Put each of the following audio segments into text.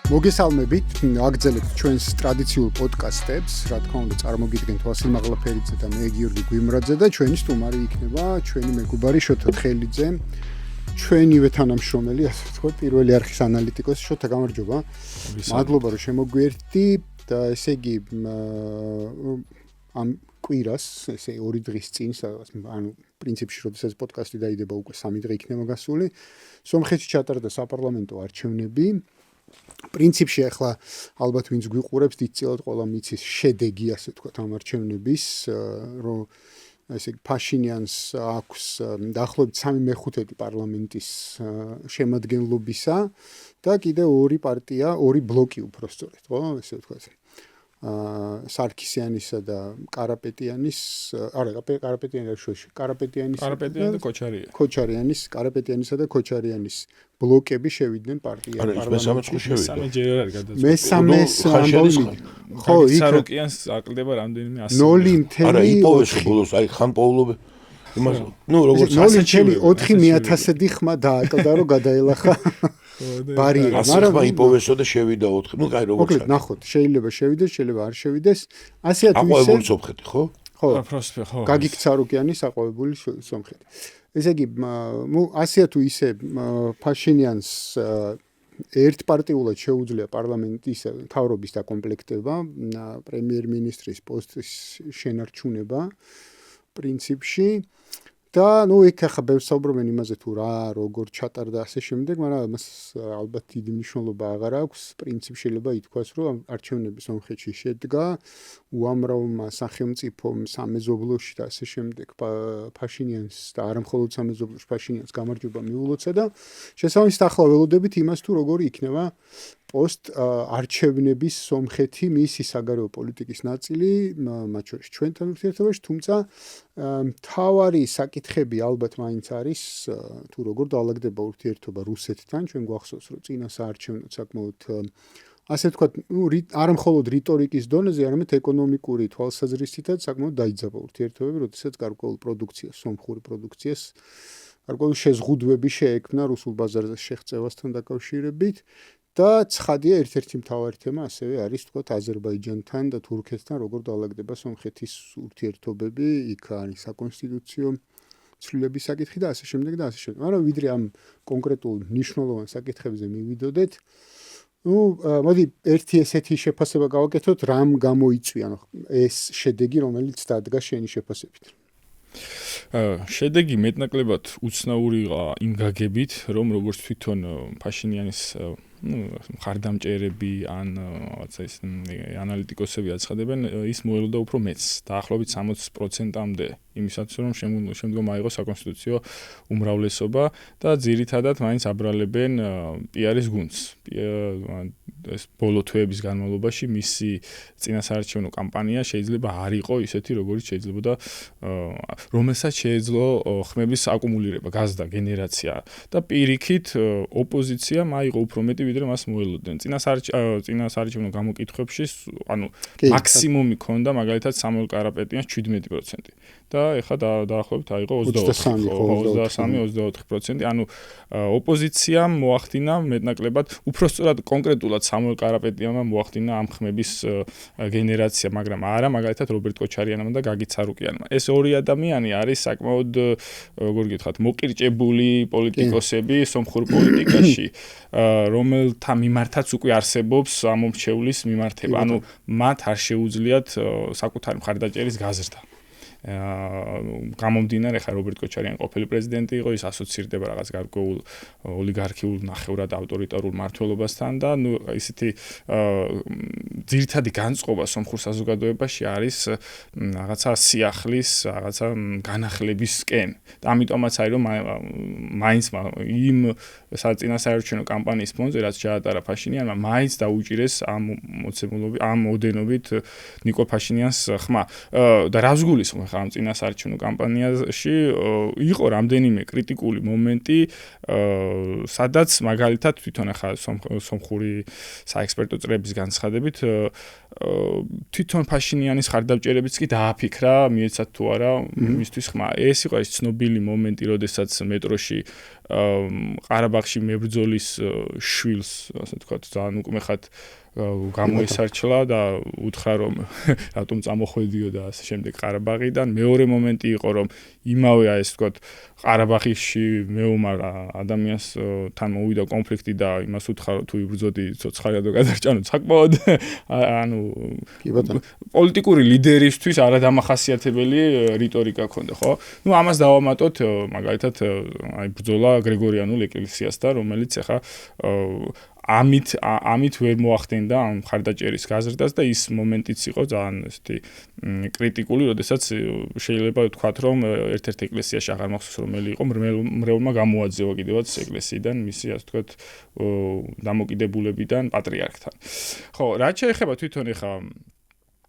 მოგესალმებით, აგრძელებთ ჩვენს ტრადიციულ პოდკასტებს, რა თქმა უნდა, წარმოგიდგენთ ვასილ მაღლაფერიძე და მე გიორგი გვიმრაძე და ჩვენი სტუმარი იქნება ჩვენი მეგობარი შოთა თხელიძე, ჩვენივე თანამშრომელი, ასე ვთქვათ, პირველი არხის ანალიტიკოსი. შოთა, გამარჯობა. მადლობა, რომ შემოგვიერთდი და ესე იგი ამ კვირას, ესე 2 დღის წინ, ანუ პრინციპში, როდესაც პოდკასტი დაიდება, უკვე 3 დღე იქნება გასული, სომხეთში ჩატარდა საპარლამენტო არჩევნები. პრინციპში ახლა ალბათ ვინც გვიყურებს დიდწილად ყველა მიცის შედეგი, ასე ვთქვათ, ამ არჩევნების, რომ ესე ფაშინიანს აქვს დაახლოებით 3/5 პარლამენტის შემადგენლობისა და კიდე 2 პარტია, 2 ბლოკი უბრალოდ, ხო, ესე ვთქვათ. სარქისიანისა და კარაპეტიანის, კარაპეტიანისა და ქოჩარიანის ბლოკები შევიდნენ პარლამენტში. მესამე ხო, საროკიანს აკლდება რამდენიმე 100. 0.4 ხან პოულობე იმას როგორც 0.4 ხმა დააკლდა, რომ გადაელახა ბარიერი, მაგრამ იპოვესო და შევიდა 4. კაი, როგორც მოკლედ ნახოთ, შეიძლება შევიდეს, შეიძლება არ შევიდეს. ასე თუ ისე აყვავებული სომხეთი, ხო? ხო, ხო. გაგიქ საროკიანის აყვავებული სომხეთი. ესე იგი, ასე თუ ისე ფაშინიანს ერთპარტიულად შეუძლია პარლამენტის მთავრობის დაკომპლექტება, პრემიერ-მინისტრის პოსტის შენარჩუნება პრინციპში. და იქ ახლა ბევრ საუბრობენ იმაზე თუ რა, როგორ ჩატარდა ასე შემდეგ, მაგრამ ამას ალბათ დიდი მნიშვნელობა აღარ აქვს. პრინციპში შეიძლება ითქვას, რომ არჩევნები სომხეთში შედგა უამრავმა სახელმწიფომ სამეზობლოში და ასე შემდეგ ფაშინიანს და არა მხოლოდ სამეზობლოში ფაშინიანს გამარჯვება მიულოცა და შესაბამისად ახლა ველოდებით იმას თუ როგორი იქნება პოსტ არჩევნების სომხეთი მისი საგარეო პოლიტიკის ნაწილი, მათ შორის ჩვენთან ურთიერთობაში, თუმცა მთავარი საკითხები ალბათ მაინც არის თუ როგორ დაალაგდება ურთიერთობა რუსეთთან. ჩვენ გვახსოვს, რომ წინა საარჩევნო საკმაოდ ასე ვთქვათ, არა მხოლოდ რიტორიკის დონეზე, არამედ ეკონომიკური თვალსაზრისითაც საკმაოდ დაიძაბა ურთიერთობები, როდესაც გარკვეულ პროდუქციას, სომხური პროდუქციას გარკვეული შეზღუდვები შეექმნა რუსულ ბაზარზე შეღწევასთან დაკავშირებით. და ცხადია, ერთ-ერთი მთავარი თემა ასევე არის, ვთქვათ, აზერბაიჯანთან და თურქეთთან როგორ დაალაგდება სომხეთის ურთიერთობები, იქ არის საკონსტიტუციო ცვლილების საკითხი და ასე შემდეგ და ასე შემდეგ. მაგრამ ვიდრე ამ კონკრეტულ მნიშვნელოვან საკითხებზე მივიდოდეთ, მოდი ერთი ესეთი შეფასება გავაკეთოთ, რამ გამოიწვია ეს შედეგი, რომელიც დადგა შენი შეფასებით. შედეგი მეტნაკლებად უცნაურია იმ გაგებით, რომ როგორც თვითონ ფაშინიანის მხარდამჭერები ან რაღაცა ის ანალიტიკოსები აცხადებენ, ის მოელოდა უფრო მეც, დაახლოებით 60%-მდე იმისაც, რომ შემდგომ აიღო საკონსტიტუციო უმრავლესობა და ძირითადად მაინც აბრალებენ პიარის გუნდს. ეს ბოლო თვეების განმავლობაში მისი წინასაარჩევნო კამპანია შეიძლება არ იყო ისეთი, როგორც შეიძლებოდა, რომელსაც შეეძლო ხმების აკუმულირება, გაზდა, გენერაცია და პირიქით ოპოზიციამ აიღო უფრო მეტი ვიდრე მას მოელოდნენ. წინასაარჩევნო გამოკითხვებში, ანუ მაქსიმუმი ქონდა მაგალითად სამუელ კარაპეტიანს 17%. და ეხლა დაახლოებით აიღო 23-24%. ანუ ოპოზიციამ მოახდინა მეტნაკლებად, უფრო სწორად კონკრეტულად სამუელ კარაპეტიანმა მოახდინა ამ ხმების გენერაცია, მაგრამ არა მაგალითად რობერტ კოჩარიანმა და გაგი ცარუკიანმა. ეს 2 ადამიანი არის საკმაოდ, როგორ გითხრათ, მოკირჭებული პოლიტიკოსები სომხურ პოლიტიკაში, რომელთა მიმართაც უკვე არსებობს ამომრჩევლის მიმართება. ანუ მათ არ შეუძლიათ საკუთარი მხარდაჭერის გაზრდა. გამომდინარე, ხა რობერტ კოჩარიანი ყოფილი პრეზიდენტი იყო, ის ასოცირდება რაღაც გარკვეულ ოლიგარქიულ ნახევრად ავტორიტარულ მმართველობასთან და ისეთი ძირითადი განწყობა სომხურ საზოგადოებაში არის რაღაცა სიახლის, რაღაცა განახლებისკენ. და ამიტომაც არის რომ მაინც იმ წინასაარჩევნო კამპანიის ფონზე, რაც ჩაატარა ფაშინიანმა, მაინც დაუჭირეს ამ ოდენობით ნიკოლ ფაშინიანს ხმა. და რას გულისხმობ? ხა ამ წინასაარჩევნო კამპანიაში იყო რამდენიმე კრიტიკული მომენტი, სადაც მაგალითად თვითონ ხა სომხური საექსპერტო წრეების განცხადებით თვითონ ფაშინიანის ხარდამჭერებიც კი დააფიქრა, მიეცათ თუ არა მისთვის ხმა. ეს იყო ის ცნობილი მომენტი, როდესაც მეტროში ყარაბაღში მებრძოლის შვილს, ასე ვთქვათ, ძალიან უკმეხად გამოესარჩლა და უთხრა რომ რატომ წამოხვედიო და ასე შემდეგ ყარაბაღიდან. მეორე მომენტი იყო რომ იმავე ეს ვთქვათ ყარაბაღში მეომარ ადამიანს თან მოვიდა კონფლიქტი და იმას უთხრა რომ თუ იბრძოდი ცოცხალადო გადარჭანო საკმაოდ ანუ პოლიტიკური ლიდერისთვის არადამახასიათებელი რიტორიკა ქონდა, ხო? ნუ ამას დავამატოთ მაგალითად აი ბრძოლა გრიგორიანულ ეკლესიასთან, რომელიც ახლა ამით ვერ მოახდენდა ამ ხარდაჭერის გაზრდას და ის მომენტიც იყო ძალიან ესეთი კრიტიკული, როდესაც შეიძლება ვთქვათ, რომ ერთ-ერთ ეკლესიაში აღარ მახსოვს რომელი იყო, მრევლმა გამოაძევა კიდევაც ეკლესიიდან მისი ასე ვთქვათ დამოკიდებულებიდან პატრიარქთან. ხო, რაც შეეხება თვითონ ეხა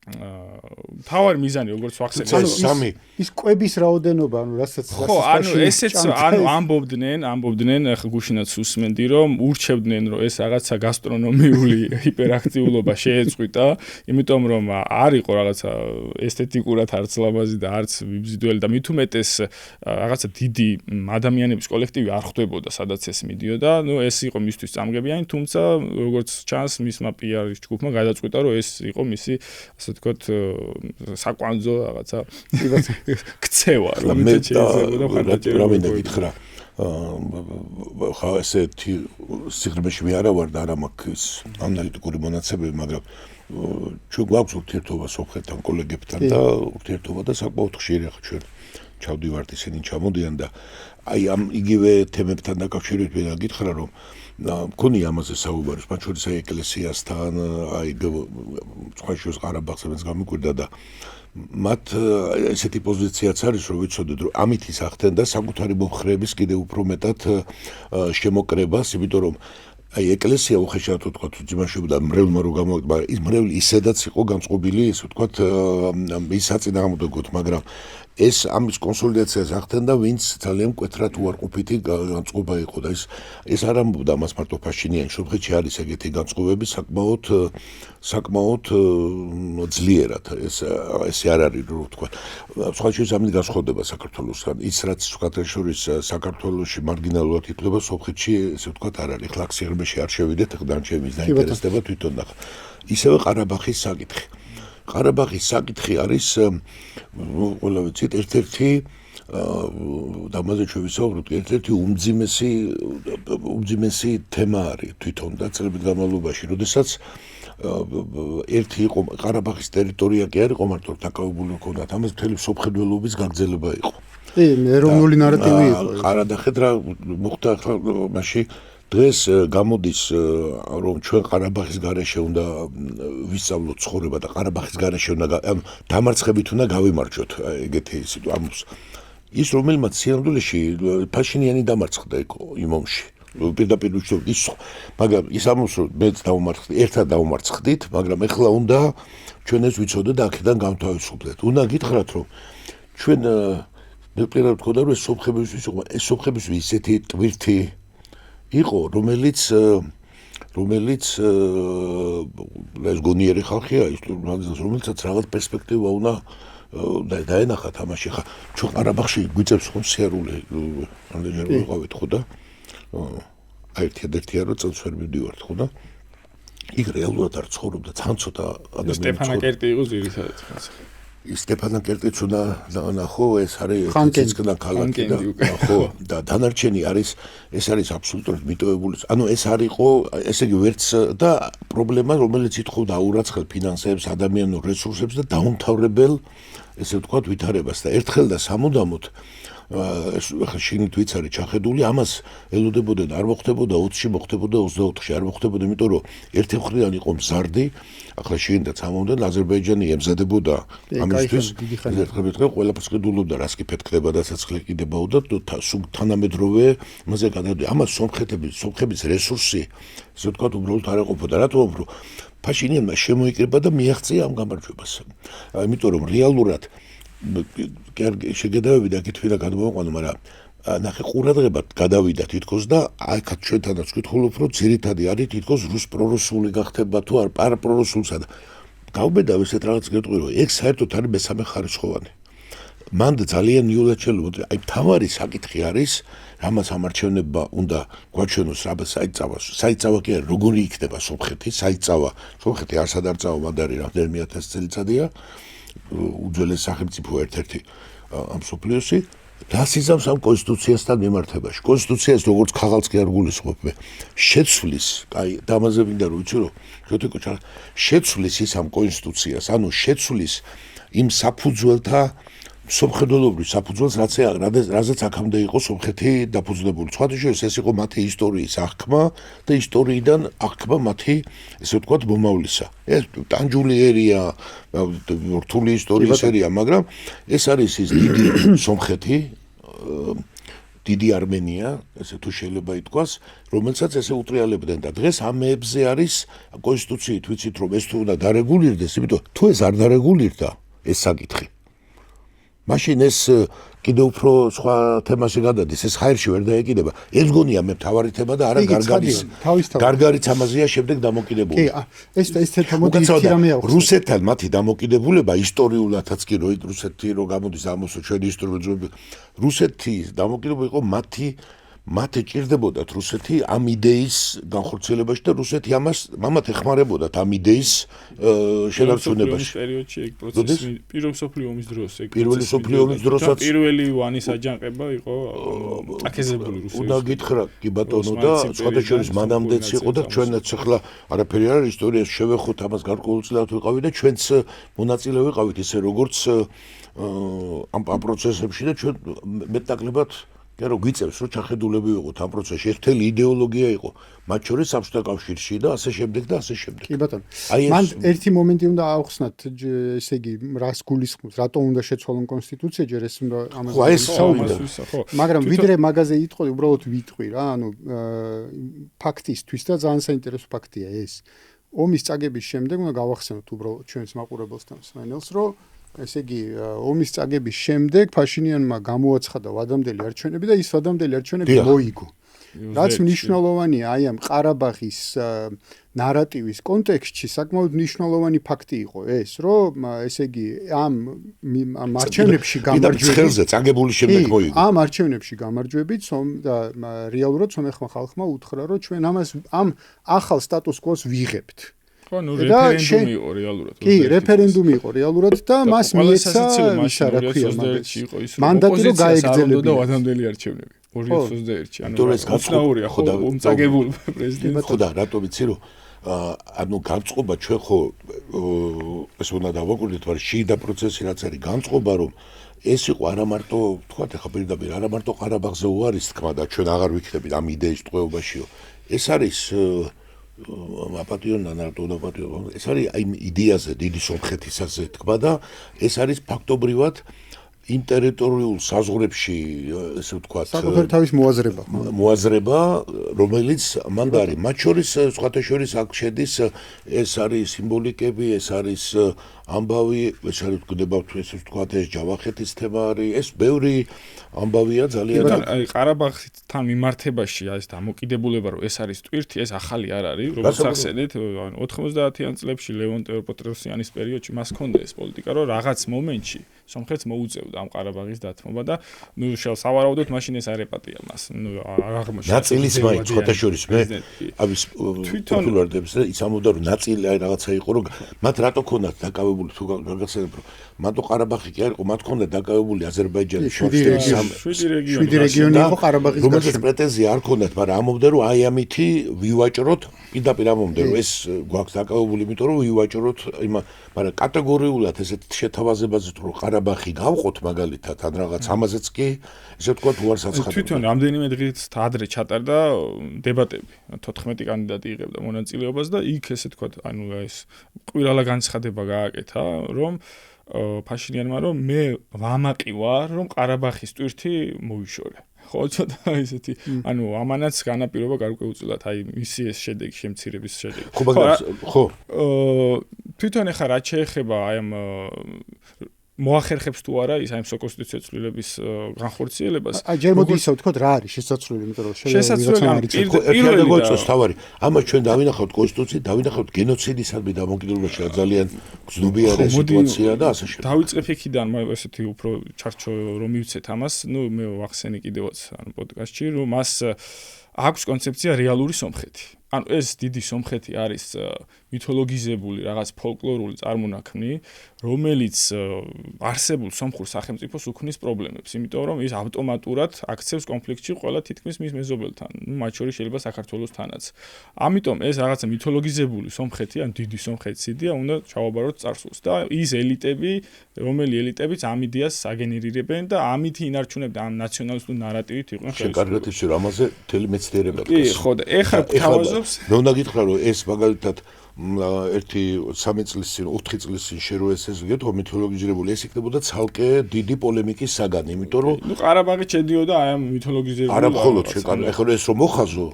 თავარი მიზანი როგორც ვახსენე ის კვების რაოდენობა ანუ რასაც ხო ანუ ესეც ანუ ამბობდნენ ახლა გუშინაც უსმენდი რომ ურჩევდნენ რომ ეს რაღაცა გასტრონომიული ჰიპერაქტიულობა შეეწყვიტა იმიტომ რომ არ იყო რაღაცა ესთეტიკურად არც ლამაზი და არც მიბზიდველი და მით უმეტეს რაღაცა დიდი ადამიანების კოლექტივი არ ხვდებოდა სადაც ეს მიდიოდა ნუ ეს იყო მისთვის წამგებიანი თუმცა როგორც ჩანს მისმა პიარის ჯგუფმა გადაწყვიტა რომ ეს იყო მისი ასე ვთქვათ საკვანძო რაღაცა ქცევა რომელიც შეიძლება ხარდაჭერა რა მინდა გითხრა ხა ესეთი სიღრმეში მე არა ვარ და არა მაქვს ანალიტიკური მონაცემები მაგრამ ჩვენ გვაქვს ურთიერთობა სოფხეთთან კოლეგებთან და ურთიერთობა და საკმაოდ ხშირია ხო ჩვენ ჩავდივართ ისინი ჩამოდიან და აი ამ იგივე თემებთან დაკავშირებით მე გითხრა რომ მქონია ამაზე საუბარი მათ შორის აი ეკლესიასთან აი სხვაშორის ყარაბაღსაც გამიკვირდა და მათ ესეთი პოზიციაც არის რომ ვიცოდეთ რომ ამით ის ახდენდა საკუთარი მომხრეების კიდევ უფრო მეტად შემოკრებას იმიტომ რომ აი ეკლესია უხეშად ვთქვათ ძიმაშობდა მრევლმა რო გამოვიდა მაგრამ ის მრევლი ისედაც იყო განწყობილი ისე ვთქვათ ის საწინააღმდეგოდ მაგრამ ეს ამის კონსოლიდაციას ახდენდა ვინც ძალიან მკვეთრად უარყოფითი განწყობა იყო და ეს არ ამბობდა მას მარტო ფაშინიანი სომხეთში არის ეგეთი განწყობები საკმაოდ ძლიერად ეს არ არის რო ვთქვათ სხვა შეიძლება ამით განსხვავდება საქართველოსთან ის რაც შორის საქართველოში მარგინალურად ითვლება სომხეთში ესე ვთქვათ არ არის ხლა სიღრმეში არ შევიდეთ დანარჩენი მის დაინტერესდება თვითონ და ისევე ყარაბაღის საკითხი ყარაბაღის საკითხი არის ყველა ვიცით ერთ-ერთი დამაზე ჩვენ ვისაუბროთ ერთ-ერთი უმძიმესი თემა არის თვითონ და წლების განმავლობაში როდესაც ერთი იყო ყარაბაღის ტერიტორია კი არ იყო მარტო დაკავებული ჰქონდათ ამას მთელი სომხეთველობის გაგრძელება იყო ეროვნული ნარატივი იყო ყარადახეთ რა მოხდა ახლა მაშინ დღეს გამოდის რომ ჩვენ ყარაბაღის გარეშე უნდა ვისწავლოთ ცხოვრება და ყარაბაღის გარეშე უნდა ანუ დამარცხებით უნდა გავიმარჯვოთ ეგეთი სიტუაცია ის რომელმაც სიამდვილეში ფაშინიანი დამარცხდა იმ ომში პირდაპირ უშუალოდ ის მაგრამ ის ამბობს რომ მეც დავმარცხდი ერთად დავმარცხდით მაგრამ ეხლა უნდა ჩვენ ეს ვიცოდეთ და აქედან გამთავისუფლდეთ უნდა გითხრათ რომ ჩვენ მე პირადად ვთქვა რომ ეს სომხებისთვის ისეთი ტვირთი იყო რომელიც ეს გონიერი ხალხია ის რომელსაც რაღაც პერსპექტივა უნდა დაენახა თამაში ხა ჩვენ ყარაბაღში გვიწევს ხომ სიარული ამდენჯერ ვიყავით ხო და ერთადერთია რომ წელს ვერ მივდივართ ხო და იქ რეალურად არ ცხოვრობდა თან ცოტა ადამიანები სტეფანაკერტი იყო ძირითადად სტეფანაკერტიც უნდა ნახო ეს არის ციცკიდან ქალაქი და ხო და დანარჩენი არის ეს არის აბსოლუტურად მიტოვებული ანუ ეს არისო ესე იგი ვერც და პრობლემა რომელიც ითხოვდა აურაცხელ ფინანსებს ადამიანურ რესურსებს და დაუმთავრებელ ესე ვთქვათ ვითარებას და ერთხელ და სამუდამოდ ახლა შინით ვიც არის ჩახედული ამას ელოდებოდა და არ მოხდებოდა 20-ში მოხდებოდა 24-ში არ მოხდებოდა იმიტომ რომ ერთი მხრიდან იყო მზარდი ახლა შინით ამომდენ აზერბაიჯანი ემზადებოდა ამისთვის ერთხელ ყველაფერს ყიდულობდა რას კი ფეთქდება და საცხოვრე კიდებაოდა თანამედროვე მასე გადავიდა ამას სომხების რესურსი ესე ვთქვათ უბრალოდ არ ეყოფოდა რატომ რომ ფაშინიანმა შემოიკრება და მიაღწია ამ გამარჯვებას იმიტომ რომ რეალურად შეგედავები და კითხვი და გადმოვაყვანო, მაგრამ ნახე ყურადღებად გადავიდა თითქოს და აქაც ჩვენთანაც ვკითხულობ, რომ ძირითადი არის თითქოს პრორუსული გახდება თუ არ პარაპრორუსულსა და გავბედავ ესეთ რაღაც გეტყვი, რომ ეგ საერთოდ არის მესამე ხარისხოვანი. მან ძალიან იოლად შეიძლება, აი თავარი საკითხი არის, რამაც ამარჩევნებმა უნდა გვაჩვენოს რა საიტწავა კი არის, როგორი იქნება სომხეთი, სომხეთი არსად არ წავა, მანდ არის რამდენიმე 1000 წელიწადია, უძველეს სახელმწიფო ერთ-ერთი ამ სოფლიოსი. რას იზამს ამ კონსტიტუციასთან მიმართებაში? კონსტიტუციას როგორც ქაღალდს კი არ გულისხმობ მე. შეცვლის, აი, დამაზე მინდა რომ ვიცი რომ ჯოთიკო შეცვლის ის ამ კონსტიტუციას, ანუ შეცვლის იმ საფუძველთა სომხეთოლოგიის საფუძველს, რაზეც აქამდე იყო სომხეთი დაფუძნებული. სხვათა შორის ეს იყო მათი ისტორიის აღქმა და ისტორიიდან აღქმა მათი, ესე ვთქვათ, მომავლისა. ეს ტანჯული ერია, რთული ისტორიის ერია, მაგრამ ეს არის ის დიდი სომხეთი, დიდი არმენია, ესე თუ შეიძლება ითქვას, რომელსაც ესე უტრიალებდნენ და დღეს ამ მეებზე არის კონსტიტუციით ვიცით რომ ეს თუ უნდა დარეგულირდეს, იმიტომ თუ ეს არ დარეგულირდა, ეს საკითხი მაშინ ეს კიდე უფრო სხვა თემაში გადადის, ეს ხაერში ვერ დაეკიდება. ეს გონია მე მთავარი თემა და არა გარგარიც ამაზეა შემდეგ დამოკიდებული. კი, ეს თემა რამე აქვს. რუსეთთან მათი დამოკიდებულება ისტორიულადაც კი რუსეთი რო გამოდის ამოსო ჩვენი ისტორიული ძროები. რუსეთის დამოკიდებულება იყო მათი ჭირდებოდათ რუსეთი ამ იდეის განხორციელებაში და რუსეთი ამათ ეხმარებოდათ ამ იდეის შენარჩუნებაში. პერიოდში ეგ პროცესი პირველ მსოფლიო ომის დროს პირველი მსოფლიო ომის დროსაც პირველი ვანის აჯანყება იყო აკეზებული რუსეთის. უნდა გითხრა კი ბატონო და სხვათა შორის მანამდეც იყო და ჩვენაც ახლა არაფერი არ არის ისტორიაში შევეხოთ ამას გარკვეულწილად ვიყავით და ჩვენც მონაწილე ვიყავით ისე როგორც ამ პროცესებში და ჩვენ მეტნაკლებად კი რომ გვიწევს რომ ჩახედულები ვიყოთ ამ პროცესში. ეს მთელი იდეოლოგია იყო მათ შორის საბჭოთა კავშირში და ასე შემდეგ და ასე შემდეგ. კი ბატონო. მან ერთი მომენტი უნდა ავხსნათ, ესე იგი, რას გულისხმობს, რატომ უნდა შეცვალონ კონსტიტუცია, ჯერ ეს უნდა ამაზე ხო. მაგრამ ვიდრე მაგაზე იტყვი, უბრალოდ ვიტყვი რა, ანუ ფაქტისთვის და ძალიან საინტერესო ფაქტია ეს. ომის წაგების შემდეგ უნდა გავახსენოთ უბრალოდ ჩვენს მაყურებელსთან სმენელს, რომ ესე იგი, ომის წაგების შემდეგ ფაშინიანმა გამოაცხადა ვადამდელი არჩევნები და ის ვადამდელი არჩევნები მოიგო. რაც მნიშვნელოვანია აი ამ ყარაბაღის ნარატივის კონტექსტში, საკმაოდ მნიშვნელოვანი ფაქტი იყო ეს, რომ ესე იგი ამ არჩევნებში გამარჯვებით წაგებული შემდეგ მოიგო. ამ არჩევნებში გამარჯვებით და რეალურად სომეხმა ხალხმა უთხრა, რომ ჩვენ ამ ახალ სტატუს კვოს ვიღებთ. ხო, ნუ რეფერენდუმი იყო რეალურად. კი, რეფერენდუმი იყო რეალურად და მას მიეცა ისა რა ქვია მანდატი რომ გაეგრძელებინა და ვადამდელი არჩევნები 2021-ში. ანუ გაცნაურია ხო წაგებულ პრეზიდენტს. ხო და რატო ვიცი რომ ანუ განწყობა ჩვენ ხო ეს უნდა დავაკვირდეთ, მაგრამ შიდა პროცესი რაც არის განწყობა რომ ეს იყო არა მარტო თქვათ ახლა პირდაპირ არა მარტო ყარაბაღზე უარის თქმა და ჩვენ აღარ ვიქნებით ამ იდეის ტყვეობაშიო. ეს არის აპატიონ ნანარტონაპატიონ ეს არის აი იდეაზე დიდი სომხეთისაზე თქმა და ეს არის ფაქტობრივად იმ ტერიტორიულ საზღვრებში ესე ვთქვათ საკუთარი თავის მოაზრება რომელიც მანდ არის მათ შორის სხვათა შორის აქ შედის ეს არის სიმბოლიკები ეს არის ამბავი ეს არის გდებავთ ესე ვთქვათ ეს ჯავახეთის თემა არის ეს ბევრი ამბავია ძალიან აი ყარაბაღთან მიმართებაში ეს დამოკიდებულება რომ ეს არის ტვირთი ეს ახალი არ არის როგორც ახსენეთ 90-იან წლებში ლევონ ტროპოტროსიანის პერიოდში მას ჰქონდა ეს პოლიტიკა რომ რაღაც მომენტში სომხეთს მოუწევდა ამ ყარაბაღის დათმობა და ნუ სავარაუდოდ მაშინ ეს არ ეპატია მას ნუ აღმოჩნდა ნაწილის მაინც ხოთა შორის მე ამის პოპულარდებს და იცამოდა რომ ნაწილი აი რაღაცა იყო რომ მათ რატო ქონდათ დაკავებული თუ გაგაცნობ რომ მათო ყარაბაღი კი არ იყო მათ ქონდა დაკავებული აზერბაიჯანის 7 რეგიონი იყო ყარაბაღის გარშემო რომელსაც პრეტენზია არ ქონდათ მაგრამ ამობდა რომ აი ამითი ვივაჭროთ პირდაპირ ამობდა რომ ეს გვაქვს დაკავებული იმიტომ რომ ვივაჭროთ მაგრამ კატეგორიულად ესეთ შეთავაზებაზე თუ ყარაბაღი გავყოთ მაგალითად ან რაღაც ამაზეც კი ესე ვთქვათ უარს აცხადებდა თვითონ რამდენიმე დღით ადრე ჩატარდა დებატები 14 კანდიდატი იღებდა მონაწილეობას და იქ ესე ვთქვათ ანუ ეს ყვირალა განცხადება გააკეთა რომ ფაშინიანმა რომ მე ვამაყი ვარ რომ ყარაბაღის ტვირთი მოიშორე ხო ცოტა ისეთი ანუ ამანაც განაპირობა გარკვეულწილად აი მისი ეს შედეგი შემცირების შედეგი ხო თვითონ ახლა რაც შეეხება აი ამ მოახერხებს თუ არა ის აი საკონსტიტუციო ცვლილების განხორციელებას. აი ჯერ მოდი ისე ვთქვათ რა არის შესაძლებელი, იმიტომ რომ პირველი გოწოს თავარი. ამას ჩვენ დავინახავთ კონსტიტუცია, დავინახავთ გენოციდისადმი დამოკიდებულებაში ძალიან გზნობიარე სიტუაცია და ასე შემდეგ. დავიწყებ იქიდან, ესეთი უფრო ჩარჩო რომ მივცეთ ამას, მე ვახსენე კიდევაც პოდკასტში, რომ მას აქვს კონცეფცია რეალური სომხეთი. ანუ ეს დიდი სომხეთი არის მითოლოგიზებული რაღაც ფოლკლორული წარმონაქმნი, რომელიც არსებულ სომხურ სახელმწიფოს უქმნის პრობლემებს, იმიტომ რომ ის ავტომატურად აქცევს კონფლიქტში ყველა თითქმის მის მეზობელთან, მათ შორის შეიძლება საქართველოსთანაც. ამიტომ ეს რაღაცა მითოლოგიზებული სომხეთი, ან დიდი სომხეთის იდეა უნდა ჩავაბაროთ წარსულს და ის ელიტები, რომელი ელიტებიც ამ იდეას აგენერირებენ და ამით ინარჩუნებენ ამ ნაციონალისტურ ნარატივით იყვნენ ხელისუფლება. კარგად ის რომ ამაზე მთელი მეცნიერება კი, ხო და ეხლა თავაზობს მე უნდა გითხრა რომ ეს მაგალითად ერთი 3 წლის წინ 4 წლის წინ შეროესეს ვიგეთ რომ მითოლოგიზირებული ეს იქნებოდა ცალკე დიდი პოლემიკის საგანი, იმიტომ რომ ნუ ყარაბაღი შედიოდა აი ამ მითოლოგიზირებული არა მხოლოდ ეხლა ეს რომ მოხაზო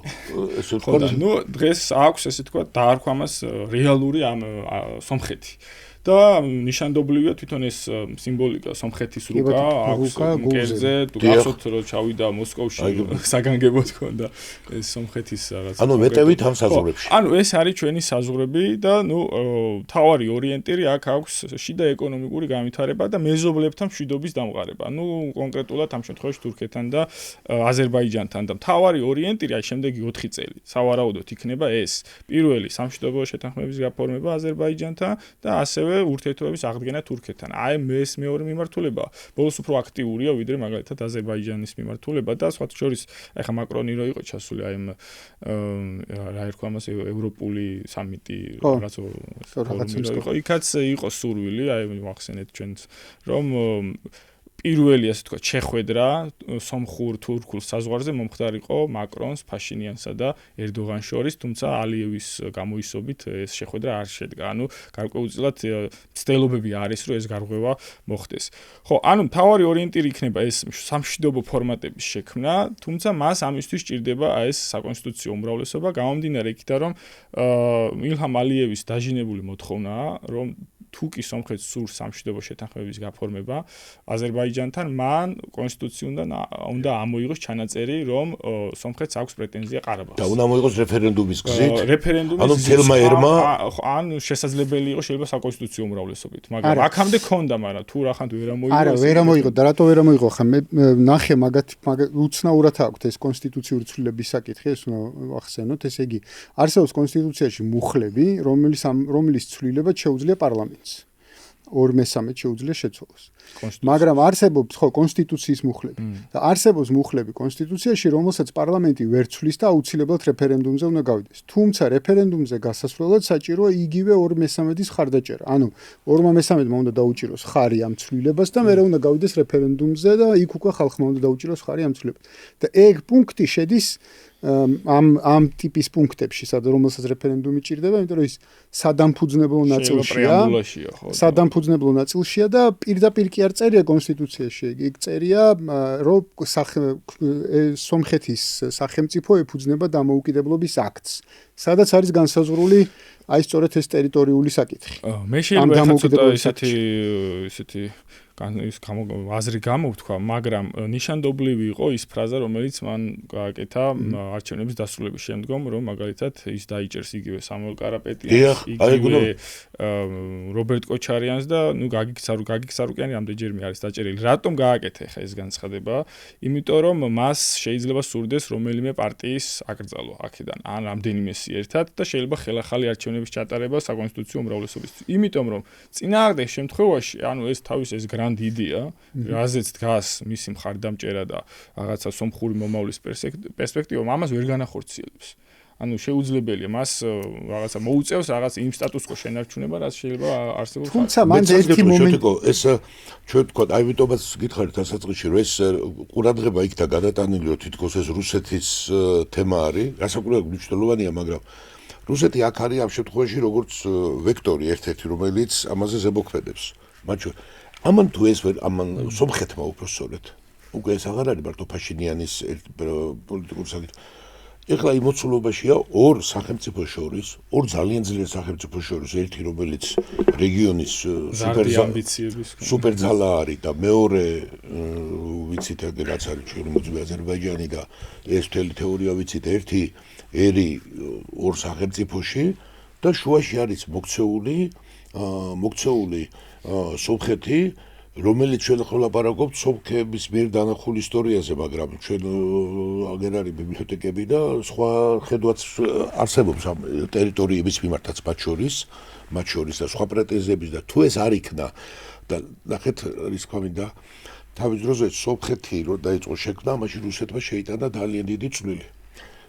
ესე თქვა ნუ დღეს აქვს ესე თქვა დაარქვა მას რეალური ამ სომხეთი და ნიშანდობლივია თვითონ ეს სიმბოლიკა სომხეთის რუკა აქვს კერძზე თუ გახსოვთ რომ ჩავიდა მოსკოვში საგანგებოდ ქონდა ეს სომხეთის რაღაც ანუ მეტევით ამ საზღვრებში ანუ ეს არის ჩვენი საზღვრები და ნუ თავარი ორიენტირი აქ აქვს შიდა ეკონომიკური განვითარება და მეზობლებთან მშვიდობის დამყარება ნუ კონკრეტულად ამ შემთხვევაში თურქეთთან და აზერბაიჯანთან და თავარი ორიენტირი აი შემდეგი 4 წელი სავარაუდოდ იქნება ეს პირველი სამშვიდობო შეთანხმების გაფორმება აზერბაიჯანთან და ასევე ურთიერთობების აღდგენა თურქეთთან. აი ეს მეორე მიმართულება ბოლოს უფრო აქტიურია ვიდრე მაგალითად აზერბაიჯანის მიმართულება და სხვათა შორის ეხა მაკრონი რო იყო ჩასული აი რა ერქვა მას ევროპული სამიტი რაღაც იყო იქაც იყო სურვილი აი ვახსენეთ ჩვენც რომ პირველი ასე თქვა შეხვედრა სომხურ თურქულ საზღვარზე მომხდარიყო მაკრონს, ფაშინიანსა და ერდოღანს შორის, თუმცა ალიევის გამოისობით ეს შეხვედრა არ შედგა. ანუ გარკვეულწილად ცდილობები არის, რომ ეს გარღვევა მოხდეს. ხო, ანუ მთავარი ორიენტირი იქნება ეს სამშვიდობო ფორმატების შექმნა, თუმცა მას ამისთვის სჭირდება ეს საკონსტიტუციო უმრავლესობა, გამომდინარე იქიდან, რომ ილჰამ ალიევის დაჟინებული მოთხოვნაა, რომ თუკი სომხეთს სურს სამშვიდობო შეთანხმების გაფორმება აზერბაიჯანთან, მან კონსტიტუციიდან უნდა ამოიღოს ჩანაწერი, რომ სომხეთს აქვს პრეტენზია ყარაბაღზე. და უნდა ამოიღოს რეფერენდუმის გზით. ანუ თელმა ერმა ან შესაძლებელი იყო შეიძლება საკონსტიტუციო უმრავლესობით, მაგრამ აქამდე ქონდა, მაგრამ თუ რახან ვერ ამოიღო. არა, ვერ ამოიღო და რატო ვერ ამოიღო? ხა მე ნახე მაგათი უცნაურად აქვს ეს კონსტიტუციური ცვლილების საკითხი, ეს უნდა ვახსენოთ, ესე იგი არსებობს კონსტიტუციაში მუხლები, რომლის ცვლილებაც შეუძლია პარლამენტს. 2/3 შეუძლია შეცვალოს. მაგრამ არსებობს ხო კონსტიტუციის მუხლები და არსებობს მუხლები კონსტიტუციაში, რომელსაც პარლამენტი ვერ ცვლის და აუცილებლად რეფერენდუმზე უნდა გავიდეს. თუმცა რეფერენდუმზე გასასვლელად საჭიროა იგივე 2/3 ხარდაჭერა. ანუ 2/3-მა უნდა დაუჭიროს ხარი ამ ცვლილებას და მერე უნდა გავიდეს რეფერენდუმზე და იქ უკვე ხალხმა უნდა დაუჭიროს ხარი ამ ცვლილებას. და ეგ პუნქტი შედის ამ ტიპის პუნქტებში, რომელსაც რეფერენდუმი ჭირდება, იმიტომ რომ ის სადამფუძნებლო ნაწილშია. სადამფუძნებლო ნაწილშია და პირდაპირ კი არ წერია კონსტიტუციაში. იქ წერია, რომ სომხეთის სახელმწიფო ეფუძნება დამოუკიდებლობის აქტს, სადაც არის განსაზღვრული აი სწორედ ეს ტერიტორიული საკითხი. მე შეიძლება ისეთი ის აზრი გამოვთქვა, მაგრამ ნიშანდობლივი იყო ის ფრაზა, რომელიც მან გააკეთა არჩევნების დასრულების შემდგომ, რომ მაგალითად ის დაიჭერს იგივე სამუელ კარაპეტიანს, იგივე რობერტ კოჩარიანს და ნუ გაგიქცარუკიანი ამდენჯერმე არის დაჭერილი. რატომ გააკეთა ხა ეს განცხადება? იმიტომ რომ მას შეიძლება სურდეს რომელიმე პარტიის აკრძალვა აქედან, ან რამდენიმესი ერთად და შეიძლება ხელახალი არჩევნების ჩატარება საკონსტიტუციო უმრავლესობისთვის. იმიტომ რომ წინააღმდეგ შემთხვევაში, ანუ ეს თავის ეს გრანდ იდეა, რაზეც დგას მისი მხარდამჭერა და რაღაცა სომხური მომავლის პერსპექტივა, ამას ვერ განახორციელებს. ანუ შეუძლებელია მას რაღაცა მოუწევს რაღაც იმ სტატუს-კვო შენარჩუნება, რაც შეიძლება არსებობს. თუმცა მან ერთი მომენტი ეს ჩვენ თქვა, აი ვიტომაც გითხარით დასაწყისში, რომ ეს ყურადღება იქთა გადატანილი, რომ თითქოს ეს რუსეთის თემა არის, გასაკუთრებით მნიშვნელოვანია, მაგრამ რუსეთი აქ არის ამ შემთხვევაში როგორც ვექტორი ერთ-ერთი, რომელიც ამაზე ზემოქმედებს. მათ შორის ამან თუ ეს ამან სომხეთმა უბრალოდ უკვე ეს აღარ არის მარტო ფაშინიანის პოლიტიკურ საკითხი. ეხლა იმოცულობაშია ორ სახელმწიფოს შორის, ორ ძალიან ძლიერ სახელმწიფოს შორის, ერთი რომელიც რეგიონის სუპერძალა არის და მეორე ვიცით რაც არის ჩვენი მოძღვე აზერბაიჯანი და ეს მთელი თეორია ვიცით ერთი ერი ორ სახელმწიფოში და შუაში არის მოქცეული სომხეთი რომელიც ჩვენ ახლა ვლაპარაკობთ სომხების მიერ დანახულ ისტორიაზე, მაგრამ ჩვენ აგერ არის ბიბლიოთეკები და სხვა ხედვაც არსებობს ამ ტერიტორიების მიმართაც მათ შორის და სხვა პრეტენზიების და თუ ეს არ იქნა და ნახეთ რის თქვა მინდა თავის დროზე სომხეთი რო დაიწყო შექმნა, მაშინ რუსეთმა შეიტანა ძალიან დიდი წვლილი.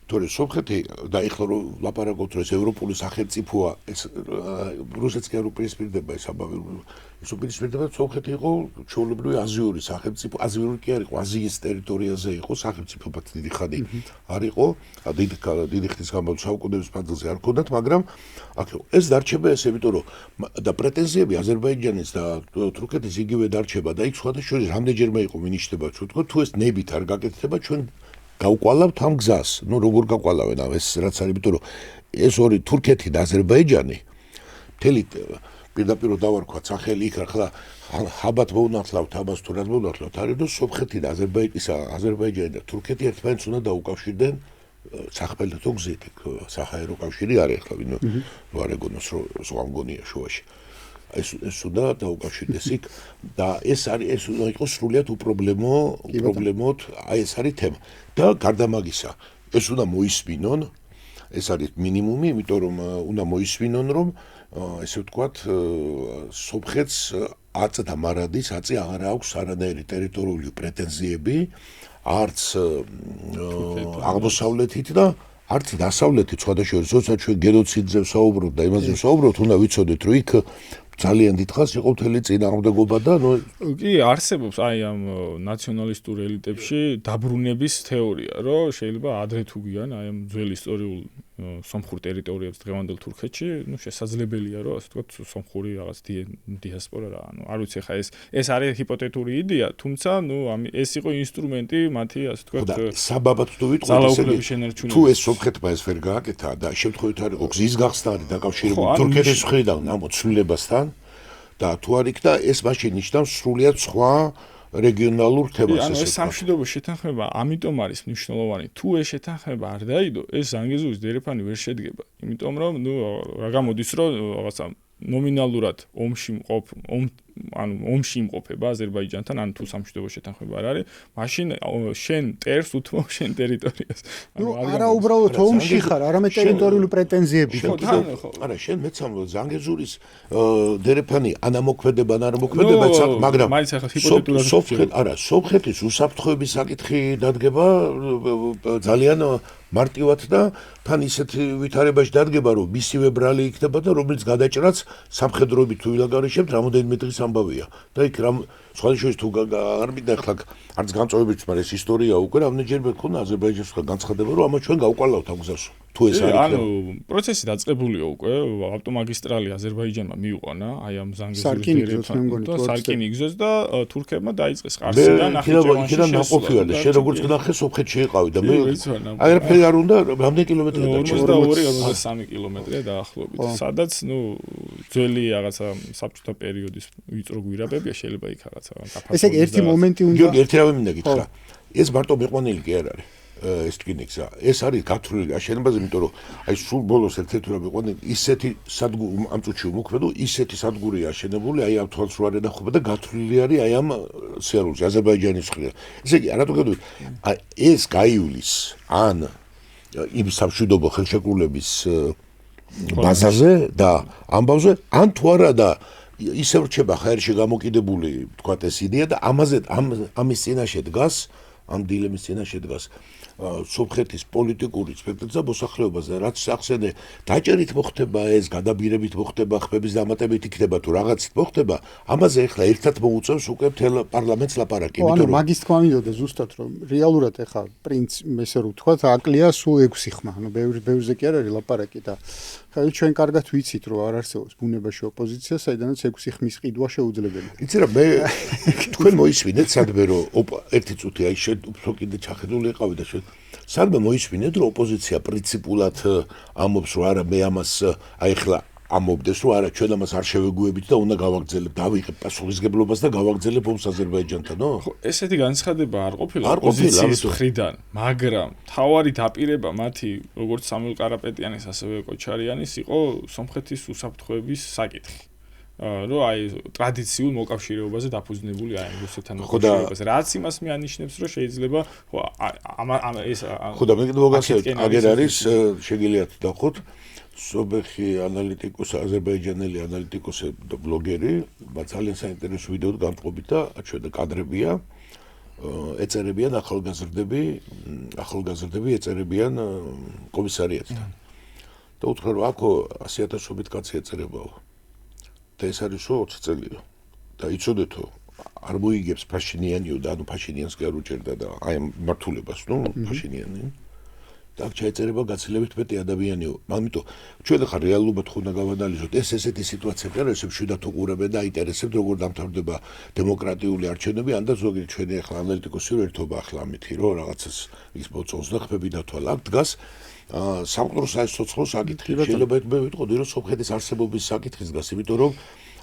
თორე სომხეთი და ეხლა რო ლაპარაკობთ რომ ეს ევროპული სახელმწიფოა, ეს რუსეთს კი არ უპირისპირდება ეს ამბავი. ეს უპირისპირდება სომხეთი იყო ჩვეულებრივი აზიური სახელმწიფო, აზიური კი არ იყო, აზიის ტერიტორიაზე იყო სახელმწიფოებად დიდი ხანი არ იყო, დიდი ხნის განმავლობაში საუკუნეების მანძილზე არ ჰქონდათ, მაგრამ აქ ეს დარჩება ესე, იმიტომ რომ და პრეტენზიები აზერბაიჯანის და თურქეთის იგივე დარჩება და იქ სხვადასხვა შორის რამდენჯერმე იყო მინიშნება, თუ ეს ნებით არ გაკეთდება, ჩვენ გავყვალავთ ამ გზას. ნუ როგორ გავყვალავენ ეს რაც არის, იმიტომ რომ ეს ორი თურქეთი და აზერბაიჯანი მთელი პირდაპირ დავარქვათ სახელი იქ ახლა ხაბათ მოუნათლავთ ამას თუ რაც მოუნათლავთ არის რომ სომხეთი და აზერბაიჯანი და თურქეთი ერთმანეთს უნდა დაუკავშირდნენ სახმელეთო გზით საჰაერო კავშირი არის ახლა ვინო არ ეგონოს რომ სხვა მგონია შუაში ეს უნდა დაუკავშირდეს იქ და ეს უნდა იყოს სრულიად უპრობლემოდ აი ეს არის თემა და გარდა მაგისა ეს უნდა მოისმინონ ეს არის მინიმუმი იმიტომ რომ უნდა მოისმინონ რომ ესე ვთქვათ სომხეთს აწ და მარადის აწი აღარ აქვს არანაირი ტერიტორიული პრეტენზიები არც აღმოსავლეთით და არც დასავლეთით სხვადასხვა როცა ჩვენ გენოციდზე ვსაუბრობთ და იმაზე ვსაუბრობთ უნდა ვიცოდეთ რომ იქ ძალიან დიდხანს იყო მთელი წინააღმდეგობა და კი არსებობს აი ამ ნაციონალისტურ ელიტებში დაბრუნების თეორია რომ შეიძლება ადრე თუ გიან აი ამ ძველ ისტორიულ სომხურ ტერიტორიებს დღევანდელ თურქეთში ნუ შესაძლებელია რომ ასე ვთქვათ სომხური რაღაც დიასპორა რა ანუ არ ვიცი ხა ეს არის ჰიპოთეტური იდეა თუმცა ნუ ეს იყო ინსტრუმენტი მათი ასე ვთქვათ საბაბად თუ ვიტყვით თუ ეს სომხეთმა ეს ვერ გააკეთა და შემთხვევით არ იყო გზის გახსნა არის დაკავშირებული თურქეთის მხრიდან ამ ცვლილებასთან და თუ არ იქნა ეს მაშინ ნიშნავს სრულიად სხვა რეგიონალურ თემას ანუ ეს სამშვიდობო შეთანხმება ამიტომ არის მნიშვნელოვანი თუ ეს შეთანხმება არ დაიდო ეს ზანგეზურის დერეფანი ვერ შედგება იმიტომ რომ ნუ რა გამოდის რომ რაღაცა ნომინალურად ომში იმყოფება აზერბაიჯანთან ან თუ სამშვიდობო შეთანხმება არ არის მაშინ შენ ტერს უთმობ შენ ტერიტორიას ანუ არა უბრალოდ ომში ხარ არამედ ტერიტორიული პრეტენზიები არა შენ მეცამ ზანგეზურის დერეფანი ანამოქმედება ან არ მოქმედება მაგრამ სომხეთის უსაფრთხოების საკითხი დადგება ძალიან მარტივად და თან ისეთ ვითარებაში დადგება რომ მისივე ბრალი იქნება და რომელიც გადაჭრაც სამხედროებით თუ ვილაგარიშებთ რამოდენიმე დღის ამბავია და იქ რამ სხვადასხვა თუ არ მინდა ახლა არც გამწვევებით მაგრამ ეს ისტორია უკვე რამდენჯერმე ქონდა აზერბაიჯანს განცხადება რომ ამა ჩვენ გავყვალავთ ამ გზას თუ ეს არის ანუ პროცესი დაწყებულია უკვე ავტომაგისტრალი აზერბაიჯანმა მიუყვანა აი ამ ზანგეზურის და თურქებმა დაიწყეს ყარსიდან ნახიჩევანში ნაყოფია და შენ როგორც გნახე სომხეთში იყავი და მე აერფერი არ უნდა რამდენი კილომეტრია დარჩა 42-43 კილომეტრია დაახლოებით სადაც ნუ ძველი რაღაცა საბჭოთა პერიოდის ვიწრო გვირაბებია შეიძლება იქ რაღაცა გაფართოდეს ესე ერთი მომენტი უნდა ერთი რამე მინდა გითხრა ეს მარტო მიყვანილი კი არ არის ეს ტკინი გზა ეს არის გათვლილი აშენებაზე იმიტომ რომ აი სულ ბოლოს ერთ-ერთი რამე მიყვანილი ისეთი სადგური ამ წუთში უმოქმედო ისეთი სადგურია აშენებული აი ამ თვალს რო არ ენახება და გათვლილი არის აი ამ სიარულში აზერბაიჯანის მხრიდან ესე იგი რატო გადავიდეთ აი ეს გაივლის ან იმ სამშვიდობო ხელშეკრულების ბაზაზე და ამბავზე ან თუ არა და ისევ რჩება ხაერში გამოკიდებული თქვა ეს იდეა და ამის წინაშე დგას ამ დილემის წინაშე დგას სომხეთის პოლიტიკური სპექტრზე მოსახლეობაზე რაც ახსენე დაჭერით მოხდება ეს გადაბირებით მოხდება ხმების დამატებით იქნება თუ რაღაცით მოხდება ამაზე ახლა ერთად მოუწევს უკვე მთელ პარლამენტს ლაპარაკი იმიტომ რომ მაგის თქვა მინდოდა ზუსტად რომ რეალურად ახლა პრინციპ ესე რომ ვთქვა აკლია სულ 6 ხმა ანუ ბევრზე კი არ არის ლაპარაკი და ხა ჩვენ კარგად ვიცით რომ არ არსებობს ბუნებაში ოპოზიცია საიდანაც 6 ხმის ყიდვა შეუძლებელია იცი რა მე თქვენ მოისმინეთ სადმე რომ ერთი წუთი აი შენ უფრო კიდე ჩახედული იყავი და შენ სადმე მოისმინეთ, რომ ოპოზიცია პრინციპულად ამობს, რომ არა მე ამას აი ხლა ამობდეს, რომ არა ჩვენ ამას არ შევეგუებით და უნდა გავაგრძელებთ, დავიღებ პასუხისგებლობას და გავაგრძელებ ომს აზერბაიჯანთან, ხო? ესეთი განცხადება არ ყოფილა ოპოზიციის მხრიდან, მაგრამ თავარი დაპირება მათი, როგორც სამუელ კარაპეტიანის, ასევე კოჩარიანის იყო სომხეთის უსაფრთხოების საკითხი. რომ აი ტრადიციულ მოკავშირეობაზე დაფუძნებული აი რუსეთთან მოკავშირეობაზე. რაც იმას მეანიშნებს, რომ შეიძლება ხო ეს ხო და მე კიდევ მოგახსენებთ, აგერ არის შეგიძლიათ დავხოთ სომეხი ანალიტიკოსი, აზერბაიჯანელი ანალიტიკოსი და ბლოგერი, ძალიან საინტერესო ვიდეოდ გამწყობით და ჩვენ კადრებია, ეწერებიან ახალგაზრდები ეწერებიან კომისარიატთან. და უთხრა რომ აქ 100,000-ობით კაცი ეწერებაო. და ეს არის 20 წელიო. და იცოდეთო, არ მოიგებს ფაშინიანიო და ანუ ფაშინიანს კი არ უჭერდა და აი მართულებას, ფაშინიანი. და ჩაეწერება გაცილებით მეტი ადამიანიო. ამიტომ ჩვენ ახლა რეალობად ხო უნდა გავანალიზოთ, ეს ესეთი სიტუაცია კი არა, ეს მშვიდად უყურებენ და აინტერესებთ როგორ დამთავრდება დემოკრატიული არჩევნები, ან და ზოგი ჩვენი ახლა ანალიტიკოსი ერთობა ახლა ამითი, რომ რაღაცას ის მოწონს და ხმები დათვალა. აქ დგას სამყაროს საერთო საკითხი. შეიძლება მე ვიტყოდი, რომ სომხეთის არსებობის საკითხის დგას, იმიტომ რომ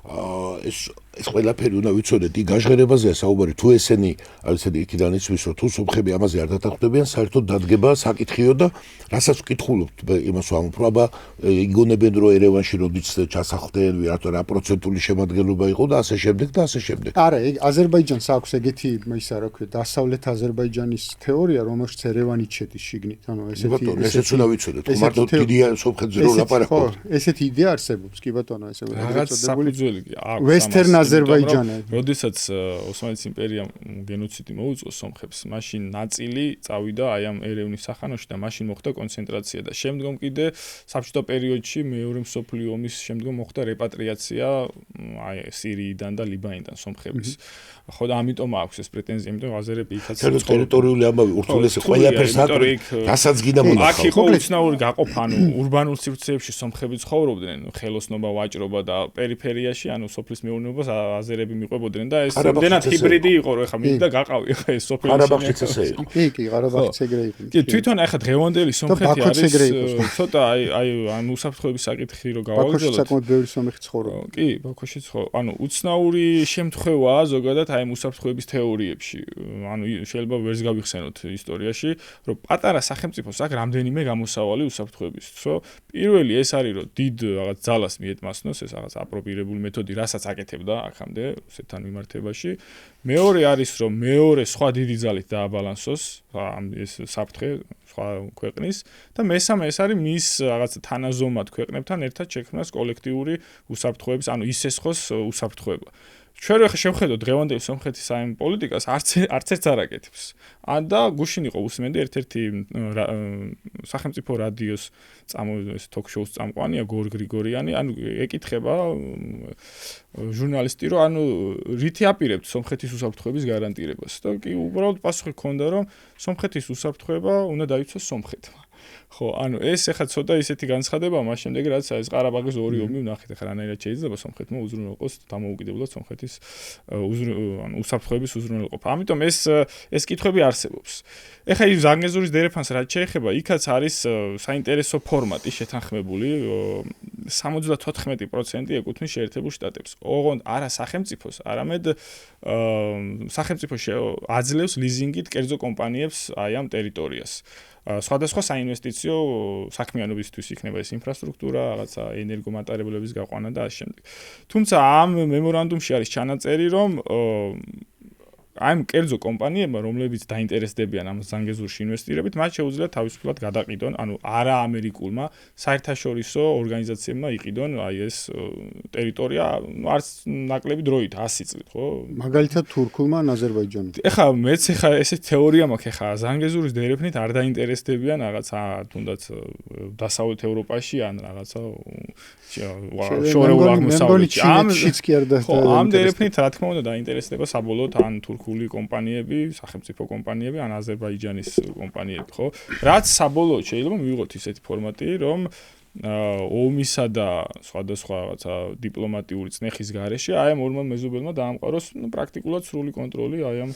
ეს ყველაფერი უნდა ვიცოდეთ, იქ გაჟღერებაზეა საუბარი, თუ ესენი ისეთი იქიდან იცვის, რომ თუ სომხები ამაზე არ დათანხმდებიან, საერთოდ დადგება საკითხიო და რასაც ვკითხულობთ იმას ვამბობ, აბა იგონებენ, რომ ერევანში როდიც ჩასახლდნენ, რა პროცენტული შემადგენლობა იყო და ასე შემდეგ და ასე შემდეგ. არა, აზერბაიჯანს აქვს ეგეთი, ისა რა ქვია, დასავლეთ აზერბაიჯანის თეორია, რომელშიც ერევანი შედის შიგნით, ანუ ესეც უნდა ვიცოდეთ, მარტო დიდია სომხეთზე რომ ლაპარაკობთ. ესეთი იდეა არსებობს, კი ბატონო, ესე ვეცადებული Western Azerbaijani. როდესაც ოსმალეთის იმპერიამ გენოციდი მოუწყო სომხებს, მაშინ ნაწილი წავიდა აი ამ ერევნის სახანოში და მაშინ მოხდა კონცენტრაცია და შემდგომ კიდე საბჭოთა პერიოდში მეორე მსოფლიო ომის შემდგომ მოხდა რეპატრიაცია აი სირიიდან და ლიბანიდან სომხების. ხო და ამიტომ აქვს ეს პრეტენზია, იმიტომ აზერები იქაც ტერიტორიული ამბავი ურთულესი ყველაფერს აქვს, რასაც გინდა მონახავ. აქ იყო უცნაური გაყოფა, ანუ ურბანულ სივრცეებში სომხები ცხოვრობდნენ, ხელოსნობა, ვაჭრობა და პერიფერიაში, ანუ სოფლის მეურნეობას აზერები მიყვებოდნენ და ეს რამდენად ჰიბრიდი იყო, რომ ეხა მინდა გაყავი ეხა ეს სოფელი. ყარაბაღშიც ესე იყო. კი, ყარაბაღიც ეგრე იყო. კი, თვითონ ეხა დღევანდელი სომხეთი არის ცოტა აი ამ უსაფრთხოების საკითხი რო გავაგრძელოთ. ბაქოში საკმაოდ ბევრი სომეხი ცხოვრობს. კი, ბაქოში ხო, ანუ უცნაური შემთხვევაა ზოგადად აი ამ უსაფრთხოების თეორიებში. ანუ შეიძლება ვერს გავიხსენოთ ისტორიაში, რომ პატარა სახელმწიფოს აქვს რამდენიმე გამოსავალი უსაფრთხოებისთვის, ხო? პირველი ეს არის, რომ დიდ რაღაც ძალას მიეთმასნოს, ეს რაღაც აპროპირებული მეთოდი, რასაც აკეთებდა აქამდე რუსეთთან მიმართებაში. მეორე არის, რომ მეორე სხვა დიდი ძალით დააბალანსოს ეს საფრთხე სხვა ქვეყნის და მესამე ეს არის მის რაღაც თანაზომად ქვეყნებთან ერთად შექმნას კოლექტიური უსაფრთხოების, ანუ ისესხოს უსაფრთხოება. ჩვენ რა შევხედოთ დღევანდელი სომხეთის აი პოლიტიკას არც ერთს არ აკეთებს. ან და გუშინ იყო უსმენდი ერთ-ერთი სახელმწიფო რადიოს ეს თოქ-შოუს წამყვანია გორ გრიგორიანი, ანუ ეკითხება ჟურნალისტი, რომ ანუ რითი აპირებთ სომხეთის უსაფრთხოების გარანტირებას და კი უბრალოდ პასუხი ჰქონდა, რომ სომხეთის უსაფრთხოება უნდა დაიცვას სომხეთმა. ხო, ანუ ეს ახლა ცოტა ისეთი განცხადებაა, მას შემდეგ რაც ეს ყარაბაღის ორი ომი ვნახეთ, ახლა რანაირად შეიძლება სომხეთმა უზრუნველყოს დამოუკიდებლად სომხეთის ანუ უსაფრთხოების უზრუნველყოფა. ამიტომ ეს კითხვები არსებობს. ეხლა ის ზანგეზურის დერეფანს რაც შეეხება, იქაც არის საინტერესო ფორმატი შეთანხმებული, 74% ეკუთვნის შეერთებულ შტატებს. ოღონდ არა სახელმწიფოს, არამედ სახელმწიფო აძლევს ლიზინგით კერძო კომპანიებს აი ამ ტერიტორიას. სხვადასხვა საინვესტიციო საქმიანობისთვის იქნება ეს ინფრასტრუქტურა, რაღაცა ენერგომატარებლების გაყვანა და ამ შემდეგ. თუმცა ამ მემორანდუმში არის ჩანაწერი, რომ აი ამ კერძო კომპანიებმა, რომლებიც დაინტერესდებიან ამ ზანგეზურში ინვესტირებით, მათ შეუძლიათ თავისუფლად გადაყიდონ, ანუ არა ამერიკულმა საერთაშორისო ორგანიზაციებმა იყიდონ აი ეს ტერიტორია, არც ნაკლები დროით 100 წლით, ხო? მაგალითად თურქულმა აზერბაიჯანმა. ეხლა მეც ეხლა ესეთი თეორია მაქვს, ეხლა ზანგეზურის დერეფნით არ დაინტერესდებიან რაღაცა თუნდაც დასავლეთ ევროპაში ან რაღაცა შორეულ აღმოსავლეთში. ამ დერეფნით რა თქმა უნდა დაინტერესდება საბოლოოდ ან თურქული კომპანიები, სახელმწიფო კომპანიები, ან აზერბაიჯანის კომპანიები, ხო? რაც საბოლოოდ შეიძლება მივიღოთ ისეთი ფორმატი, რომ ომისა და სხვადასხვა რაღაცა დიპლომატიური წნეხის გარეშე აი ამ ორმა მეზობელმა დაამყაროს პრაქტიკულად სრული კონტროლი აი ამ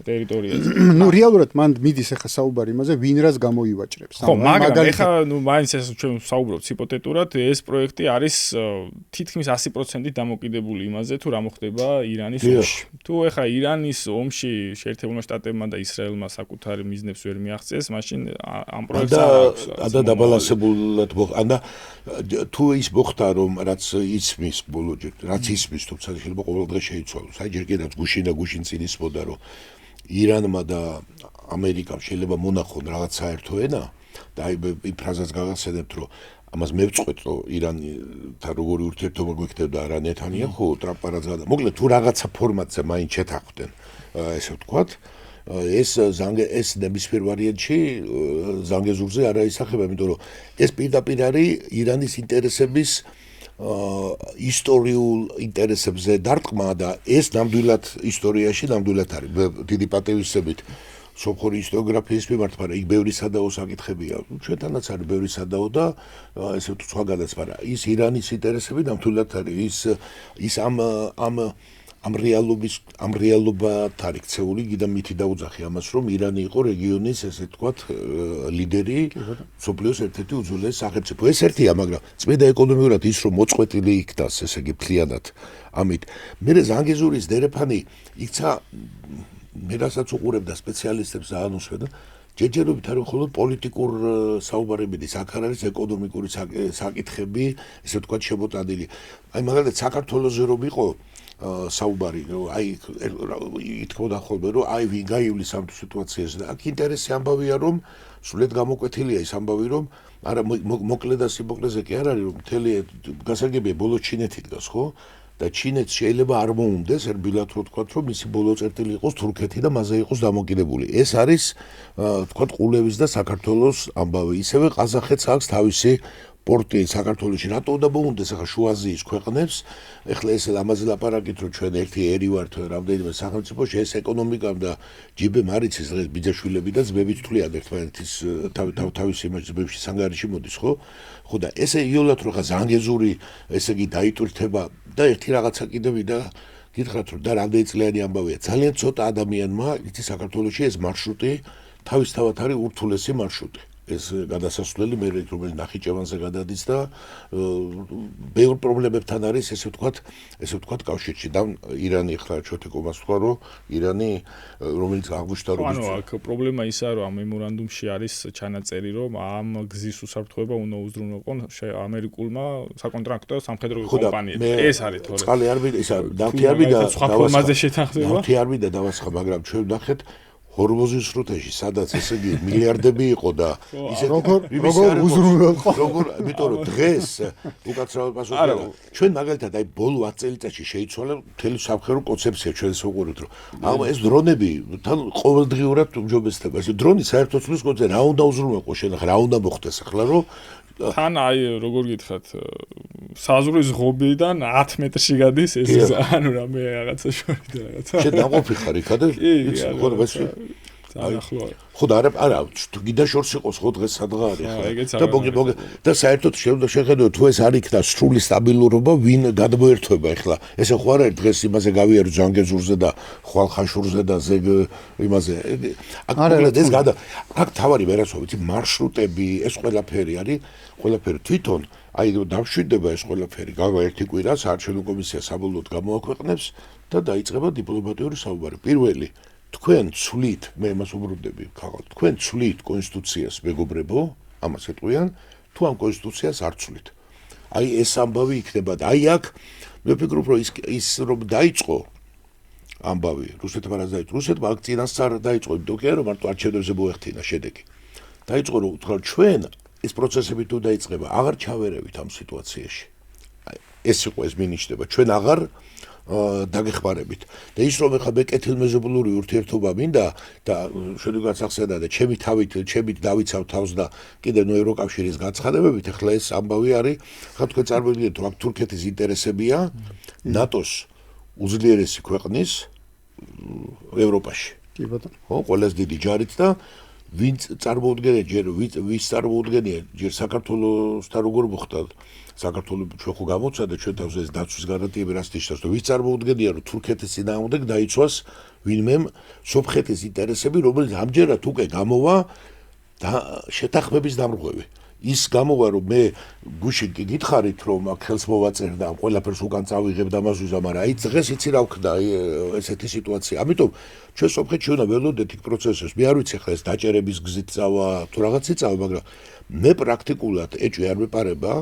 ტერიტორიაზე. რეალურად მან მიდის ახლა საუბარი იმაზე, ვინ რას გამოივაჭრებს. ხო, მაგრამ ეხლა მაინც ეს ჩვენ საუბრობთ ჰიპოთეტურად, ეს პროექტი არის თითქმის 100%-ით დამოკიდებული იმაზე, თუ რა მოხდება ირანის ომში. თუ ეხლა ირანის ომში შეერთებულმა შტატებმა და ისრაელმა საკუთარი მიზნებს ვერ მიაღწიეს, მაშინ ამ პროექტს არ აქვს. და დაბალანსებულად მოხდა. თუ ის მოხდა, რომ რაც ისმის ბოლოჯერ, რაც ისმის, თუმცა შეიძლება ყოველ დღე შეიცვალოს. აი ჯერ კიდევ გუშინ და გუშინ წინ ისმოდა, რომ ირანმა და ამერიკამ შეიძლება მონახონ რაღაც საერთო ენა და აი იმ ფრაზას გაგახსენებთ, რომ ამას მევწყვეთ, რომ ირანთან როგორი ურთიერთობა გვექნება არა ნეთანიახუ, ტრამპარაძა და მოკლედ თუ რაღაცა ფორმატზე მაინც შეთანხმდნენ, ესე ვთქვათ, ეს ნებისმიერ ვარიანტში ზანგეზურზე არ აისახება, იმიტომ რომ ეს პირდაპირ არის ირანის ინტერესების ისტორიულ ინტერესებზე დარტყმა და ეს ნამდვილად ისტორიაში ნამდვილად არის დიდი პატივისცემით სოფხური ისტორიოგრაფიის მიმართ, მაგრამ იქ ბევრი სადაო საკითხებია. ჩვენთანაც არის ბევრი სადაო და ესე თუ სხვაგანაც, მაგრამ ის ირანის ინტერესები ნამდვილად არის ის ამ რეალობათ არის ქცეული, კიდევ მითი დაუძახი ამას, რომ ირანი იყო რეგიონის, ესე ვთქვათ, ლიდერი, მსოფლიოს ერთ-ერთი უძველესი სახელმწიფო. ეს ერთია, მაგრამ წმინდა ეკონომიურად ის რომ მოწყვეტილი იქნას, ესე იგი მთლიანად ამით. მე ზანგეზურის დერეფანი იქცა მე რასაც უყურებდა სპეციალისტებს აანუსვედა, ჯერჯერობით არის მხოლოდ პოლიტიკურ საუბარებიდის, აქ არ არის ეკონომიკური საკითხები, ესე ვთქვათ, შემოტანილი. აი მაგალითად საქართველოზე რომ იყო საუბარი, აი ითქოდა ხოლმე, რომ აი ვინ გაივლის ამ სიტუაციაზე და აქ ინტერესი ამბავია, რომ სულად გამოკვეთილია ის ამბავი, რომ არა მოკლედ და სიმოკლეზე კი არ არის, რომ მთელი გასაგებია ბოლო ჩინეთი დგას, ხო? და ჩინეთს შეიძლება არ მოუნდეს ერბილად რო თქვა, რომ მისი ბოლო წერტილი იყოს თურქეთი და მასზე იყოს დამოკიდებული. ეს არის თქვა ყულევის და საქართველოს ამბავი. ისევე ყაზახეთს აქვს თავისი პორტი საქართველოში. რატო უნდა მოუნდეს ახლა შუა აზიის ქვეყნებს? ეხლა ეს ამაზე ლაპარაკით, რომ ჩვენ ერთი ერი ვართ რამდენიმე სახელმწიფოში, ეს ეკონომიკამ და ჯიბემ არის ეს დღეს ბიძაშვილები და ძმებიც თვლიან ერთმანეთის თავისი იმაში ძმებში სანგარიში მოდის, ხო? ხო და ესე იოლად რო ხა ზანგეზური ესე იგი დაიტვირთება და ერთი რაღაცა კიდევ და გითხრათ რომ და რამდენი წლიანი ამბავია. ძალიან ცოტა ადამიანმა იცი საქართველოში ეს მარშრუტი თავისთავად არის ურთულესი მარშრუტი. ეს გადასასვლელი მე რომელიც ნახიჩევანზე გადადის და ბევრ პრობლემებთან არის ესე ვთქვათ კავშირში და ირანი ხა ჩოთეკობას თქვა რომ ირანი რომელიც აგვიშთა რომ ანუ აქ პრობლემა ისაა რომ ამ მემორანდუმში არის ჩანაწერი რომ ამ გზის უსაფრთხოება უნდა უზრუნველყონ ამერიკულმა საკონტრაქტო სამხედრო კომპანიებმა ეს არის თორე წყალი არ მიდა ისა ნავთი და სხვა ფორმაზე შეთანხმება ნავთი არ მიდა დავასხა მაგრამ ჩვენ ვნახეთ ჰორმოზის სრუტეში, სადაც ესე იგი მილიარდები იყო და ისეთი როგორ უზრუნველყო როგორ იმიტომ რომ დღეს უკაცრავად პასუხი ჩვენ მაგალითად აი ბოლო 10 წელიწადში შეიცვალა მთელი სამხედრო კონცეფცია ჩვენს უყურებთ რომ აღა ეს დრონები თან ყოველდღიურად უმჯობესდება ეს დრონი საერთოდ სულ კონცე რა უნდა უზრუნველყო შენ ახლა რა უნდა მოხდეს ახლა რომ თან აი როგორ გითხრათ საზღვრის ღობიდან 10 მეტრში გადის ეს ანუ რამე რაღაცა შორიდან რაღაცა შენ დაყოფი ხარ იქა და ხო და არა გიდა შორს იყოს ხო დღეს სადღა არის და მოგე და საერთოდ შეხედოთ თუ ეს არ იქნა სრული სტაბილურობა ვინ გადმოერთვება ახლა ესე ხო არ არის დღეს იმაზე გავიარო ზანგეზურზე და ხვალხაშურზე და ზეგ იმაზე აქ ეს გადა აქ თავარი ვერასო ვიცი მარშრუტები ეს ყველაფერი არის ყველაფერი თვითონ აი დავშვიდება ეს ყველაფერი გავა ერთი კვირა საარჩევნო კომისია საბოლოოდ გამოაქვეყნებს და დაიწყება დიპლომატიური საუბარი პირველი თქვენ ცვლით მე მას უბრუნდები ხალხ თქვენ ცვლით კონსტიტუციას მეგობრებო ამას ეტყვიან თუ ამ კონსტიტუციას არ ცვლით აი ეს ამბავი იქნება და აი აქ მე ვფიქრობ რომ ის რომ დაიწყო ამბავი რუსეთმა რა დაიწყო რუსეთმა აქ წინასწარ დაიწყო იმიტომ კი რომ მარტო არჩევნებზე მოეხთინა შედეგი დაიწყო რომ თქვა ჩვენ ეს პროცესები თუ დაიწყება აღარ ჩავერევით ამ სიტუაციაში აი ეს იყო ეს მინიშნება ჩვენ აღარ დაგეხმარებით და ის რომ ეხლა მეკეთილმეზობლური ურთიერთობა მინდა და შედუგაც ახსენა და ჩემი დავიცავ თავს და კიდევ ევროკავშირის განცხადებებით ეხლა ეს ამბავი არის ხა თქვენ წარმოგიდგენთ რომ აქ თურქეთის ინტერესებია ნატოს უძლიერესი ქვეყნის ევროპაში კი ბატონო ხო ყველაზე დიდი ჯარით და ვინც წარმოუდგენია ჯერ ვის წარმოუდგენია ჯერ საქართველოსთან როგორ მოხდა საქართველოს ჩვენ ხო გამოცადა ჩვენ თავზე ეს დაცვის გარანტიები რას ნიშნავს და ვის წარმოუდგენია რომ თურქეთის წინააღმდეგ დაიცვას ვინმე სომხეთის ინტერესები რომელიც ამჯერად უკვე გამოვა და შეთანხმების დამრღვევი ის გამოვა რომ მე გუშინ გითხარით რომ აქ ხელს მოვაწერდა ყველაფერს უკან წავიღებ და მას ვიზამ მაგრამ აი დღეს იცი რა ვქნა ესეთი სიტუაცია ამიტომ ჩვენ სომხეთში უნდა ველოდეთ იქ პროცესებს მე არ ვიცი ხა ეს დაჭერების გზით წავა თუ რაღაც იწავა მაგრამ მე პრაქტიკულად ეჭვი არ მეპარება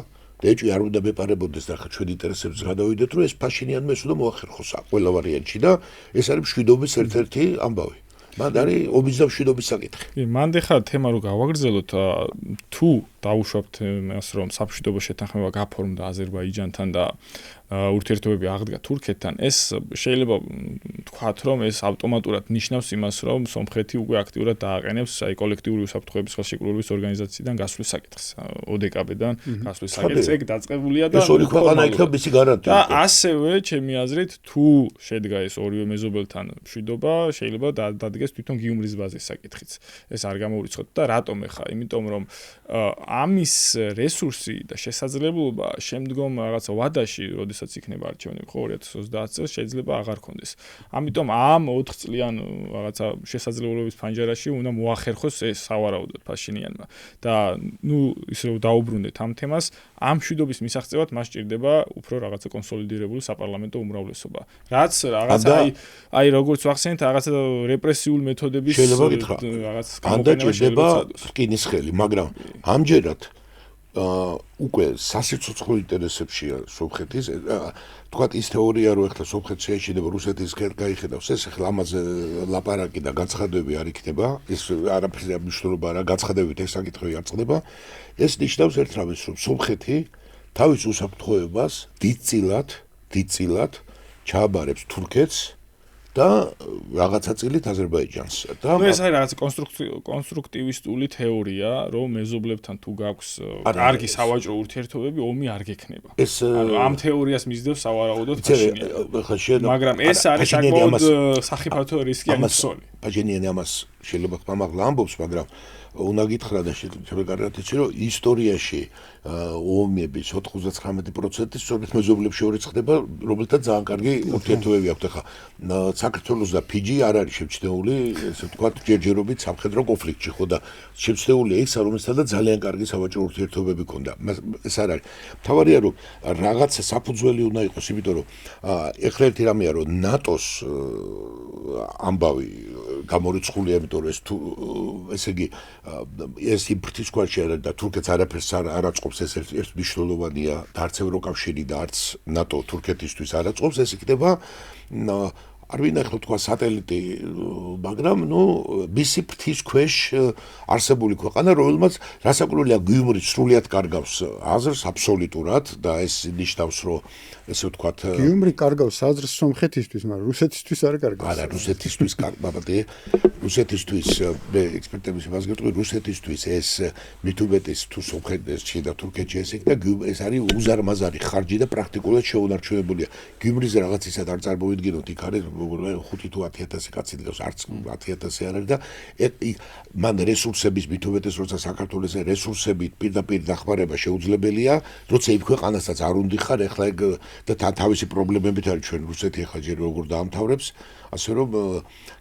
და ეჭვი არ უნდა მეპარებოდეს და ხა ჩვენ ინტერესებს გადავიდეთ რომ ეს ფაშინიანმა ეს უნდა მოახერხოს ყველა ვარიანტში და ეს არის მშვიდობის ერთ-ერთი ამბავი მან არის ომის და მშვიდობის საკითხი. მანდ ხა თემა რო გავაგრძელოთ თუ დავუშვებთ მას რომ სამშვიდობო შეთანხმება გაფორმდა აზერბაიჯანთან და ურთიერთობები აღდგა თურქეთთან ეს შეიძლება თქვათ რომ ეს ავტომატურად ნიშნავს იმას რომ სომხეთი უკვე აქტიურად დააყენებს აი კოლექტიური უსაფრთხოების ხელშეკრულების ორგანიზაციიდან გასვლის საკითხს ODKB-დან გასვლის საკითხს ეგ დაწყებულია და ეს ორი ქვეყანა იქნება მისი გარანტია და ასევე ჩემი აზრით თუ შედგა ეს ორივე მეზობელთან მშვიდობა შეიძლება დადგეს თვითონ გიუმრის ბაზის საკითხიც ეს არ გამოვრიცხოთ და რატომ ეხა იმიტომ რომ ამის რესურსი და შესაძლებლობა შემდგომ რაღაცა ვადაში როდესაც იქნება არჩევნები ხო 2030 წელს შეიძლება აღარ კონდეს. ამიტომ ამ 4 წლიან რაღაცა შესაძლებლობების ფანჯარაში უნდა მოახერხოს ეს სავარაუდოდ ფაშინიანმა და ნუ ისე რომ დაუბრუნდეთ ამ თემას ამ მშვიდობის მისაღწევად მას ჭირდება უფრო რაღაცა კონსოლიდირებული საპარლამენტო უმრავლესობა. რაც რაღაცა აი როგორც ვახსენეთ რაღაცა რეპრესიული მეთოდების რაღაც გამოყენება შეიძლება რკინის ხელი, მაგრამ ამჯერად უკვე სასიცოცხლო ინტერესებშია სომხეთის თქვათ ის თეორია რომ ახლა სომხეთს შეეშინება რუსეთის ხელ გაიხედავს ეს ახლა ამაზე ლაპარაკი და განცხადებები არ იქნება ეს არაფერზე მნიშვნელობა არა განცხადებით ეს საკითხი არ წყდება ეს ნიშნავს ერთ რამეს რომ სომხეთი თავის უსაფრთხოებას დიდწილად ჩააბარებს თურქეთს და რაღაცა წილით აზერბაიჯანს და ეს არის რაღაც კონსტრუქტივისტული თეორია რომ მეზობლებთან თუ გაქვს კარგი სავაჭრო ურთიერთობები ომი არ გექნება ანუ ამ თეორიას მისდევს სავარაუდოდ ფაშინიანი მაგრამ ეს არის საკმაოდ სახიფათო რისკიანი ცოლი ფაშინიანი ამას შეიძლება ხმამაღლა ამბობს მაგრამ უნდა გითხრა და შეიძლება გადაიცი რომ ისტორიაში ომების 99% სწორედ მეზობლებს შორის ხდება რომელთაც ძალიან კარგი ურთიერთობები აქვთ ახლა საქართველოს და ფიჯი არ არის შემჩნეული ესე ვთქვათ ჯერჯერობით სამხედრო კონფლიქტში ხო და შემჩნეულია ის რომელთაც ძალიან კარგი სავაჭრო ურთიერთობები ქონდა ეს არ არის თავარია რომ რაღაცა საფუძველი უნდა იყოს იმიტომ რომ ეხლა ერთი რამეა რომ ნატოს ამბავი გამორიცხულია იმიტომ რომ ეს თუ ესე იგი ეს იმფრთის გვარში არის და თურქეთს არაფერს არ აწყობს ეს ერთ მნიშვნელოვანია და არც ევროკავშირი და არც ნატო თურქეთისთვის არ აწყობს ეს იქნება არ ვინახავ თქვა სატელიტი მაგრამ ნუ მისი ფრთის ქვეშ არსებული ქვეყანა რომელმაც რასაკვირველია გიუმრი სრულიად კარგავს აზრს აბსოლუტურად და ეს ნიშნავს რომ ესე ვთქვათ გიუმრი კარგავს აზრს სომხეთისთვის მაგრამ რუსეთისთვის არ კარგავს არა რუსეთისთვის კარგაბადე რუსეთისთვის მე ექსპერტების იმას გეტყვი რუსეთისთვის ეს მithubetis თუ სომხეთში და თურქეთში ეს იქ და ეს არის უზარმაზარი ხარჯი და პრაქტიკულად შეუნარჩუნებულია გიუმრის რაღაც ისად არ წარმოვიდგინოთ იქ არის 5 თუ 10000 კაცი დგას არც 10000 არ არის და მან რესურსების მithubetis როცა საქართველოს რესურსებით პირდაპირ დახმარება შეუძლებელია როცა იმ ქვეყანასაც არ უნდა ხარ ეხლა ეგ და თავისი პრობლემებით არის ჩვენ რუსეთი ახლა ჯერ როგორ დაამთავრებს ასე რომ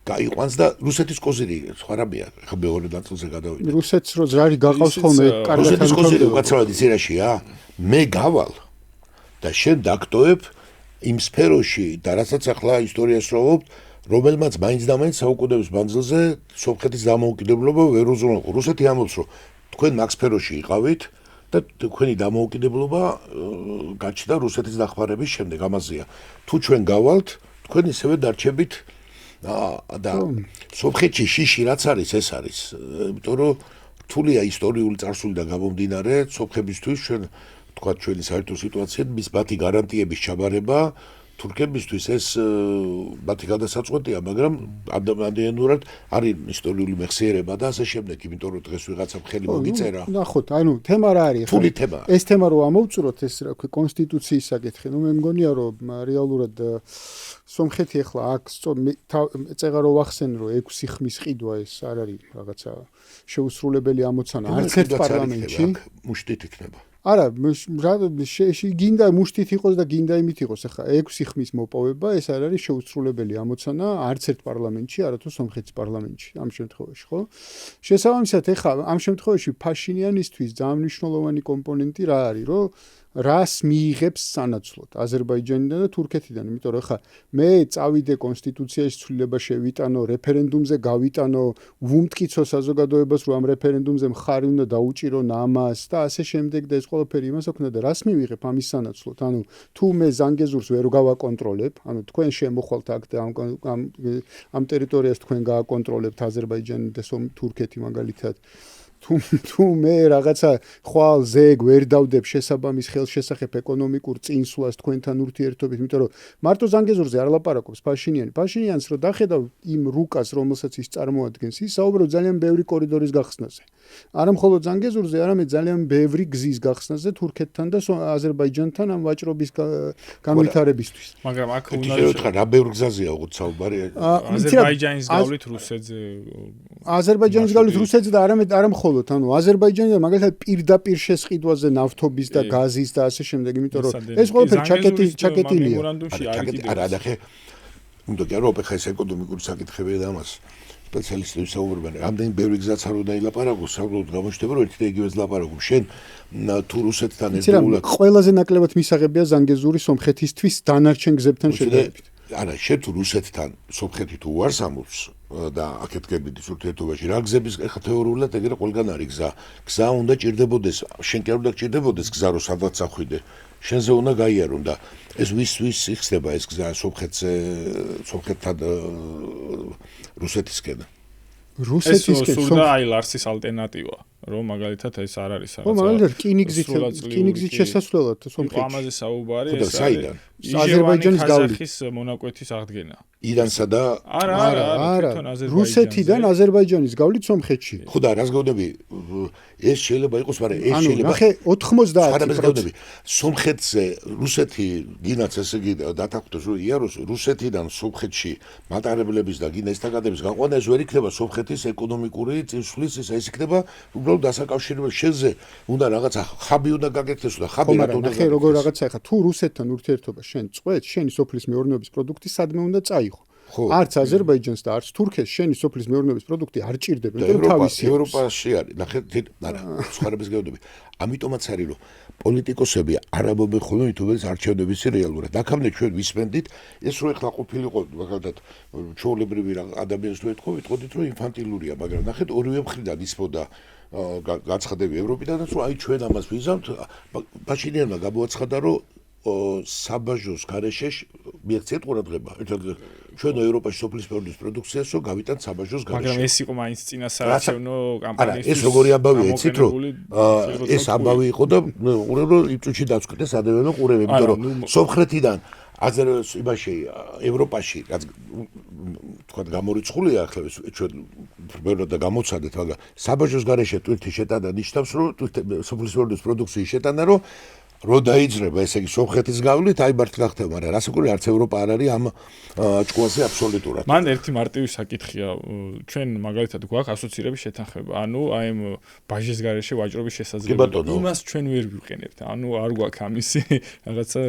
გაიყვანს და რუსეთის კოზირი სხვა რამეა ახლა მეორე ნაწილზე გადავიდეთ რუსეთს რო ზარი გაყავს ხოლმე კარგად რუსეთის კოზირი უკაცრავად იცირაშია მე გავალ და შენ დაგტოებ იმ სფეროში და რასაც ახლა ისტორიას ვსწავლობ რომელმაც მაინც და მაინც საუკუნეების მანძილზე სომხეთის დამოუკიდებლობა ვერ უზრუნველყო რუსეთი ამბობს რომ თქვენ მაგ სფეროში იყავით და თქვენი დამოუკიდებლობა გაჩნდა რუსეთის დახმარების შემდეგ ამაზეა თუ ჩვენ გავალთ თქვენ ისევე დარჩებით და სომხეთში შიში რაც არის ეს არის იმიტომ რომ რთულია ისტორიული წარსულიდან გამომდინარე სომხებისთვის ჩვენ თქვა ჩვენი საერთო სიტუაცია მის მათი გარანტიების ჩაბარება თურქებისთვის ეს მათი გადასაწყვეტია, მაგრამ ადამიანურად არის ისტორიული მეხსიერება და ასე შემდეგ, იმიტომ რომ დღეს ვიღაცამ ხელი მოგიწერა. ნახოთ, ანუ თემა რა არის? ფული თემა. ეს თემა რო ამოვწუროთ, ეს რა ქვია, კონსტიტუციის საკითხი. მე მგონია რომ რეალურად სომხეთი ახლა აქ წეღა რო ვახსენ რომ 6 ხმის ყიდვა ეს არ არის რაღაცა შეუსრულებელი ამოცანა არც ერთ პარლამენტში მუშტით იქნება. არა, გინდა მუშტით იყოს და გინდა იმით იყოს. ახლა 6 ხმის მოპოვება ეს არ არის შეუსრულებელი ამოცანა არც ერთ პარლამენტში, არათუ სომხეთის პარლამენტში ამ შემთხვევაში, ხო? შესაბამისად, ახლა ამ შემთხვევაში ფაშინიანისთვის ძალიან მნიშვნელოვანი კომპონენტი რა არის, რომ რას მიიღებს სანაცვლოდ აზერბაიჯანიდან და თურქეთიდან, იმიტომ რომ ახლა მე წავიდე კონსტიტუციაში ცვლილება შევიტანო, რეფერენდუმზე გავიტანო, ვუმტკიცო საზოგადოებას, რომ ამ რეფერენდუმზე მხარი უნდა დაუჭირო ნამას და ასე შემდეგ და ეს ყველაფერი იმას აქვს და რას მივიღებ ამის სანაცვლოდ. ანუ თუ მე ზანგეზურს ვერ გავაკონტროლებ, ანუ თქვენ შემოხვალთ აქ და ამ ტერიტორიას თქვენ გააკონტროლებთ აზერბაიჯანი და თურქეთი მაგალითად თუ მე რაღაცა ხვალ ზეგ ვერ დავდებ შესაბამის ხელშესახებ ეკონომიკურ წინსვლას თქვენთან ურთიერთობით, იმიტომ რომ მარტო ზანგეზურზე არ ლაპარაკობს ფაშინიანი. ფაშინიანს რო დახედავ იმ რუკას, რომელსაც ის წარმოადგენს, ის საუბრობს ძალიან ბევრი კორიდორის გახსნაზე. არა მხოლოდ ზანგეზურზე, არამედ ძალიან ბევრი გზის გახსნაზე თურქეთთან და აზერბაიჯანთან ამ ვაჭრობის განვითარებისთვის. მაგრამ აქ უნდა ითქვა რა ბევრი გზაზეა უგოთ საუბარი. აზერბაიჯანის გავლით რუსეთზე. აზერბაიჯანის გავლით რუსეთზე და არამედ არა მხოლოდ, ანუ აზერბაიჯანი მაგალითად პირდაპირ შესყიდვაზე ნავთობის და გაზის და ასე შემდეგ, იმიტომ რომ ეს ყველაფერი ჩაკეტილია. არა, ნახე. უნდა გიარო, ხა ეს ეკონომიკური საკითხებია და ამას. სპეციალისტები საუბრობენ, რამდენი ბევრი გზაც არ უნდა ილაპარაკოს, საბოლოოდ გამოჩნდება, რომ ერთი და იგივეც ლაპარაკობ. შენ თუ რუსეთთან ერთდროულად ყველაზე ნაკლებად მისაღებია ზანგეზური სომხეთისთვის დანარჩენ გზებთან შედარებით. არა, შენ თუ რუსეთთან სომხეთი თუ უარს ამბობს და აქეთ გებიდის ურთიერთობაში რა გზების ხა თეორიულად ეგრე ყველგან არის გზა. გზა უნდა ჭირდებოდეს, შენ კი არ უნდა ჭირდებოდეს გზა რომ სადღაც ახვიდე. შენზე უნდა გაიარონ და ეს ვის იხსნება ეს გზა სომხეთთან რუსეთისკენ. რუსეთისკენ სურდა აი ლარსის ალტერნატივა, რომ მაგალითად ეს არ არის რაღაცა. მაგალითად რკინიგზით შესასვლელად სომხეთში. ამაზე საუბარი ეს არის. აზერბაიჯანის ყაზახის მონაკვეთის აღდგენა. ირანსა და არა, რუსეთიდან აზერბაიჯანის გავლით სომხეთში. ხო და რას გეუბნები? ეს შეიძლება იყოს, მაგრამ ეს შეიძლება ნახე 90%. სომხეთზე რუსეთი გინაც ესე იგი დათანხმდეს რომ იაროს რუსეთიდან სომხეთში მატარებლების და გინდა ეს თაგადების გაყვანა ეს ვერ იქნება სომხეთის ეკონომიკური წინსვლის ეს იქნება უბრალოდ დასაკავშირებელი შენზე უნდა რაღაცა ხაბი უნდა გაკეთდეს და ხაბი რა უნდა ნახე როგორ რაღაცა ხა თუ რუსეთთან ურთიერთობა შენ წყვეთ შენი სოფლის მეურნეობის პროდუქტი სადმე უნდა წაიღო. არც აზერბაიჯანს და არც თურქეთს შენი სოფლის მეურნეობის პროდუქტი არ ჭირდება, იმიტომ რომ თავისი ევროპაში არის. ნახე, არა, სხვაების გეუბნები. ამიტომაც არის რომ პოლიტიკოსები არ ამბობენ ხოლმე თუნდაც არჩევნების რეალურად. აქამდე ჩვენ ვისმენდით, ეს რო ეხლა ყოფილიყო, მაგალითად, ჩვეულებრივი ადამიანს თუ ეთქოდით, რომ ინფანტილურია, მაგრამ ნახეთ, ორივე მხრიდან ისმოდა გაცხადები ევროპიდანაც, რომ აი ჩვენ ამას ვიზამთ, პაშინიანმა გამოაცხადა, რომ საბაჟოს გარეშე მიექცეთ ყურადღება. ჩვენ ევროპაში სოფლის მეურნეობის პროდუქციასო გავიტანთ საბაჟოს გარეშე. მაგრამ ეს იყო მაინც წინასაარჩევნო კამპანიის. ეს როგორი ამბავია, იცით რომ ეს ამბავი იყო და ყურე რომ იწუჩი დაწყვეტეს ადამიანო ყურები, იმიტომ რომ სომხეთიდან იმაში ევროპაში რაც თქვა გამორიცხულია ახლა ჩვენ ბევრად და გამოცადეთ, მაგრამ საბაჟოს გარეშე თვითი შეტანა ნიშნავს რომ სოფლის მეურნეობის პროდუქციის შეტანა რო დაიძრება, ესე იგი სომხეთის გავლით, აი მართლა ხდება, მაგრამ რასაკური არც ევროპა არ არის ამ ჭკუაზე აბსოლუტურად. მან ერთი მარტივი საკითხია, ჩვენ მაგალითად გვაქვს ასოცირების შეთანხმება, ანუ აი ამ ბაჟის გარეშე ვაჭრობის შესაძლებლობა. იმას ჩვენ ვერ ვიყენებთ, ანუ არ გვაქვს ამისი რაღაცა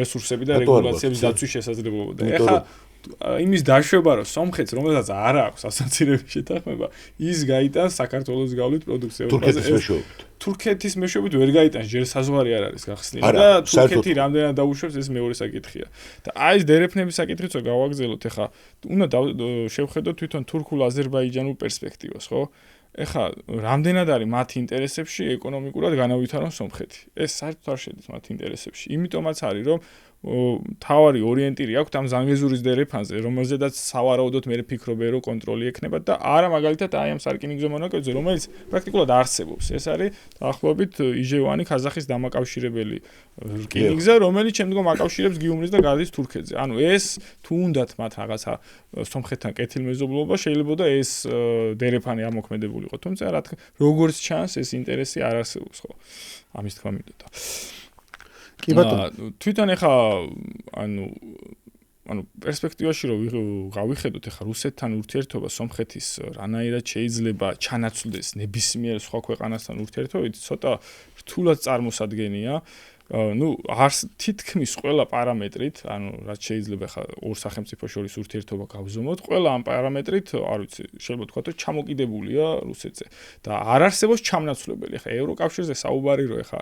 რესურსები და რეგულაციების დაცვის შესაძლებლობა. და ეხლა იმის დაშვება, რომ სომხეთს, რომელსაც არ აქვს ასოცირების შეთანხმება, ის გაიტანს საქართველოს გავლით პროდუქციას. თურქეთის მეშვეობით ვერ გაიტანს, ჯერ საზღვარი არ არის გახსნილი და თურქეთი რამდენად დაუშვებს ეს მეორე საკითხია. და აი ეს დერეფნების საკითხიც გავაგზავნოთ, ეხლა უნდა შევხედოთ თვითონ თურქულ-აზერბაიჯანულ პერსპექტივას, ხო? ეხლა რამდენად არის მათ ინტერესებში ეკონომიკურად განავითარონ სომხეთი. ეს საერთოდ არ შედის მათ ინტერესებში. იმიტომაც არის, რომ თავარი ორიენტირი აქვს ამ ზანგეზურის დერეფანზე, რომელზედაც სავარაუდოდ მე ვფიქრობ, რომ კონტროლი ექნება და არა მაგალითად აი ამ სარკინიგზო მონაკვეთზე, რომელიც პრაქტიკულად არსებობს. ეს არის დაახლოებით იჟევანი ქაზახის დამაკავშირებელი რკინიგზა, რომელიც შემდგომ აკავშირებს გიუმრის და გადის თურქეთზე. ანუ ეს თუნდაც მათ რაღაცა სომხეთთან კეთილმეზობლობა შეიძლება და ეს დერეფანი ამოქმედებულიყო, თუმცა რა თქმა უნდა, როგორც ჩანს, ეს ინტერესი არ არსებობს, ხო? ამის თქმა მინდოდა. კი ბატონო, თვითონ ეხა ანუ პერსპექტივაში რომ გავიხედოთ ეხა რუსეთთან ურთიერთობა სომხეთის რანაირად შეიძლება ჩანაცვლდეს ნებისმიერ სხვა ქვეყანასთან ურთიერთობით, ცოტა რთულად წარმოსადგენია. არს თითქმის ყველა პარამეტრით, ანუ რაც შეიძლება ხა ორ სახელმწიფო შორის ურთიერთობა გავზომოთ, ყველა ამ პარამეტრით, არ ვიცი, შეიძლება თქვა, რომ ჩამოკიდებულია რუსეთზე და არ არსებობს ჩამნაცვლებელი. ხა ევროკავშირზე საუბარი რო ხა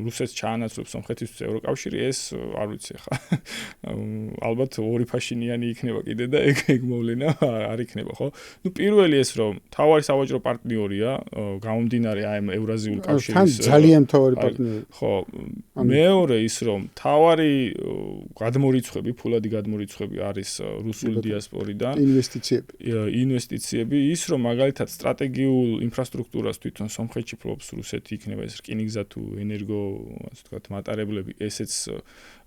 რუსეთს ჩაანაცვლებს სომხეთისთვის ევროკავშირი, ეს არ ვიცი ხა ალბათ ორი ფაშინიანი იქნება კიდე და ეგ მოვლენა არ იქნება, ხო? პირველი ეს რომ თავარი სავაჭრო პარტნიორია, გამომდინარე აი ევრაზიული კავშირის ძალიან თავარი პარტნიორი. ხო, მეორე ის რომ თავარი გადმორიცხვები, ფულადი გადმორიცხვები არის რუსული დიასპორიდან ინვესტიციები, ის რომ მაგალითად სტრატეგიულ ინფრასტრუქტურას თვითონ სომხეთში ფლობს რუსეთი, იქნება ეს რკინიგზა თუ ენერგო, ასე ვთქვათ, მატარებლები, ესეც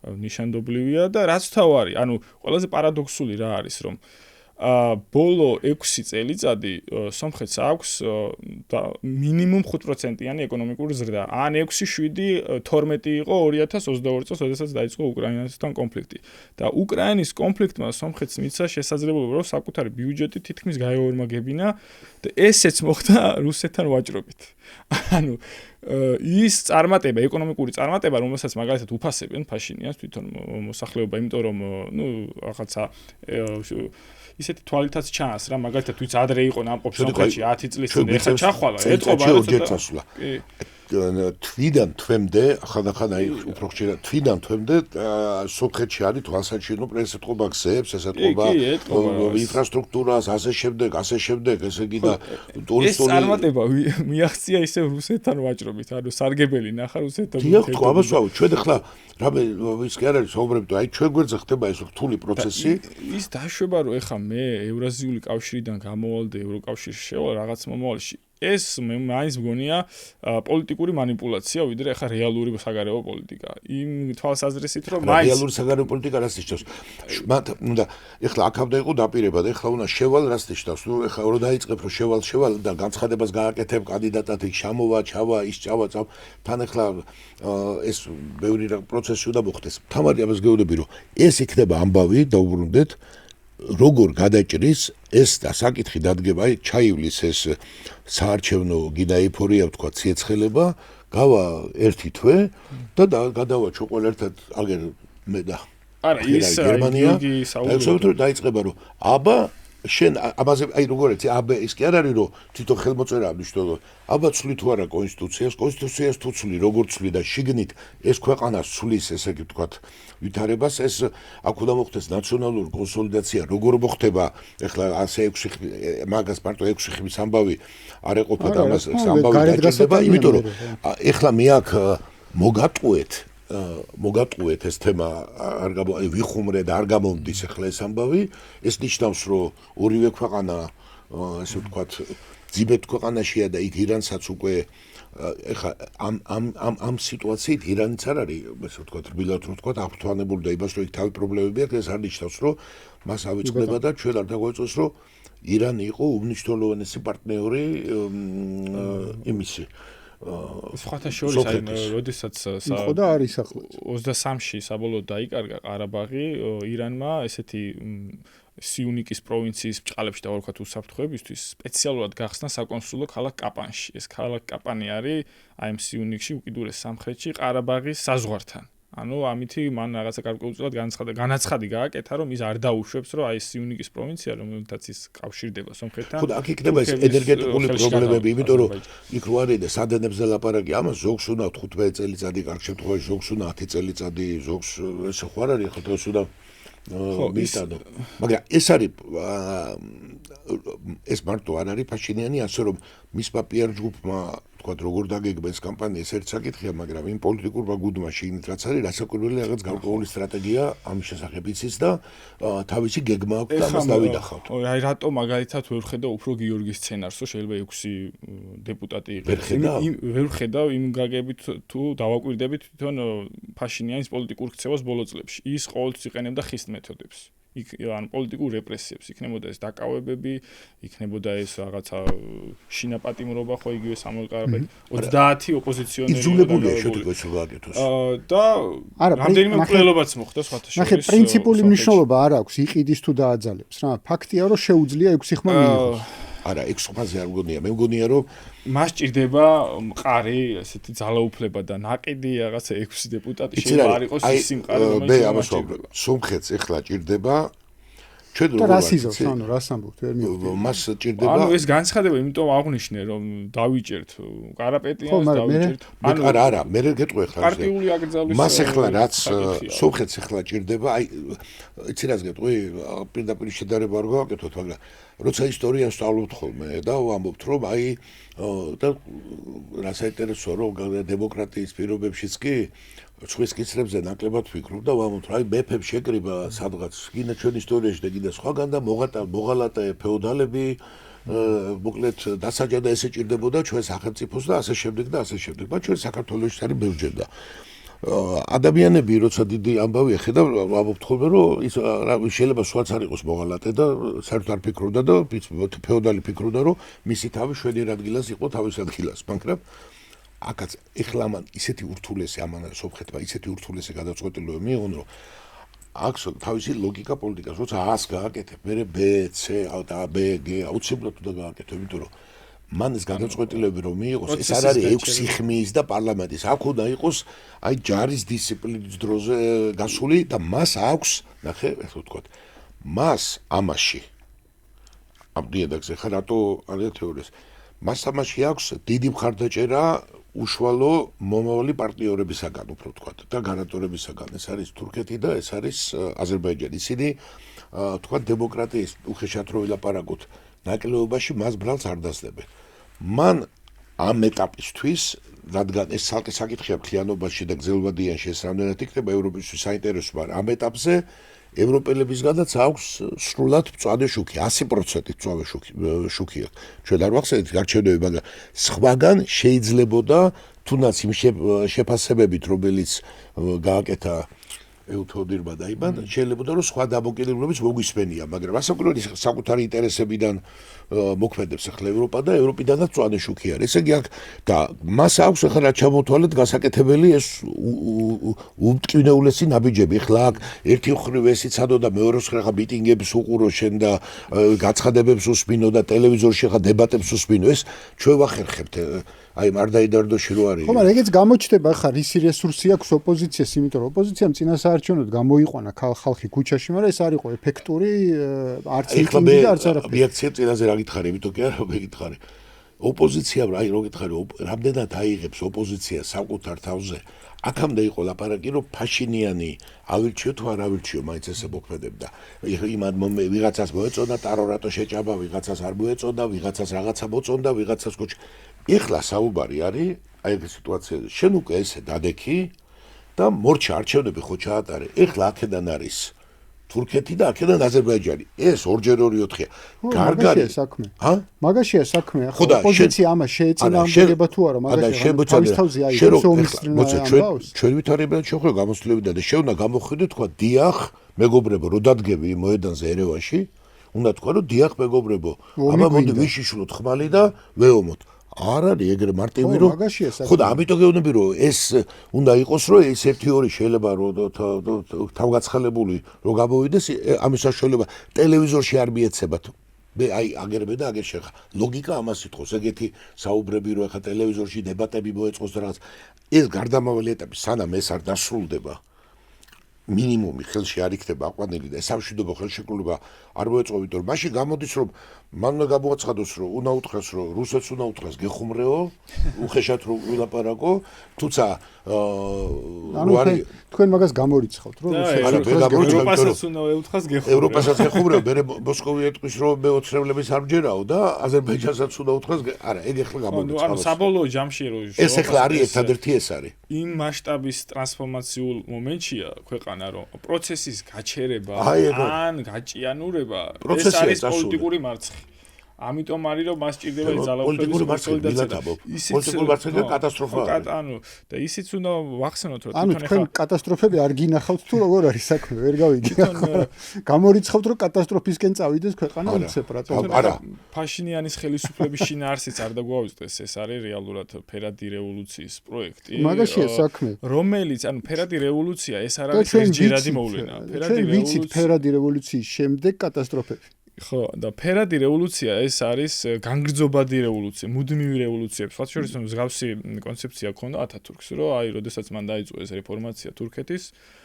ნიშანდობლივია და რაც თავარი, ანუ ყველაზე პარადოქსული რა არის, რომ ბოლო 6 წელიწადი სომხეთს აქვს მინიმუმ 5%-იანი ეკონომიკური ზრდა. ან 6-7 12 იყო 2022 წელს, როდესაც დაიწყო უკრაინასთან კონფლიქტი. და უკრაინის კონფლიქტმა სომხეთს მისცა შესაძლებლობა, რომ საკუთარი ბიუჯეტი თითქმის გაეორმაგებინა და ესეც მოხდა რუსეთთან ვაჭრობით. ანუ ის წარმატება, ეკონომიკური წარმატება, რომელსაც მაგალითად უფასებენ ფაშინიანს თვითონ მოსახლეობა, იმიტომ რომ რაღაცა ისეთი თვალითაც ჩანს რა, მაგალითად ვიც ადრე იყო ნამყოფ სომხეთში 10 წლის წინ, ეხლა ჩახვალა, ეთყობა რაღაცა. თვიდან თვემდე, ახალ-ახალ აი უფრო ხშირად თვიდან თვემდე სომხეთში არის თვალსაჩინო პრესეთყობა გზებს, ესეთყობა ინფრასტრუქტურას, ასე შემდეგ, ესე იგი და ტურისტული ეს წარმატება მიაღწია ისევ რუსეთთან ვაჭრობით, ანუ სარგებელი ნახა რუსეთთან. დიახ, ხო, ამასვავ, ჩვენ ახლა რამე ის კი არ არის საუბრობთ, აი ჩვენ გვერდზე ხდება ეს რთული პროცესი. ის დაშვება, რომ ეხა მე ევრაზიული კავშირიდან გამოვალ და ევროკავშირში შევალ რაღაც მომავალში. ეს მაინც მგონია პოლიტიკური манипуляция, ვიდრე ახლა რეალური საგარეო პოლიტიკა. იმ თვალსაზრისით, რომ მაინც რეალური საგარეო პოლიტიკა რას ნიშნავს? მათ უნდა ახლა აქამდე იყო დაპირება და ახლა უნდა შევალ რას ნიშნავს? ნუ ახლა რო დაიწყებ რომ შევალ და განცხადებას გააკეთებ კანდიდატად იქ ჩამოვა, ჩავა, ის ჩავა, თან ახლა ეს ბევრი პროცესი უნდა მოხდეს. თამარი ამას გეუბნები რომ ეს იქნება ამბავი, დაუბრუნდეთ როგორ გადაჭრის ეს და საკითხი დადგება, აი ჩაივლის ეს საარჩევნო გიდა ეიფორია ვთქვა ციეცხელება, გავა ერთი თვე და გადავაჩო ყველა ერთად აგერ მე და არა ის გერმანია საუბრობთ დაიწყება რომ აბა შენ ამაზე აი როგორიც აბა ის კი არ არის რომ თვითონ ხელმოწერა მნიშვნელობა აბა ცვლი თუ არა კონსტიტუციას თუ ცვლი როგორ ცვლი და შიგნით ეს ქვეყანას ცვლის ესე იგი ვთქვათ ვითარებას ეს აქ უნდა მოხდეს ნაციონალური კონსოლიდაცია როგორ მოხდება ეხლა ასე 6 მაგას მარტო 6 ხმის ამბავი არ ეყოფა და ამას ამბავი დაჭირდება იმიტომ რომ ეხლა მე აქ მოგატყუეთ ეს თემა არ ვიხუმრე და არ გამომდის ახლა ეს ამბავი ეს ნიშნავს რომ ორივე ქვეყანა ასე ვთქვათ ძიბეთ ქვეყანაშია და იქ ირანსაც უკვე ეხლა ამ სიტუაციით ირანიც არ არის ასე ვთქვათ რბილად რო ვთქვათ აფრთხანებული და იმას რომ იქ თავი პრობლემები აქვს ეს არ ნიშნავს რომ მას ავიწყდება და ჩვენ არ დაგვეწოს რომ ირანი იყო უმნიშვნელოვანესი პარტნიორი იმისი სხვათა შორის აი როდესაც იყო და არის ახლა 23-ში საბოლოოდ დაიკარგა ყარაბაღი ირანმა ესეთი სიუნიკის პროვინციის ბჭყალებში და ვთქვათ უსაფრთხოებისთვის სპეციალურად გახსნა საკონსულო ქალაქ კაპანში. ეს ქალაქ კაპანი არის აი ამ სიუნიქში უკიდურეს სამხრეთში ყარაბაღის საზღვართან. ანუ ამითი მან რაღაცა გარკვეულწილად განაცხადი გააკეთა რომ ის არ დაუშვებს რომ აი სიუნიკის პროვინცია რომელთაც ის კავშირდება სომხეთთან. ხო და აქ იქნება ეს ენერგეტიკული პრობლემები, იმიტომ რომ იქ რო არის და სადენებზე ლაპარაკი ამას ზოგს უნდა 15 წელიწადი, კარგ შემთხვევაში ზოგს უნდა 10 წელიწადი, ზოგს ესე ხო არ არის ხო დღეს უნდა მისადო. მაგრამ ეს არის ეს მარტო არ არის ფაშინიანი, ასე რომ მის პაპიარ ჯგუფმა თქვა როგორ დაგეგმეს კამპანიას ერთ საკითხია, მაგრამ იმ პოლიტიკურმა გუნდმა შეინით რაც არის, რასაკვირველი რაღაც გარკვეული სტრატეგია ამის შესახებ იცის და თავისი გეგმა აქვს და ამას დავინახავთ. აი რატო მაგალითად ვერ ხედავ უფრო გიორგის სცენარს, რომ შეიძლება 6 დეპუტატი იყოს. ვერ ხედავ იმ გაგებით თუ დავაკვირდებით თვითონ ფაშინიანის პოლიტიკურ ქცევას ბოლო წლებში. ის ყოველთვის იყენებდა ხის მეთოდებს. ან პოლიტიკურ რეპრესიებს, იქნებოდა ეს დაკავებები, იქნებოდა ეს რაღაცა შინაპატიმრობა, ხო იგივე სამოილ კარაბეთ 30 ოპოზიციონერი იძულებულია შეთქვეს რომ გააკეთოს. და რამდენიმე მკვლელობაც მოხდა სხვათა შორის. ნახე, პრინციპული მნიშვნელობა არ აქვს იყიდის თუ დააძალებს რა. ფაქტია რომ შეუძლია 6 ხმა მიიღოს. არა, 6 ხმაზე არ მგონია. მე მგონია რომ მას ჭირდება მყარი, ესეთი ძალაუფლება და ნაკიდი რაღაცა 6 დეპუტატი შეიძლება არ იყოს ის სიმყარე, რომელიც მე ამას ვამბობ. სომხეთს ეხლა ჭირდება ჩვენ და რას იზოს, ანუ რას ამბობთ, ვერ მივხვდი. მას ჭირდება. ანუ ეს განცხადება იმიტომ აღვნიშნე რომ დავიჭერთ კარაპეტიანს, დავიჭერთ. ანუ არა, მე ვერ გეტყვი ახლა. პარტიული აკრძალვის მას ახლა რაც სომხეთს ახლა ჭირდება, აი იცი რას გეტყვი, პირდაპირ შედარება არ გავაკეთოთ, მაგრამ როცა ისტორიას სწავლობთ ხოლმე და ვამბობთ რომ აი და რა საინტერესოა რომ დემოკრატიის პირობებშიც კი სხვის კიცრებზე ნაკლებად ვფიქრობ და ვამბობთ რომ აი მეფებს შეკრიბა სადღაც კიდე ჩვენ ისტორიაში და კიდე სხვაგან და მოღალატე ფეოდალები მოკლედ დასაჯა და ესე ჭირდებოდა ჩვენ სახელმწიფოს და ასე შემდეგ და ასე შემდეგ. მაგრამ ჩვენ საქართველოში არის ბევრჯერ და ადამიანები როცა დიდი ამბავია ხედავ ვამბობთ ხოლმე რომ ის შეიძლება სხვაც არ იყოს მოღალატე და საერთოდ არ ფიქრობდა და ფეოდალი ფიქრობდა რომ მისი თავი შვედი ადგილას იყო თავის ადგილას, მაგრამ აკაც ეხლა მან ისეთი ურთულესი ამან სომხეთმა ისეთი ურთულესი გადაწყვეტილება მიიღონ რომ აქვს თავისი ლოგიკა პოლიტიკას, როცა A-ს გააკეთებ, მერე B, C და B, G აუცილებლად უნდა გააკეთო, იმიტომ რომ მან ეს გადაწყვეტილებები რომ მიიღოს, ეს არ არის 6 ხმის და პარლამენტის, აქ უნდა იყოს აი ჯარის დისციპლინის დროზე გასული და მას აქვს, ნახე, איך ვთქვათ, მას ამაში ამ დიადაგზე ხა რატო არის თეორიას, მას ამაში აქვს დიდი მხარდაჭერა უშუალო მომავალი პარტნიორებისაგან, უფრო ვთქვათ, და გარანტორებისაგან. ეს არის თურქეთი და ეს არის აზერბაიჯანი. ისინი ვთქვათ, დემოკრატიის უხეშად რო ვილაპარაკოთ, ნაკლებობაში მას ბრალს არ დასდებენ. მან ამ ეტაპისთვის, რადგან ეს ცალკე საკითხია მთლიანობაში და გრძელვადიანში ეს რამდენად იქნება ევროპისთვის საინტერესო, მაგრამ ამ ეტაპზე ევროპელებისგანაც აქვს სრულად მწვანე შუქი, 100% მწვანე შუქი აქვს. ჩვენ არ ვახსენეთ გარჩევები, მაგრამ სხვაგან შეიძლებოდა თუნდაც იმ შეფასებებით, რომელიც გააკეთა ევთოდირმა და იმან, შეიძლებოდა რომ სხვა დამოკიდებულებიც მოგვისმენია, მაგრამ ასაკურველი საკუთარი ინტერესებიდან მოქმედებს ახლა ევროპა და ევროპიდანაც მწვანე შუქი არის. ესე იგი აქ და მას აქვს ახლა რა ჩამოთვალეთ გასაკეთებელი ეს უმტკივნეულესი ნაბიჯები. ახლა აქ ერთი მხრივ ეს იცადო და მეორე მხრივ ხა მიტინგებს უყურო შენ და გაცხადებებს უსმინო და ტელევიზორში ხა დებატებს უსმინო. ეს ჩვენ ვახერხებთ აი მარდაიდარდოში რო არის. ხო, მაგრამ ეგეც გამოჩნდება ხა ისი რესურსი აქვს ოპოზიციას, იმიტომ რომ ოპოზიციამ წინასაარჩევნოდ გამოიყვანა ხალხი ქუჩაში, მაგრამ ეს არ იყო ეფექტური, არც მიტინგი და არც არაფერი. რეაქცია წინაზე რა გითხარი, იმიტომ კი არა მეკითხარი. ოპოზიციამ აი რო გითხარი, რამდენად აიღებს ოპოზიცია საკუთარ თავზე. აქამდე იყო ლაპარაკი, რომ ფაშინიანი ავირჩიო თუ არ ავირჩიო, მაინც ესე მოქმედებდა. იმად ვიღაცას მოეწოდა ტარო რატო შეჭაბა, ვიღაცას არ მოეწოდა, ვიღაცას რაღაცა მოწონდა, ვიღაცას კოჩ. ეხლა საუბარი არის აი ეს სიტუაციაზე. შენ უკვე ესე დადექი და მორჩა არჩევნები ხო ჩაატარე. ეხლა აქედან არის თურქეთი და აქედან აზერბაიჯანი. ეს 2x2-4-ია. გარგარი საქმე. მაგაშია საქმე. ახლა ოპოზიცია ამას შეეწინააღმდეგება თუ არა, მაგაშია თავის თავზე აიღებს ომის ამბავს. ჩვენ ვითარებიან შეხვედრა გამოსვლებიდან და შეუნა გამოხვიდე თქვა დიახ, მეგობრებო, რო დადგები მოედანზე ერევანში, უნდა თქვა რომ დიახ მეგობრებო, აბა მოდი ვიშიშვლოთ ხმალი და ვეომოთ. არ არის ეგრე მარტივი რომ ხო და ამიტომ გეუბნები რომ ეს უნდა იყოს რომ ეს 1-2 შეიძლება რომ თავგაცხელებული რომ გამოვიდეს ამის საშუალება ტელევიზორში არ მიეცებათ. მე აი აგერბე და აგერ შეხა ლოგიკა ამას ითხოვს ეგეთი საუბრები რომ ახლა ტელევიზორში დებატები მოეწყოს და რაღაც ეს გარდამავალი ეტაპი სანამ ეს არ დასრულდება მინიმუმი ხელში არ იქნება აყვანილი და სამშვიდობო ხელშეკრულება არ მოეწყო, იმიტომ რომ მაშინ გამოდის რომ მან უნდა გამოაცხადოს, რომ უნდა უთხრას, რომ რუსეთს უნდა უთხრას გეხუმრეო, უხეშად რომ ვილაპარაკო, თუმცა თქვენ მაგას გამორიცხავთ, რომ ევროპასაც უნდა ეუთხრას გეხუმრეო. ევროპასაც გეხუმრეო, მე მოსკოვი ეტყვის, რომ მე ოცნებლების არ მჯერაო და აზერბაიჯანსაც უნდა უთხრას, არა, ეგ ახლა გამორიცხავს. ანუ საბოლოო ჯამში რომ ეს ახლა არის ერთადერთი ეს არის. იმ მასშტაბის ტრანსფორმაციულ მომენტშია ქვეყანა, რომ პროცესის გაჩერება ან გაჭიანურება ეს არის პოლიტიკური მარცხი. ამიტომ არის რომ მას ჭირდება ძალაუფლების კონსოლიდაცია. პოლიტიკური მარცხი კატასტროფაა. ანუ და ისიც უნდა ვახსენოთ რომ თვითონ თქვენ კატასტროფები არ გინახავთ თუ როგორ არის საქმე, ვერ გავიგე. გამორიცხავთ რომ კატასტროფისკენ წავიდეს ქვეყანა უცებ არა. ფაშინიანის ხელისუფლების შინაარსიც არ დაგვაუწყდეს, ეს არის რეალურად ფერადი რევოლუციის პროექტი. მაგაშია საქმე. რომელიც ანუ ფერადი რევოლუცია ეს არ არის ერთჯერადი მოვლენა. ფერადი რევოლუციის შემდეგ კატასტროფები. ხო, და ფერადი რევოლუცია ეს არის განგრძობადი რევოლუცია, მუდმივი რევოლუცია. სხვა შორის მსგავსი კონცეფცია ჰქონდა ათათურქს, რომ აი, როდესაც მან დაიწყო ეს რეფორმაცია თურქეთის,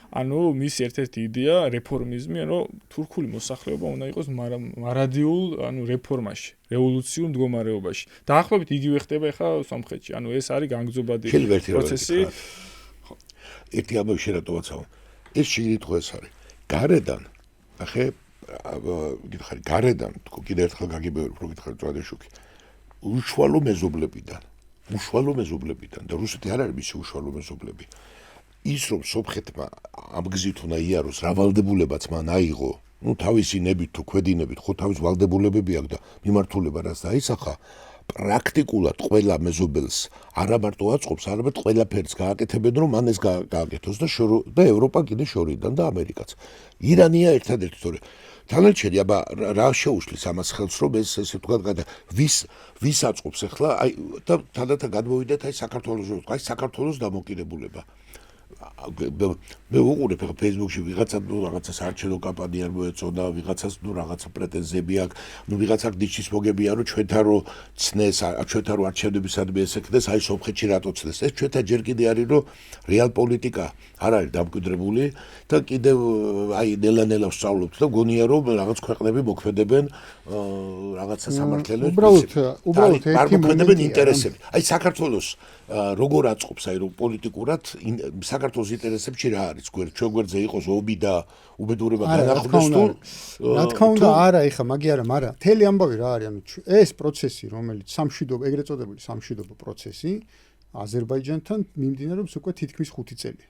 ანუ მის ერთ-ერთი იდეა რეფორმიზმი, რომ თურქული მოსახლეობა უნდა იყოს მარადიულ, ანუ რეფორმაში, რევოლუციურ მდგომარეობაში. დაახლოებით იგივე ხდება ახლა სომხეთში. ანუ ეს არის განგრძობადი პროცესი. ერთი ამბავი შერატოვაცავ. ეს შეიძლება ეს არის. გარედან, ახე გითხარი გარედან თქო კიდე ერთხელ გაგიბევრებ რომ გითხარი წვადეშუქი უშუალო მეზობლებიდან და რუსეთი არ არის მისი უშუალო მეზობლები ის რომ სომხეთმა ამ გზით უნდა იაროს რა ვალდებულებაც მან აიღო ну თავისი ნებით თუ ქვედინებით ხო თავის ვალდებულებები აქვს და მიმართულება რაც დაისახა პრაქტიკულად ყველა მეზობელს არა მარტო აწყობს არამედ ყველაფერს გააკეთებენ რომ მან ეს გააკეთოს და ევროპა კიდე შორიდან და ამერიკაც ირანია ერთადერთი თორე თანაჩერი აბა რა შეუშლის ამას ხელს რომ ეს ესე ვთქვათ ვის აწყობს ახლა აი და თანდათან გადმოვიდეთ აი საქართველოს დამოკიდებულება მე ვუყურებ ახლა Facebook-ში ვიღაცა რაღაცას არჩევნო კამპანია არ მოეწონა, ვიღაცას რაღაცა პრეტენზიები აქვს, ვიღაცა გდიჩის მოგებია რომ ჩვენთან რო ცნეს, ჩვენთან რო არჩევნებისადმი ესექნეს, აი სომხეთში რატო ცნეს. ეს ჩვენთან ჯერ კიდე არის რომ რეალ პოლიტიკა არ არის დამკვიდრებული და კიდევ აი ნელა-ნელა ვსწავლობთ და გონია რომ რაღაც ქვეყნები მოქმედებენ რაღაცა სამართლელებს. უბრალოდ ერთი მოქმედებენ ინტერესები. აი საქართველოს როგორ აწყობს აი რომ პოლიტიკურად საქართველოს ინტერესებში რა არის ჩვენ გვერდზე იყოს ომი და უბედურება განახლდეს თუ რა თქმა უნდა არა ეხა მაგი არა მაგრამ მთელი ამბავი რა არის ანუ ეს პროცესი რომელიც სამშვიდობო ეგრეთ წოდებული სამშვიდობო პროცესი აზერბაიჯანთან მიმდინარეობს უკვე თითქმის 5 წელი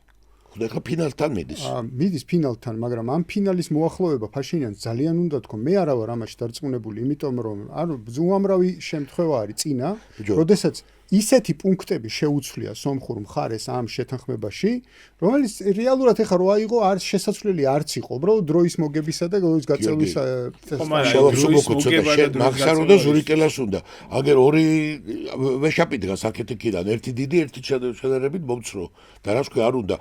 ხა ფინალთან მიდის ფინალთან მაგრამ ამ ფინალის მოახლოვება ფაშინიანს ძალიან უნდა თქო მე არა ვარ ამაში დარწმუნებული იმიტომ რომ ანუ უამრავი შემთხვევა არის წინა როდესაც ისეთი პუნქტები შეუცვლია სომხურ მხარეს ამ შეთანხმებაში, რომელიც რეალურად ეხა რო აიღო არ შესაძლებელი არც იყო, უბრალოდ დროის მოგებისა და დროის გაწევის მაგსარო და ზურიკელას უნდა. აგერ ორი ვეშაპი დგას აქეთიკიდან, ერთი დიდი, ერთი შედარებით მომცრო და რა თქვი არ უნდა.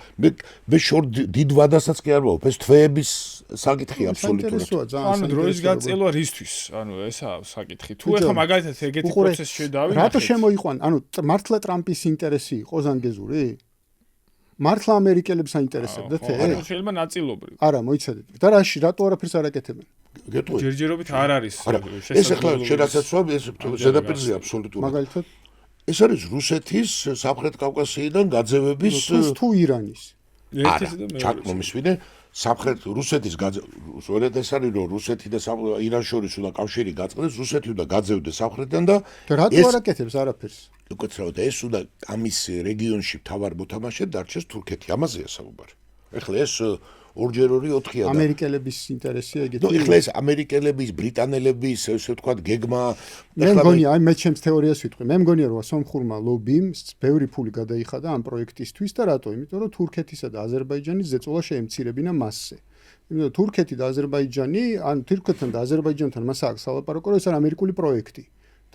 მე შორ დიდ ვადასაც კი არ ვაუp, ეს თვეების საკითხი აბსოლუტურად. ანუ დროის გაწელვა რისთვის? ანუ ესაა საკითხი. თუ ეხა მაგალითად ეგეთი პროცესი შედავინახეთ. რატო შემოიყვან? ანუ მართლა ტრამპის ინტერესი იყო ზანგეზური? მართლა ამერიკელებს აინტერესებდათ ეს? არა, შეიძლება ნაწილობრივ. არა, მოიცადეთ. და რატო არაფერს არ აკეთებენ? ჯერჯერობით არ არის. ეს ახლა შედაცვა ეს ზედაპირზე აბსოლუტურად. მაგალითად ეს არის რუსეთის სამხრეთ კავკასიიდან გაძევების თუ ირანის. ჩაკმომისვიდე სამხრეთ რუსეთის გაძევდა ეს არის რომ რუსეთი და ირანს შორის უნდა კავშირი გაწყდეს, რუსეთი უნდა გაძევდეს სამხრეთიდან და რატო არ აკეთებს არაფერს? უკეთრავდა ეს უნდა ამის რეგიონში თავარ მოთამაშედ დარჩეს თურქეთი, ამაზეა საუბარი. ეხლა ეს 2x2 4-ია და ამერიკელების ინტერესია ეგეთი. ნუ ეხლა ეს ამერიკელების, ბრიტანელების, ესე ვთქვათ, გეგმა მე მგონია, აი მე ჩემს თეორიას ვიტყვი. მე მგონია რომ სომხურმა ლობიმ ბევრი ფული გადაიხადა ამ პროექტისთვის და რატო? იმიტომ რომ თურქეთისა და აზერბაიჯანის ზეწოლა შეემცირებინა მასზე. იმიტომ თურქეთი და აზერბაიჯანი, ან თურქეთთან და აზერბაიჯანთან მას აქვს სალაპარაკო, რომ ეს არის ამერიკული პროექტი.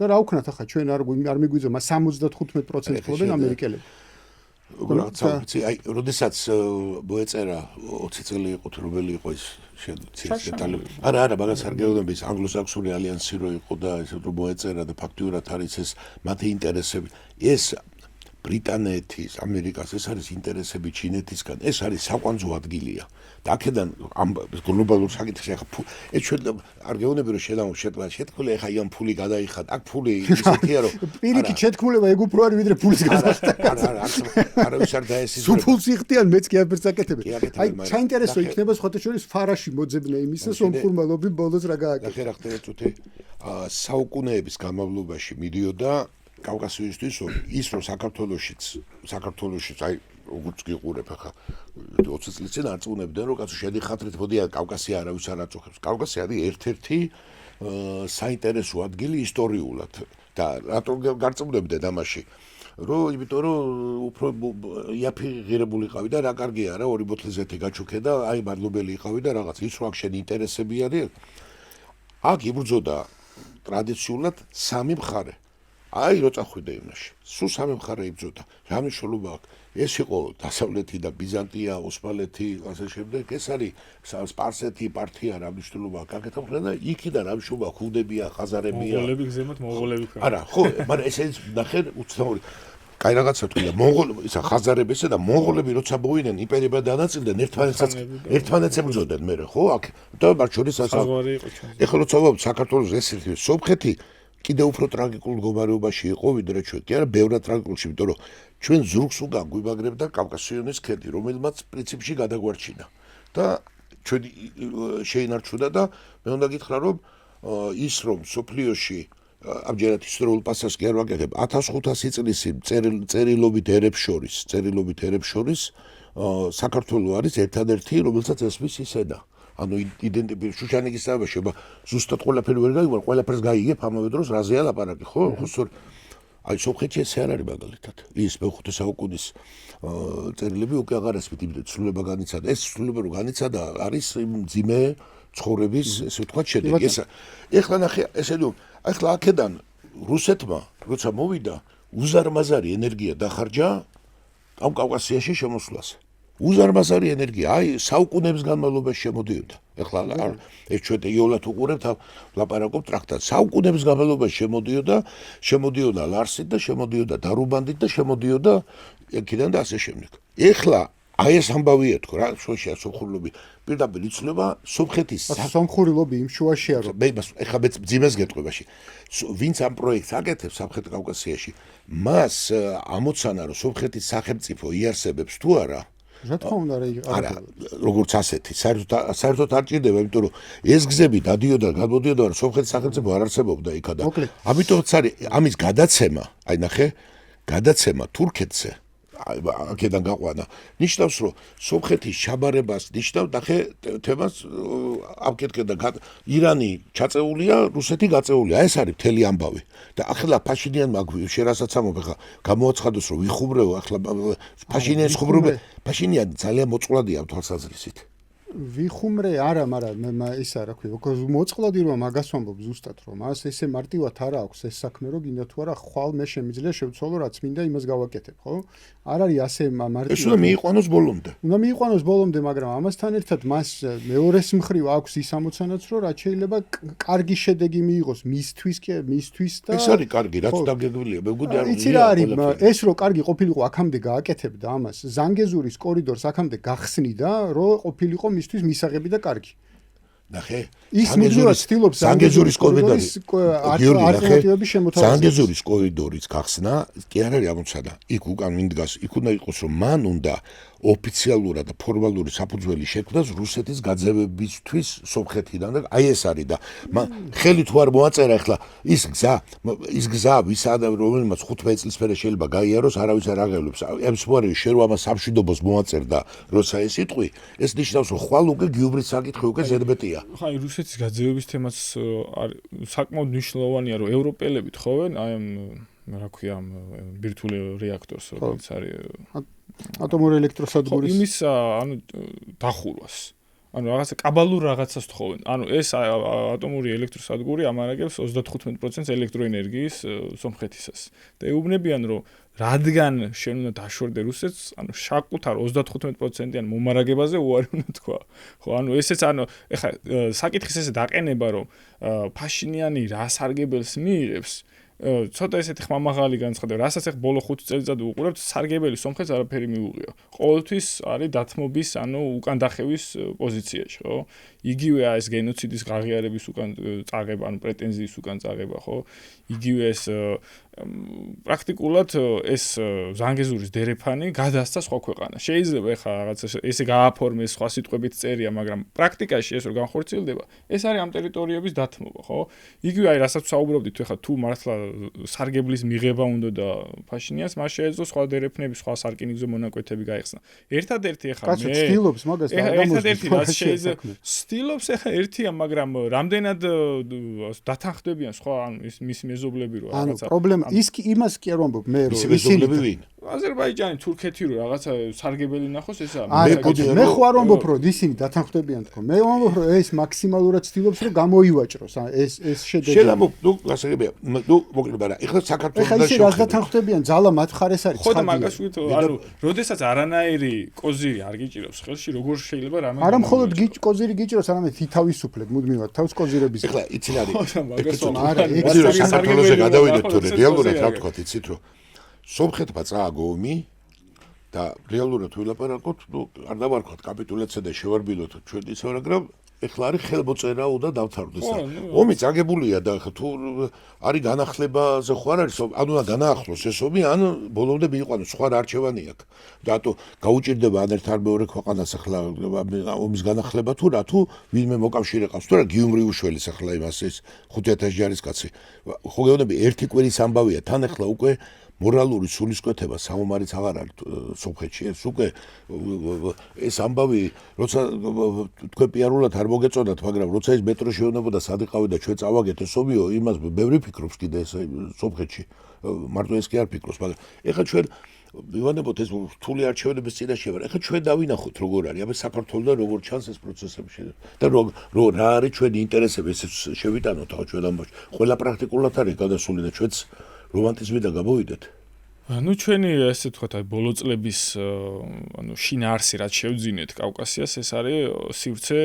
და რა ვქნათ ახლა ჩვენ არ მიგვიძო 75% ხლობენ ამერიკელები. რაღაცა ვიცი, აი, როდესაც მოეწერა 20 წელი იყო თუ რომელი იყო ის დეტალები. არა, მაგას არ გეუბნები, ის ანგლო-საქსონური ალიანსი რო იყო და ესე რომ მოეწერა და ფაქტიურად არის ეს მათი ინტერესები. ეს ბრიტანეთის, ამერიკას, ეს არის ინტერესები ჩინეთისგან, ეს არის საკვანძო ადგილია. და აქედან ამ გლობალურ საკითხში ახლა ეს ჩვენ არ გეუბნები რომ შეთქმული ახლა ამ ფული გადაიხადა. აქ ფული ისეთია რომ პირიქით შეთქმულება ეგ უფრო არის ვიდრე ფულის გადახდა. არავის არ დაესიზრება. სულ ფულს იხდიან მეც კი აფერს აკეთებენ. აი საინტერესო იქნება სხვათა შორის ფარაში მოძებნე იმისა სომხურმა ლობი ბოლოს რა გააკეთა. ახლა ხდება წუთი საუკუნეების განმავლობაში მიდიოდა კავკასიისთვის ის რომ საქართველოშიც აი როგორც გიყურებ ახლა 20 წლის წინ არწმუნებდნენ რომ კაცო შედი ხათრით მოდი კავკასია არავის არ აწუხებს. კავკასია არის ერთ-ერთი საინტერესო ადგილი ისტორიულად და რატომ გარწმუნებდნენ ამაში რომ იმიტომ რომ უფრო იაფი ღირებულიყავი და რა კარგია რა ორი ბოთლის ზეთი გაჩუქე და აი მადლობელი იყავი და რაღაც ის რო აქ შენ ინტერესები არის აქ იბრძოდა ტრადიციულად სამი მხარე აი რო წახვიდე იმაში სულ სამი მხარე იბრძოდა რა მნიშვნელობა აქვს ეს იყო დასავლეთი და ბიზანტია ოსმალეთი ასე შემდეგ ეს არის სპარსეთი პართია რა მნიშვნელობა აქვს აქეთ მხარეს და იქიდან რა მნიშვნელობა ხუდებია ხაზარებია მონღოლები გზემოთ მონღოლები ხარ არა ხო მაგრამ ეს ნახე უცნაური კაი რაღაცა თქვია მონღოლები ისა ხაზარებისა და მონღოლები როცა მოვიდნენ იმპერიებმა დანაწილდნენ ერთმანეთს ებრძოდნენ მე ხო აქ და მათ შორის საზღვარი იყო ჩვენ ეხლა როცა ვაბ საქართველოს ეს ერთი სომხეთი კიდევ უფრო ტრაგიკულ მდგომარეობაში იყო ვიდრე ჩვენ კი არა ბევრად ტრაგიკულში იმიტომ რომ ჩვენ ზურგს უგან გვიბაგრებდა კავკასიონის ქედი რომელმაც პრინციპში გადაგვარჩინა და ჩვენ შეინარჩუნა და მე უნდა გითხრა რომ ის რომ სოფლიოში ამჯერად ისტორიულ პასას კი არ ვაკეთებ 1500 წლის წერილობით ერებს შორის საქართველოს არის ერთადერთი რომელსაც ესმის ისენა ანუ იდენტიფიცირ შუშანიკის სამაში ზუსტად ყველაფერი ვერ გაიგებ ყველაფერს გაიგებ ამავე დროს რაზეა ლაპარაკი ხო ხოსორ აი სომხეთში ეს არ არის მაგალითად ის მე-5 საუკუნის წერილები უკვე აღარ ესმით იმდენ ცვლილება განიცადა ეს ცვლილება რო განიცადა არის მძიმე ცხოვრების ესე ვთქვათ შედეგი ეს ეხლა ნახე ესე რომ ეხლა აქედან რუსეთმა როცა მოვიდა უზარმაზარი ენერგია დახარჯა ამ კავკასიაში შემოსვლას უზარმაზარი ენერგია აი საუკუნეების განმავლობაში შემოდიოდა ეხლა ეს ჩვენ იოლად უყურებთ ლაპარაკობ ტრაქტატ საუკუნეების განმავლობაში შემოდიოდა ლარსით და შემოდიოდა დარუბანდით და შემოდიოდა იქიდან და ასე შემდეგ ეხლა აი ეს ამბავი ეთქო რა შოშია სომხურლობი პირდაპირ იცვლება სომხეთის სომხური ლობი იმ შუაშია რომ მე ეხლა მე ძიმეს გეტყვებაში ვინც ამ პროექტს აკეთებს სამხრეთ კავკასიაში მას ამოცანა რომ სომხეთის სახელმწიფო იარსებებს თუ არა რა თქმა უნდა არა როგორც ასეთი საერთოდ არ ჭირდება იმიტომ რომ ეს გზები დადიოდა გამოდიოდა რომ სომხეთის სახელმწიფო არ არსებობდა იქა და ამიტომაც არის ამის გადაცემა აი ნახე გადაცემა თურქეთზე აქედან გაყვანა ნიშნავს რომ სომხეთის ჩაბარებას ნიშნავს ნახე თემას ამკეთკე და ირანი ჩაწეულია რუსეთი გაწეულია ეს არის მთელი ამბავი და ახლა ფაშინიანმა შერასაც ამობ ახლა გამოაცხადოს რომ ვიხუმრეო ახლა ფაშინიანის ხუმრობა ფაშინიანი ძალიან მოწყვლადია თვალსაზრისით ვიხუმრე არა მაგრამ ის არა ქვია მოწყვლადი რომ მაგას ვამბობ ზუსტად რომ მას ესე მარტივად არა აქვს ეს საქმე რომ გინდა თუ არა ხვალ მე შემიძლია შევცვალო რაც მინდა იმას გავაკეთებ ხო არ არის ასე მარტივად ეს უნდა მიიყვანოს ბოლომდე მაგრამ ამასთან ერთად მას მეორეს მხრივ აქვს ის ამოცანაც რომ რაც შეიძლება კარგი შედეგი მიიღოს მისთვის და ეს არის კარგი რაც დაგეგმილია მე მგონი არ იცი რა არის ეს რომ კარგი ყოფილიყო აქამდე გააკეთებდა ამას ზანგეზურის კორიდორს აქამდე გახსნიდა რომ ყოფილიყო მისთვის მისაღები და კარგი. ნახე. ის მუდმივად ცდილობს ზანგეზურის კორიდორის ალტერნატივების შემოთავაზებას. ზანგეზურის კორიდორის გახსნა კი არ არის ამოცანა. იქ უკან მინდგას, იქ უნდა იყოს რომ მან უნდა ოფიციალურად და ფორმალური საფუძველი შექმნას რუსეთის გაძევებისთვის სომხეთიდან და აი ეს არის და ხელი თუ არ მოაწერა ახლა ის გზა ვისა რომელმაც 15 წლის მერე შეიძლება გაიაროს არავის არ აღელვებს ეს მოარი შენ რომ ამას სამშვიდობოს მოაწერდა როცა ეს იტყვი ეს ნიშნავს რომ ხვალ უკვე გიუბრის საკითხი უკვე ზედმეტია ხა აი რუსეთის გაძევების თემაც საკმაოდ მნიშვნელოვანია რომ ევროპელები თხოვენ აი რა ქვია ბირთვული რეაქტორს რომელიც არის ატომური ელექტროსადგურის იმის ანუ დახურვას ანუ რაღაცა კაბალურ რაღაცას თხოვენ ანუ ეს ატომური ელექტროსადგური ამარაგებს 35% ელექტროენერგიის სომხეთისას და ეუბნებიან რომ რადგან შენ უნდა დაშორდე რუსეთს ანუ საკუთარ 35%-იან მომარაგებაზე უარი უნდა თქვა ხო ანუ ესეც ანუ ეხლა საკითხის ესე დაყენება რომ ფაშინიანი რა სარგებელს მიიღებს ცოტა ესეთი ხმამაღალი განცხადება, რასაც ახ ბოლო 5 წელიწად უყურებთ, სარგებელი სომხეთს არაფერი მიუღია. ყოველთვის არის დათმობის, უკან დახევის პოზიციაში, ხო? იგივე ეს გენოციდის ღაღიარების უკან წაღება, პრეტენზიის უკან წაღება, ხო? იგივე ეს პრაქტიკულად ეს ზანგეზურის დერეფანი გადასცა სხვა ქვეყანას. შეიძლება ეხლა რაღაცა ესე გააფორმეს სხვა სიტყვებით წერია, მაგრამ პრაქტიკაში ეს რო განხორციელდება, ეს არის ამ ტერიტორიების დათმობა, ხო? იგივე აი რასაც საუბრობდით, ეხლა თუ მართლა სარგებლის მიღება უნდა და ფაშინიანს, მას შეეძლო სხვა დერეფნები, სხვა სარკინიგზო მონაკვეთები გაიხსნა. ერთადერთი ეხლა კაცო ცდილობს მაგას და ერთადერთი რაც შეიძლება ცდილობს ეხლა ერთია, მაგრამ რამდენად დათანხმდებიან სხვა მისი მეზობლები რო რაღაცა პრობლემა იმას კი არ ვამბობ მე რომ ისინი აზერბაიჯანი, თურქეთი რო რაღაცა სარგებელი ნახოს ეს მე ხო არ ვამბობ რომ ისინი დათანხმდებიან თქო მე ვამბობ რომ ეს მაქსიმალურად ცდილობს რომ გამოივაჭროს ეს შედეგი შეიძლება ასებია მოკლედ არა ეხლა საქართველოს და ისე რაც დათანხმდებიან ძალა მათ მხარეს არის ხო და მაგას ვიტყვი როდესაც არანაირი კოზირი არ გიჭირავს ხელში როგორ შეიძლება რამე არა მხოლოდ კოზირი გიჭიროს არამედ ითავისუფლებ მუდმივად თავს კოზირების ეხლა იცი რა არის არა საქართველოს გადავიდეთ თუ რეალურად რა ვთქვა იცით რომ სომხეთმა წააგო ომი და რეალურად ვილაპარაკოთ, არ დავარქვათ კაპიტულაცია და შევარბილოთ ჩვენ ისე, მაგრამ ეხლა არის ხელმოწერა უნდა დავთარდეს. ომი წაგებულია და თუ არის განახლებაზე ხო არ არის, ანუ უნდა განაახლოს ეს ომი, ან ბოლომდე მიიყვანოს, სხვა არჩევანი აქვს. რატო გაუჭირდება ან ერთ ან მეორე ქვეყანას ახლა ომის განახლება თუ რა, თუ ვინმე მოკავშირე ყავს, თუ რა გიუმრიუშველის ახლა იმას ეს 5000 ჯარისკაცი. ხო გეუბნები ერთი კვირის ამბავია, თან ახლა უკვე მორალური სულისკვეთება საომარიც აღარ არის სომხეთში ეს უკვე ეს ამბავი როცა თქვენ პიარულად არ მოგეწონათ მაგრამ როცა ის მეტრო შეეუნებოდა სად იყავი და ჩვენ წავაგეთ ეს ომიო იმას ბევრი ფიქრობს კიდე ეს სომხეთში მარტო ეს კი არ ფიქრობს მაგრამ ეხლა ჩვენ ვივანებოთ ეს რთული არჩევნების წინაშე ვარ ეხლა ჩვენ დავინახოთ როგორ არის აბა საქართველოს და როგორ ჩანს ეს პროცესები და რა არის ჩვენი ინტერესები ეს შევიტანოთ ახლა ჩვენ ამბავში ყველა პრაქტიკულად არის გადასული და ჩვენც რომანტიზმიდან გამოვიდეთ. ჩვენი ესე ვთქვათ, აი ბოლო წლების შინაარსი რაც შევძინეთ კავკასიას, ეს არის სივრცე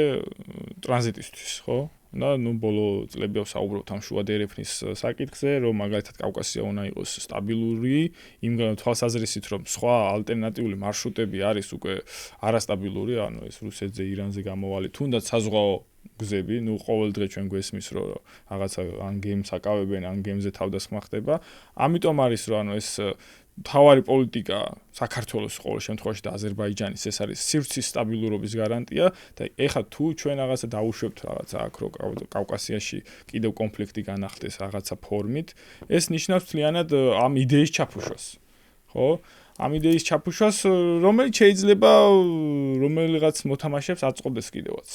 ტრანზიტისთვის, ხო? და ბოლო წლები ვსაუბრობთ ამ შუა დერეფნის საკითხზე, რომ მაგალითად კავკასია უნდა იყოს სტაბილური, იმ თვალსაზრისით, რომ სხვა ალტერნატიული მარშრუტები არის უკვე არასტაბილური, ანუ ეს რუსეთზე, ირანზე გამოვალი, თუნდაც საზღვაო გზები, ყოველ დღე ჩვენ გვესმის, რომ რაღაცა ან გემს აკავებენ, ან გემზე თავდასხმა ხდება. ამიტომ არის, რომ ეს თავარი პოლიტიკა საქართველოს ყოველ შემთხვევაში და აზერბაიჯანის ეს არის სივრცის სტაბილურობის გარანტია და ეხლა თუ ჩვენ რაღაცა დაუშვებთ რაღაცა აქ რო კავკასიაში კიდევ კონფლიქტი განახდეს რაღაცა ფორმით, ეს ნიშნავს მთლიანად ამ იდეის ჩაფუშვას. ხო? ამ იდეის ჩაფუშვას, რომელიც შეიძლება რომელიღაც მოთამაშეებს აწყობდეს კიდევაც.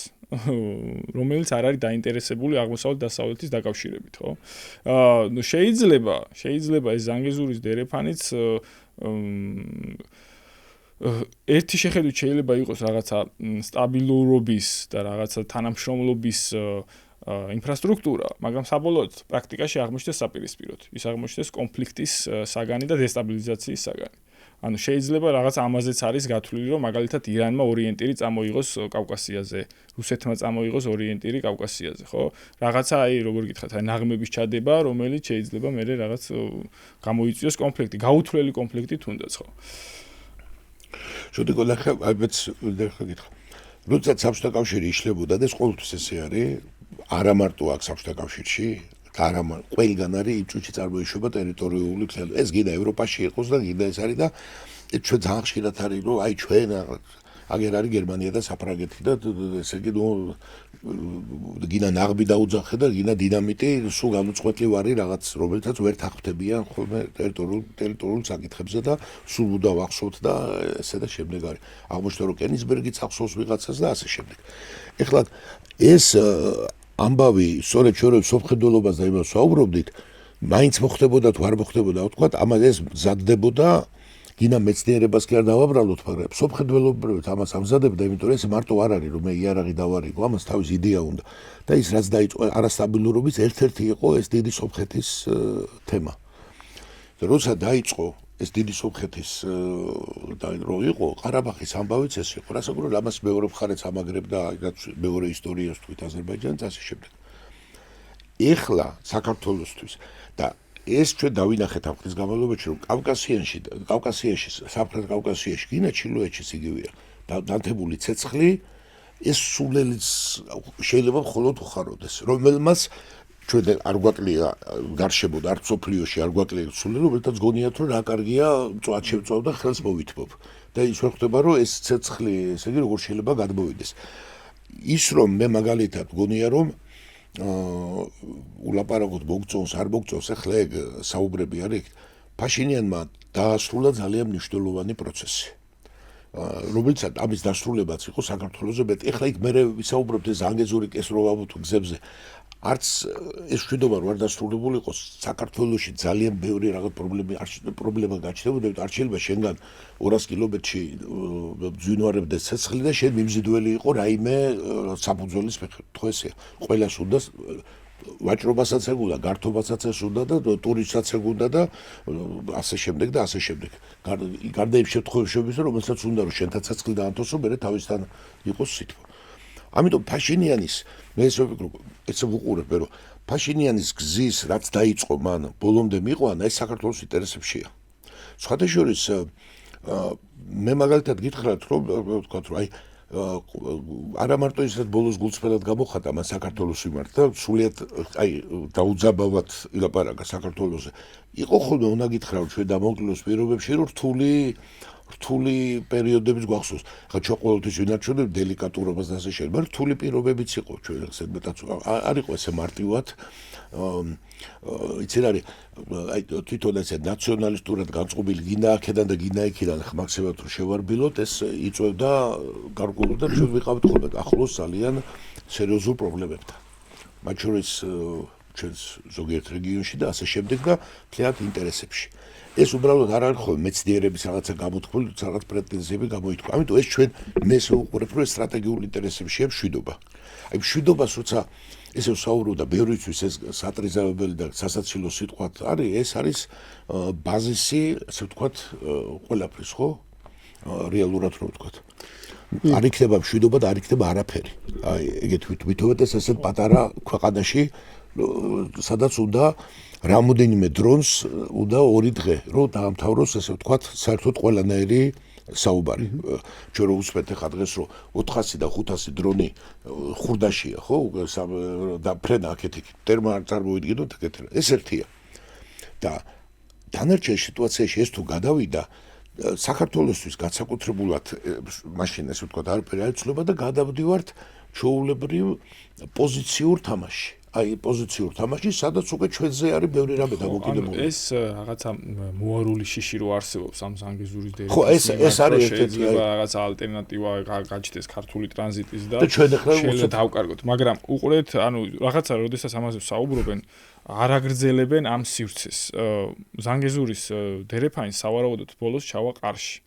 რომელიც არ არის დაინტერესებული აღმოსავლეთ-დასავლეთის დაკავშირებით, ხო? შეიძლება ეს ზანგეზურის დერეფანიც ერთი შეხედვით შეიძლება იყოს რაღაცა სტაბილურობის და რაღაცა თანამშრომლობის ინფრასტრუქტურა, მაგრამ საბოლოოდ პრაქტიკაში აღმოჩნდეს საპირისპიროდ. ის აღმოჩნდეს კონფლიქტის საგანი და დესტაბილიზაციის საგანი. ანუ შეიძლება რაღაც ამაზეც არის გათვლილი, რომ მაგალითად ირანმა ორიენტირი წამოიღოს კავკასიაზე, რუსეთმა წამოიღოს ორიენტირი კავკასიაზე, ხო? რაღაცა აი როგორ გითხრათ, აი ნაღმების ჩადება, რომელიც შეიძლება მერე რაღაც გამოიწვიოს კონფლიქტი, გაუთვლელი კონფლიქტი თუნდაც, ხო? შევდიგო ნახე, აიბეც გითხრა. როდესაც საბჭოთა კავშირი იშლებოდა და ეს ყოველთვის ესე არის, არა მარტო აქ საბჭოთა კავშირში, არა ყველგან არის იმ წუთში წარმოიშვება ტერიტორიული ქსელი. ეს გინდა ევროპაში იყოს და გინდა ეს არის და ჩვენ ძალიან ხშირად არის რომ აი ჩვენ აგერ არის გერმანია და საფრანგეთი და ესე იგი გინდა ნაღბი დაუძახე და გინდა დინამიტი სულ განუწყვეტლივ არის რაღაც რომელთაც ვერ თანხმდებიან ხოლმე ტერიტორიულ საკითხებზე და სულ უნდა ვახსოვთ და ესე და შემდეგ არის აღმოჩნდა რომ კენისბერგიც ახსოვს ვიღაცას და ასე შემდეგ. ეხლა ეს ამბავი, სწორედ ჩვენ სომხეთველობას და იმას ვაუბრობდით, მაინც მოხდებოდა თუ არ მოხდებოდა, ვთქვათ, ამას ეს მზადდებოდა, გინდა მეცნიერებას კი არ დავაბრალოთ, მაგრამ სომხეთველობრივად ამას ამზადებდა, იმიტომ რომ ეს მარტო არ არის, რომ მე იარაღი დავარიგო, ამას თავის იდეა უნდა. და ის რაც დაიწყო არასტაბილურობის ერთ-ერთი იყო ეს დიდი სომხეთის თემა. და როცა დაიწყო ეს დიდი სომხეთის რო იყო ყარაბაღის ამბავიც ეს იყო. რასაკვირველია, ამას მეორე მხარეც ამაგრებდა, რაც მეორე ისტორიას თქვით აზერბაიჯანს ასე შემდეგ. ეხლა საქართველოსთვის და ეს ჩვენ დავინახეთ ამ ხნის განმავლობაში, რომ კავკასიაში, სამხრეთ კავკასიაში, გინა ჩილოეთშიც იგივეა. დანთებული ცეცხლი ეს სულელიც შეიძლება მხოლოდ უხაროდეს, რომელმაც ჩვენ არ გვაკლია გარშემო და არც სოფლიოში არ გვაკლია სულელი, რომელთაც გონიათ რომ რა კარგია მწვად შევწავ და ხელს მოვითბობ. და ის ვერ ხდება რომ ეს ცეცხლი, ესე იგი როგორ შეიძლება გადმოვიდეს. ის რომ მე მაგალითად გონია რომ ულაპარაკოთ მოგწონს არ მოგწონს, ახლა ეგ საუბრები არის, ფაშინიანმა დაასრულა ძალიან მნიშვნელოვანი პროცესი. რომელიც ამის დასრულებაც იყო საქართველოზე, მეტ ეხლა იქ მე ვისაუბრობთ ეს ანგეზური კესროვავთ გზებზე. არც ეს მშვიდობა რო არ დასრულებული იყოს, საქართველოში ძალიან ბევრი რაღაც პრობლემა გაჩნდებოდა, არ შეიძლება შენგან 200 კილომეტრში ძვინვარებდეს ცეცხლი და შენ მიმზიდველი იყო რაიმე საფუძვლის მიხედვით. ხო ესეა. ყველას უნდა ვაჭრობასაც ეგულა, გართობასაც უნდა და ტურისტსაც ეგულა და ასე შემდეგ და ასე შემდეგ. გარდა იმ შემთხვევებში, რომელსაც უნდა რომ შენთან ცეცხლი დაანთოსო, მერე თავისთან იყოს სითბო. ამიტომ ფაშინიანის მე ესე ვფიქრობ, ეცე ვუყურებ, რომ ფაშინიანის გზის რაც დაიწყო მან ბოლომდე მიყვანა, ეს საქართველოს ინტერესებშია. სხვათა შორის მე მაგალითად გითხრათ, რომ ვთქვათ, რომ აი არა მარტო ისეთ ბოლოს გულწრფელად გამოხატა მან საქართველოს მიმართ და სულიად აი დაუძაბავად ილაპარაკა საქართველოსზე. იყო ხოლმე უნდა გითხრა, რომ ჩვენ დამოუკიდებლობის პირობებში რომ რთული პერიოდების გვახსოვს. ხა ჩვენ ყოველთვის ვინარჩუნებთ დელიკატურობას და ასე შემდეგ, მაგრამ რთული პირობებიც იყო ჩვენ ზედმეტად არ იყო ესე მარტივად. იცი რა არის, აი თვითონ ესე ნაციონალისტურად განწყობილი გინდა აქედან და გინდა იქიდან ხმაქსებად რომ შევარბილოთ, ეს იწვევდა გარკვეულ და ჩვენ ვიყავთ ხოლმე ახლოს ძალიან სერიოზულ პრობლემებთან. მათ შორის ჩვენს ზოგიერთ რეგიონში და ასე შემდეგ და მთლიანად ინტერესებში. ეს უბრალოდ არ არის ხოლმე მეცნიერების რაღაცა გამოთქმული, რაღაც პრეტენზიები გამოითქვა. ამიტომ ეს ჩვენ მეს ვუყურებ, რომ სტრატეგიული ინტერესებშია მშვიდობა. აი მშვიდობას როცა ესე ვსაუბრობ და ბევრისთვის ეს სატრიზავებელი და სასაცილო სიტყვად არის, ეს არის ბაზისი, ასე ვთქვათ, ყველაფრის, ხო? რეალურად რო ვთქვათ. არ იქნება მშვიდობა და არ იქნება არაფერი. აი ეგეთ ვითომ ეს ესე პატარა ქვეყანაში, სადაც უნდა რამოდენიმე დრონს უნდა 2 დღე რომ დაამთავროს, ესე ვთქვათ, საერთოდ ყველანაირი საუბარი. ჩვენ რო უსმენთ ახლა დღეს რომ 400 და 500 დრონი ხურდაშია, ხო? და ფრენა აქეთ ტერმა არ წარმოვიდგინოთ ეგეთ. ეს ერთია. და დანარჩენ სიტუაციაში ეს თუ გადავიდა საქართველოსთვის განსაკუთრებულად მაშინ ესე ვთქვათ არაფერი არ იცვლება და გადავდივართ ჩვეულებრივ პოზიციურ თამაში. აი პოზიციურ თამაში, სადაც უკვე ჩვენზე არის ბევრი რამე დამოკიდებული. ეს რაღაცა მოარული შიში რო არსებობს ამ ზანგეზურის დერეფის. ხო, ეს არის შეიძლება რაღაცა ალტერნატივა გაჩნდეს ქართული ტრანზიტის და ჩვენ ახლა შეიძლება დავკარგოთ, მაგრამ უყურეთ, ანუ რაღაცა როდესაც ამაზე საუბრობენ, არ აგრძელებენ ამ სივრცეს. ზანგეზურის დერეფანი სავარაუდოდ ბოლოს ჩავა ყარში.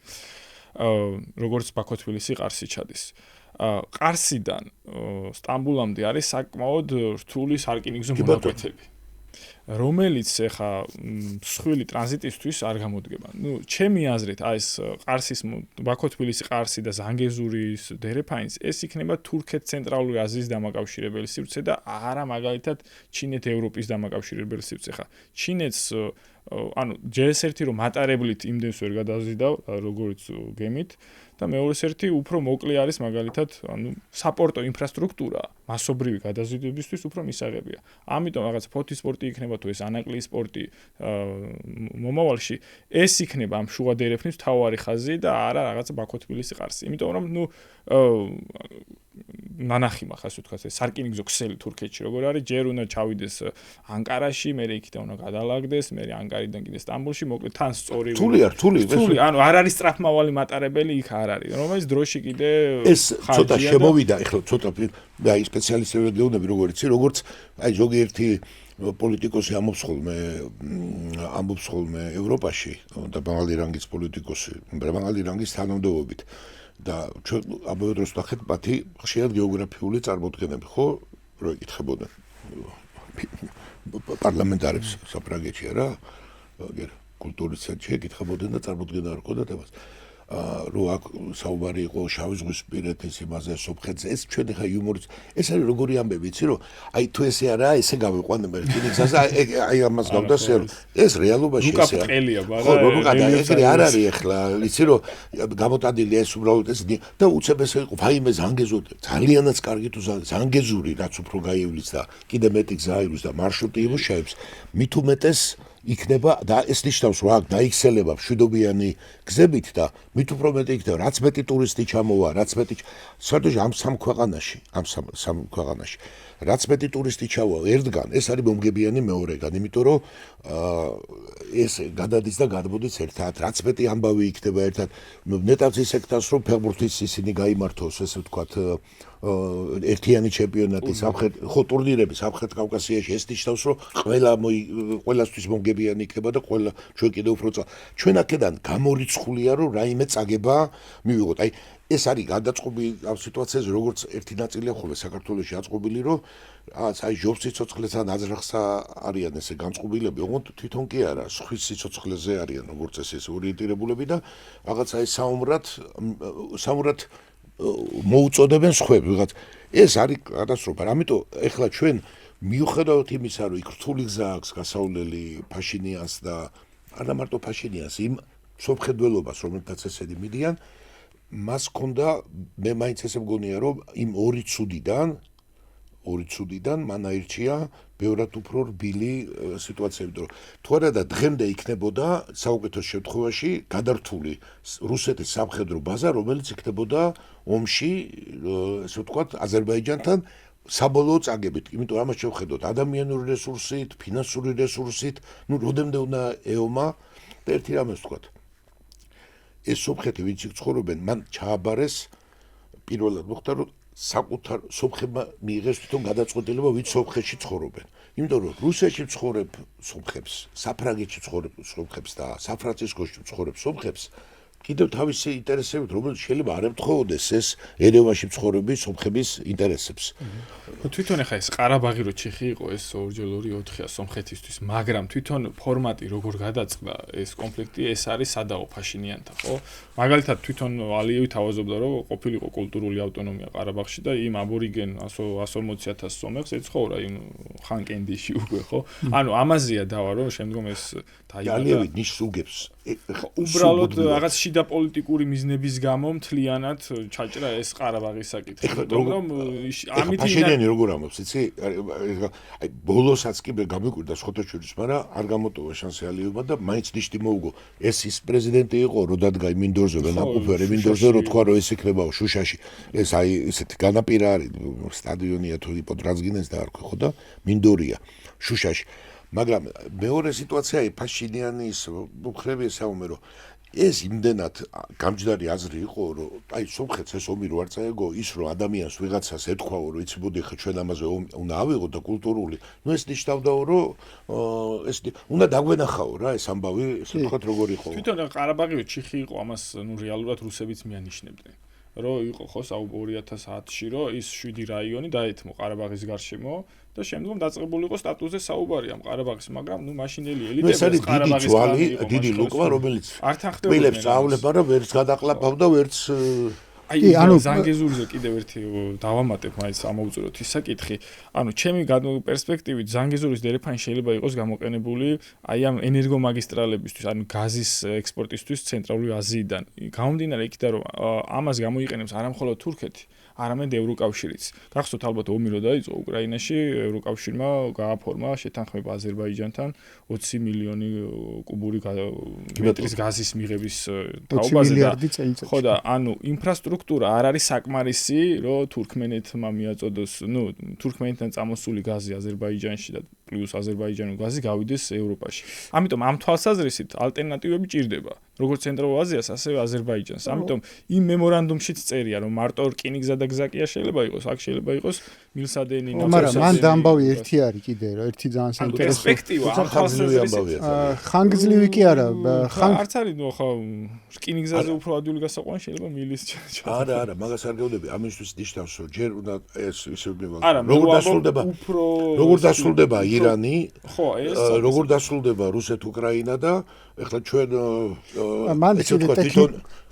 როგორც ბაქო-თბილისი ყარსი ჩადის. ყარსიდან სტამბულამდე არის საკმაოდ რთული სარკინიგზო მონაკვეთები, რომელიც ეხა მსხვილი ტრანზიტისთვის არ გამოდგება. ჩემი აზრით, აი ეს ყარსის ბაქო-თბილისი ყარსი და ზანგეზურის დერეფანის ეს იქნება თურქეთ-ცენტრალური აზიის დამაკავშირებელი სივრცე და არა მაგალითად ჩინეთ-ევროპის დამაკავშირებელი სივრცე. ხა ჩინეთს ანუ ჯერ-ერთი რომ მატარებლით იმდენს ვერ გადაზიდავ, როგორც გემით და მეორეს ერთი უფრო მოკლე არის მაგალითად, ანუ საპორტო ინფრასტრუქტურა მასობრივი გადაზიდებისთვის უფრო მისაღებია. ამიტომ რაღაც ფოთის სპორტი იქნება თუ ეს ანაკლიის სპორტი მომავალში, ეს იქნება ამ შუა დერეფნის მთავარი ხაზი და არა რაღაც ბაქო-თბილისი ყარსი. იმიტომ რომ ნანახი მახას ვთქვათ, ეს სარკინიგზო ქსელი თურქეთში როგორ არის, ჯერ უნდა ჩავიდეს ანკარაში, მერე იქიდან უნდა გადალაგდეს, მერე ანკარიდან კიდე სტამბოლში, მოკლედ თან სწორი. რთული, ანუ არ არის სწრაფმავალი მატარებელი იქ არ არის, რომელიც დროში კიდე ეს ცოტა შემოვიდა, ეხლა ცოტა აი სპეციალისტები გეუბნები როგორც აი ზოგიერთი პოლიტიკოსი ამბობს ხოლმე ევროპაში და მაღალი რანგის პოლიტიკოსი, მაღალი რანგის თანამდებობით და ჩვენ ამავე დროს ნახეთ მათი ხშირად გეოგრაფიული წარმოდგენები, ხო, რო ეკითხებოდნენ პარლამენტარებს საფრანგეთში რა, აგერ კულტურის ცენტრში ეკითხებოდნენ და წარმოდგენა არ ჰქონდათ ამას. რო აქ საუბარი იყო შავი ზღვის პირეთის იმაზე სოფხეთზე ეს ჩვენ ხა იუმორიც ეს არის როგორი ამბები იცი რომ აი თუ ესე არა ესე გავიყვანება რკინიგზაზე აი ამას გავდასე ეს რეალობაში ესე არა ეგრე არ არის ახლა იცი რომ გამოტანილი ეს უბრალოდ ეს და უცებ ესე იყო ფაიმე ზანგეზური ძალიანაც კარგი თუ ზანგეზური რაც უფრო გაივლიც და კიდე მეტი გზა აიღოს და მარშრუტი იმუშავებს მით უმეტეს იქნება და ეს ნიშნავს რომ აქ დაიქცელება მშვიდობიანი გზებით და მით უფრო მეტი იქნება რაც მეტი ტურისტი ჩამოვა რაც მეტი საერთოდ ამ სამ ქვეყანაში რაც მეტი ტურისტი ჩავა ერთგან ეს არის მომგებიანი მეორეგან იმიტომ რომ ეს გადადის და გადმოდის ერთად რაც მეტი ამბავი იქნება ერთად ნეტავ ის ექტავს რომ ფეხბურთის ისინი გაიმართოს ესე ვთქვათ ერთიანი ჩემპიონატი ხო ტურნირები სამხრეთ კავკასიაში ეს ნიშნავს რომ ყველასთვის მომგებიანი იქნება და ყველა ჩვენ კიდევ უფრო ჩვენ აქედან გამორიცხულია რომ რაიმე წაგება მივიღოთ აი ეს არის გადაწყობილი ამ სიტუაციაზე როგორც ერთი ნაწილია ხოლმე საქართველოში აწყობილი რომ აი ჟობს სიცოცხლესა ნაძრახსა არიან ესე განწყობილები ოღონდ თვითონ კი არა სხვის სიცოცხლეზე არიან როგორც ეს ორიენტირებულები და რაღაცა ეს საომრად მოუწოდებენ სხვებს ვიღაც ეს არის კატასტროფა ამიტომ ეხლა ჩვენ მიუხედავად იმისა რომ იქ რთული გზა აქვს გასავლელი ფაშინიანს და არა მარტო ფაშინიანს იმ სოფხედველობას რომელთაც ესენი მიდიან მას ქონდა მე მაინც ესე მგონია რომ იმ ორი ცუდიდან მან აირჩია ბევრად უფრო რბილი სიტუაციები რომ თუ არა და დღემდე იქნებოდა საუკეთესო შემთხვევაში გადართული რუსეთის სამხედრო ბაზა რომელიც იქნებოდა ომში ესე ვთქვათ აზერბაიჯანთან საბოლოო წაგებით იმიტომ ამას შევხედოთ ადამიანური რესურსით ფინანსური რესურსით ნუ როდემდე უნდა ეომა და ერთი რამეს ვთქვათ ეს სოფხეთი ვინც იქ ცხოვრობენ მან ჩააბარეს პირველად მოხდა რომ საკუთარ სოფხებმა მიიღეს თვითონ გადაწყვეტილება ვინც სოფხეთში ცხოვრობენ იმიტომ რომ რუსეთში ცხოვრებ სოფხებს საფრანგეთში ცხოვრებ სოფხებს და საფრანცისკოში ცხოვრებ სოფხებს კიდევ თავისი ინტერესებით რომელიც შეიძლება არ ემთხოვდეს ეს ერევანში მცხოვრები სომხების ინტერესებს. თვითონ ახლა ეს ყარაბაღი რო ჩიხი იყო ეს 2x2-4-ია სომხეთისთვის, მაგრამ თვითონ ფორმატი როგორ გადაწყდა ეს კონფლიქტი ეს არის სადაო ფაშინიანთან, ხო? მაგალითად თვითონ ალიევი თავაზობდა რომ ყოფილიყო კულტურული ავტონომია ყარაბაღში და იმ აბორიგენ 140,000 სომეხს ეცხოვრა იმ ხანკენდიში უკვე, ხო? ანუ ამაზეა დავა რომ შემდგომ ეს დაიბადა. ალიევი ნიშს უგებს. უბრალოდ რაღაც შიდა პოლიტიკური მიზნების გამო მთლიანად ჩაჭრა ეს ყარაბაღის საკითხი. მაგრამ ამით ფაშინიანი როგორ ამბობს, იცი? აი ბოლოსაც კი მე გამიკვირდა შოთაშვილის, მაგრამ არ გამოტოვა შანსი ალიევმა და მაინც ნიშნი მოუგო. ეს ის პრეზიდენტი იყო, რო დადგა მინდორზე, ვენაკუფერი მინდორზე, რო თქვა რომ ეს იქნებაო შუშაში. ეს აი ესეთი განაპირა არის სტადიონია თუ იპოდრაზგინეს და არ ქვი ხო და მინდორია შუშაში. მაგრამ მეორე სიტუაცია ფაშინიანის მხრები საომერო ეს იმდენად გამჯდარი აზრი იყო რომ აი სომხეთს ეს ომი რო არ წაეგო ის რომ ადამიანს ვიღაცას ეთქვაო რომ იცი მოდი ხა ჩვენ ამაზე უნდა ავიღოთ და კულტურული ნუ ეს ნიშნავდაო რომ ეს უნდა დაგვენახაო რა ეს ამბავი ესე ვთქვათ როგორ იყო თვითონ ყარაბაღი ჩიხი იყო ამას ნუ რეალურად რუსებიც მიანიშნებდნენ რომ იყო ხო 2010-ში რომ ის 7 რაიონი დაეთმო ყარაბაღის გარშემო და შემდგომ დაწყებული იყო სტატუსზე საუბარი ამ ყარაბაღის, მაგრამ ნუ მაშინელი ელიტები ყარაბაღის ძვალი დიდი ლუკვა რომელიც მილებს წავლება და ვერც გადაყლაპავდა ვერც აი ანუ ზანგეზურზე კიდევ ერთი დავამატებ მაინც ამოვუწუროთ ის საკითხი ანუ ჩემი პერსპექტივით ზანგეზურის დერეფანი შეიძლება იყოს გამოყენებული აი ამ ენერგომაგისტრალებისთვის ანუ გაზის ექსპორტისთვის ცენტრალური აზიიდან გამომდინარე იქიდან რომ ამას გამოიყენებს არა მხოლოდ თურქეთი არამედ ევროკავშირიც. გახსოვთ ალბათ ომი რო დაიწყო უკრაინაში, ევროკავშირმა გააფორმა შეთანხმება აზერბაიჯანთან 20 მილიონი კუბური მეტრის გაზის მიღების თაობაზე და ხო და ანუ ინფრასტრუქტურა არ არის საკმარისი, რომ თურქმენეთმა მიაწოდოს, ნუ თურქმენეთთან წამოსული გაზი აზერბაიჯანში და პლუს აზერბაიჯანული გაზი გავიდეს ევროპაში. ამიტომ ამ თვალსაზრისით ალტერნატივები ჭირდება, როგორც ცენტრალურ აზიას, ასევე აზერბაიჯანს. ამიტომ იმ მემორანდუმშიც წერია, რომ მარტო რკინიგზა და გზაკია შეიძლება იყოს, აქ შეიძლება იყოს მილსადენი, მაგრამ მან დამბავი ერთი არის კიდე, რომ ერთი ძალიან საინტერესო პერსპექტივა ამ თვალსაზრისით. ხანგრძლივი კი არა, არც არის, ნუ ხო რკინიგზაზე უფრო ადვილი გასაყვანი შეიძლება მილის არა, არა, მაგას არ გეუბნები, ამისთვის ნიშნავს, რომ ჯერ უნდა ეს ისე როგორ დასრულდება ირანი, ხო, ეს როგორ დასრულდება რუსეთ-უკრაინა და ეხლა ჩვენ მან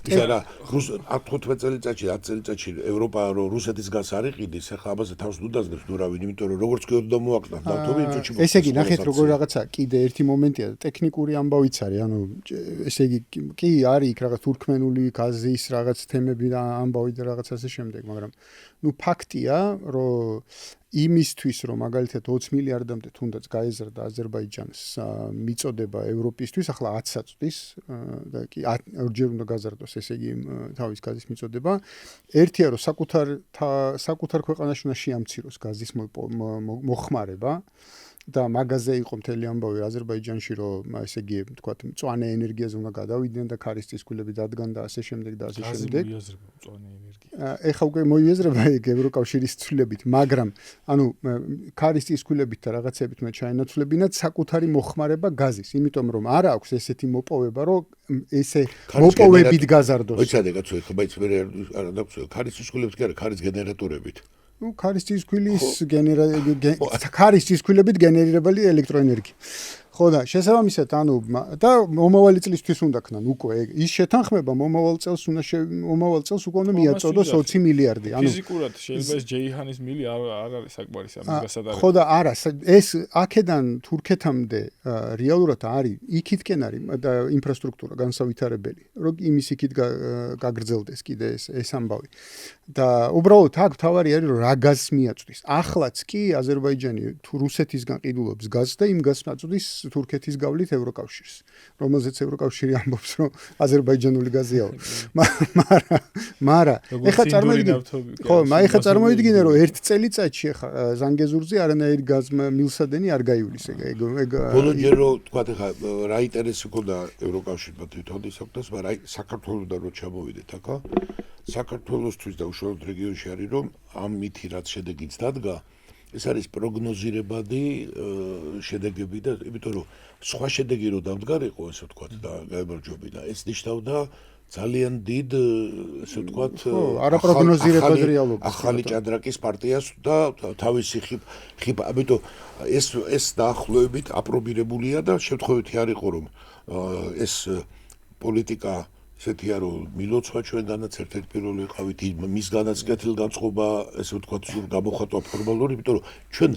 ისარა 15 წელიწადში 10 წელიწადში ევროპა რუსეთის გაზს არ იყიდის, ეხლა ამაზე თავს ნუდაზნებს ნურავინ, იმიტომ რომ როგორც კი უნდა მოაკნათ ნავთობი წუთში. ესე იგი, ნახეთ როგორ რაღაცა კიდე ერთი მომენტია, ტექნიკური ამბავიც არის, ანუ ესე იგი კი არის იქ რაღაც თურქმენული გაზის რაღაც თემები და ამბავი და რაღაც ასე შემდეგ, მაგრამ ფაქტია, რომ იმისთვის რომ მაგალითად 20 მილიარდამდე თუნდაც გაეზარდა აზერბაიჯანს მიწოდება ევროპისთვის, ახლა 10 წლის და კი ორჯერ უნდა გაზარდოს, ესე იგი თავის გაზის მიწოდება. ერთია რომ საკუთარ ქვეყანაში უნდა შეამციროს გაზის მოხმარება და მაგაზე იყო მთელი ამბავი აზერბაიჯანში, რომ ესე იგი თქვა მწვანე ენერგიაზე უნდა გადავიდნენ და ქარის წისქვილები დადგან და ასე შემდეგ და ასე შემდეგ. ეხლა უკვე მოიაზრება ეგ ევროკავშირის ცვლილებით, მაგრამ ანუ ქარის წისქვილებით და რაღაცებით უნდა ჩაენაცვლებინათ საკუთარი მოხმარება გაზის, იმიტომ რომ არ აქვს ესეთი მოპოვება, რომ ესე მოპოვებით გაზარდოს. მოიცადე კაცო, ეხლა მაინც მე არ დაგვწევ ქარის წისქვილებით კი არა, ქარის გენერატორებით. ქარის წისქვილებით გენერირებული ელექტროენერგია. ხო და შესაბამისად ანუ და მომავალი წლისთვის უნდა ქნან უკვე ის შეთანხმება მომავალ წელს უკვე უნდა მიაწოდოს 20 მილიარდი. ანუ ფიზიკურად შეიძლება ეს ჯეიჰანის მილი არ არის საკმარისი ამის გასადარებლად. ხო და არა, ეს აქედან თურქეთამდე რეალურად არის, იქითკენ არის და ინფრასტრუქტურა განსავითარებელი, რომ იმის იქით გაგრძელდეს კიდე ეს ამბავი. და უბრალოდ აქ თავარი არის რომ რა გაზს მიაწვდის. ახლაც კი აზერბაიჯანი რუსეთისგან ყიდულობს გაზს და იმ გაზს აწვდის თურქეთის გავლით ევროკავშირს, რომელზეც ევროკავშირი ამბობს, რომ აზერბაიჯანული გაზია. მაგრამ ეხლა წარმოიდგინე, რომ ერთ წელიწადში ეხლა ზანგეზურზე არანაირი გაზმილსადენი არ გაივლის ეგ. ბოლომდე რომ თქვა ეხლა რა ინტერესი ქონდა ევროკავშირმა თვითონ ის ოქტოს, მაგრამ საქართველოსთან რო ჩამოვიდეთ აქა, საქართველოსთვის და უშუალოდ რეგიონში არის რომ ამითი რაც შედეგიც დადგა, ეს არის პროგნოზირებადი შედეგები და იმიტომ რომ სხვა შედეგი რო დამდგარიყო, ესე ვთქვათ და გაემარჯვებინა, ეს ნიშნავდა ძალიან დიდ, ესე ვთქვათ, არაპროგნოზირებად რეალობას. ახალი ჭადრაკის პარტიას და თავისი ხიბა, ამიტომ ეს დაახლოებით აპრობირებულია და შემთხვევითი არ იყო რომ ეს პოლიტიკა ესეთია რომ მილოცვა ჩვენგანაც ერთ-ერთი პირველი ვიყავით მისგანაც კეთილგანწყობა, ესე ვთქვათ, სულ გამოხატვა ფორმალური, იმიტომ რომ ჩვენ